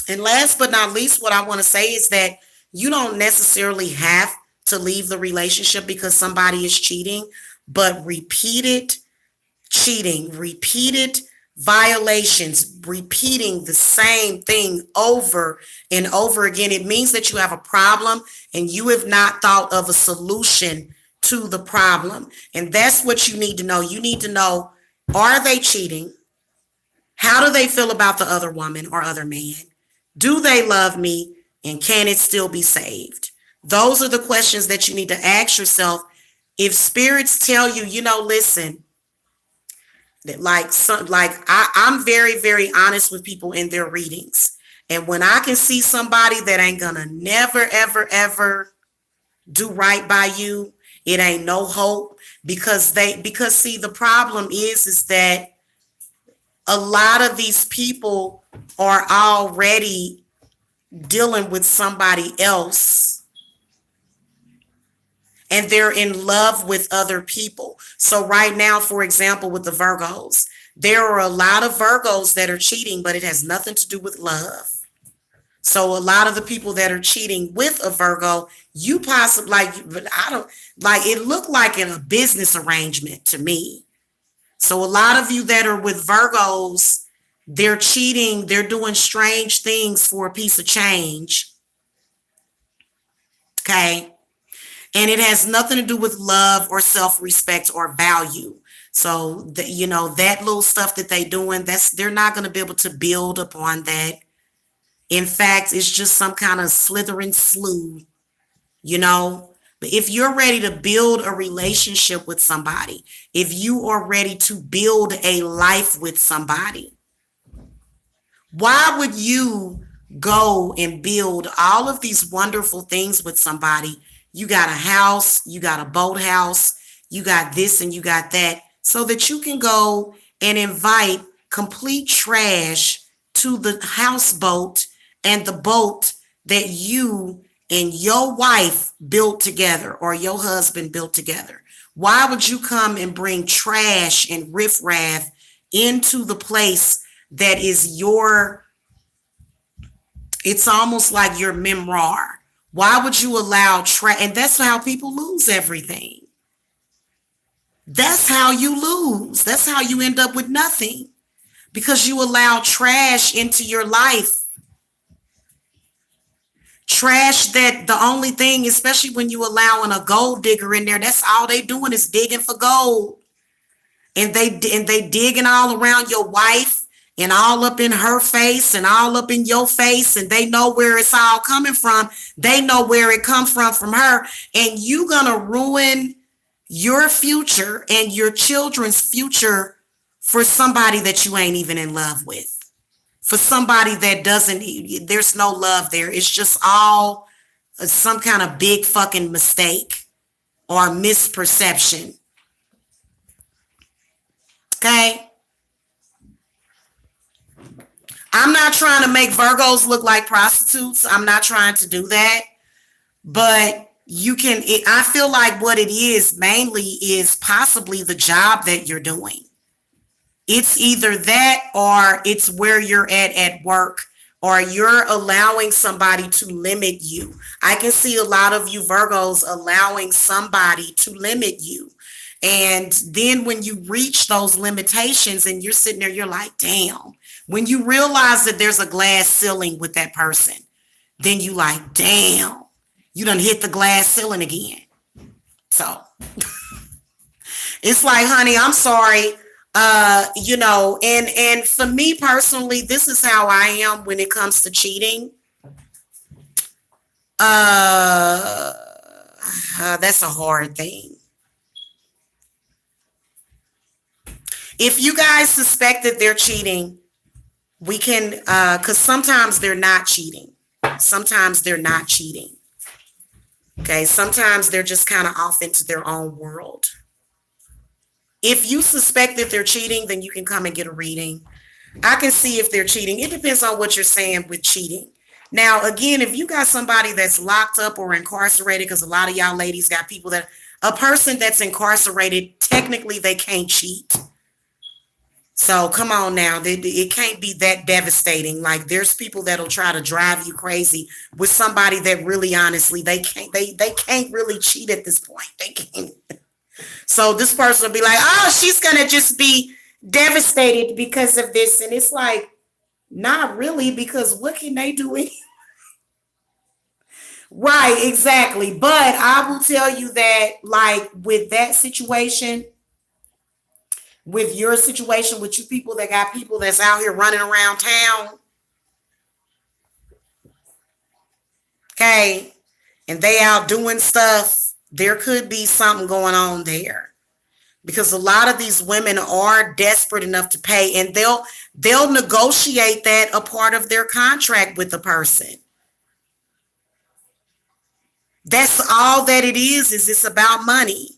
And last but not least, what I want to say is that you don't necessarily have to leave the relationship because somebody is cheating, but repeated cheating, repeated violations, repeating the same thing over and over again, it means that you have a problem and you have not thought of a solution to the problem. And that's what you need to know. You need to know, are they cheating? How do they feel about the other woman or other man? Do they love me? And can it still be saved? Those are the questions that you need to ask yourself If spirits tell you, listen, that I'm very, very honest with people in their readings. And when I can see somebody that ain't gonna never, ever, ever do right by you, it ain't no hope, because see, the problem is that a lot of these people are already dealing with somebody else, and they're in love with other people. So right now, for example, with the Virgos, there are a lot of Virgos that are cheating, but it has nothing to do with love. So a lot of the people that are cheating with a Virgo, you possibly but I don't like it looked like in a business arrangement to me. So a lot of you that are with Virgos, they're cheating, they're doing strange things for a piece of change. Okay. And it has nothing to do with love or self-respect or value. So that little stuff that they doing, they're not going to be able to build upon that. In fact, it's just some kind of slithering slew, But if you're ready to build a relationship with somebody, if you are ready to build a life with somebody, why would you go and build all of these wonderful things with somebody? You got a house, you got a boathouse, you got this and you got that, so that you can go and invite complete trash to the houseboat and the boat that you and your wife built together or your husband built together. Why would you come and bring trash and riffraff into the place that is it's almost like your memoir? Why would you allow trash? And that's how people lose everything. That's how you lose. That's how you end up with nothing, because you allow trash into your life. Trash that the only thing, especially when you allowing a gold digger in there, that's all they doing is digging for gold. And they digging all around your wife and all up in her face and all up in your face, and they know where it's all coming from. They know where it comes from her, and you gonna ruin your future and your children's future for somebody that you ain't even in love with. For somebody that there's no love there. It's just all some kind of big fucking mistake or misperception. Okay? I'm not trying to make Virgos look like prostitutes. I'm not trying to do that. But I feel like what it is mainly is possibly the job that you're doing. It's either that or it's where you're at work, or you're allowing somebody to limit you. I can see a lot of you Virgos allowing somebody to limit you. And then when you reach those limitations and you're sitting there, you're like, damn. When you realize that there's a glass ceiling with that person, then you like, damn, you done hit the glass ceiling again. So it's like, honey, I'm sorry. And for me personally, this is how I am when it comes to cheating. That's a hard thing. If you guys suspect that they're cheating, we can, because sometimes they're not cheating. Sometimes they're not cheating. Okay, sometimes they're just kind of off into their own world. If you suspect that they're cheating, then you can come and get a reading. I can see if they're cheating. It depends on what you're saying with cheating. Now, again, if you got somebody that's locked up or incarcerated, because a lot of y'all ladies got people a person that's incarcerated, technically they can't cheat. So come on now, it can't be that devastating. Like, there's people that'll try to drive you crazy with somebody that really, honestly, they can't really cheat at this point. They can't. So this person will be like, oh, she's gonna just be devastated because of this, and it's like, not really, because what can they do? Right, exactly. But I will tell you that, like, with that situation, with your situation, with you people that got people that's out here running around town, okay, and they out doing stuff, There could be something going on there, because a lot of these women are desperate enough to pay, and they'll negotiate that a part of their contract with the person. That's all that it is it's about money.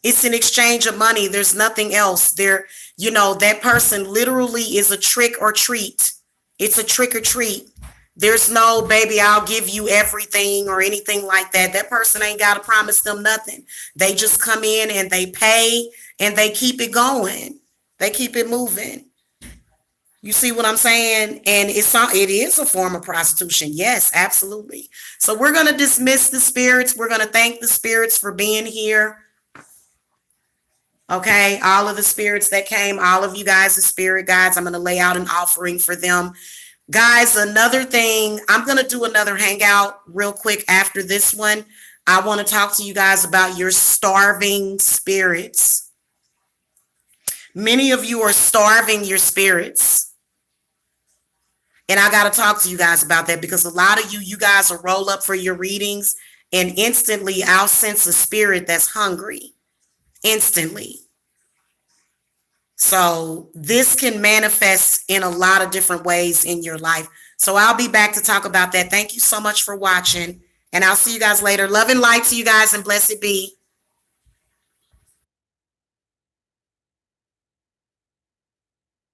It's an exchange of money. There's nothing else. That person literally is a trick or treat. It's a trick or treat. There's no, baby, I'll give you everything or anything like that. That person ain't got to promise them nothing. They just come in and they pay and they keep it going. They keep it moving. You see what I'm saying? And it is a form of prostitution. Yes, absolutely. So we're going to dismiss the spirits. We're going to thank the spirits for being here. Okay, all of the spirits that came, all of you guys, the spirit guides, I'm going to lay out an offering for them. Guys, another thing, I'm going to do another hangout real quick after this one. I want to talk to you guys about your starving spirits. Many of you are starving your spirits. And I got to talk to you guys about that, because a lot of you guys will roll up for your readings and instantly I'll sense a spirit that's hungry. Instantly. So this can manifest in a lot of different ways in your life. So I'll be back to talk about that. Thank you so much for watching, and I'll see you guys later. Love and light to you guys, and blessed be.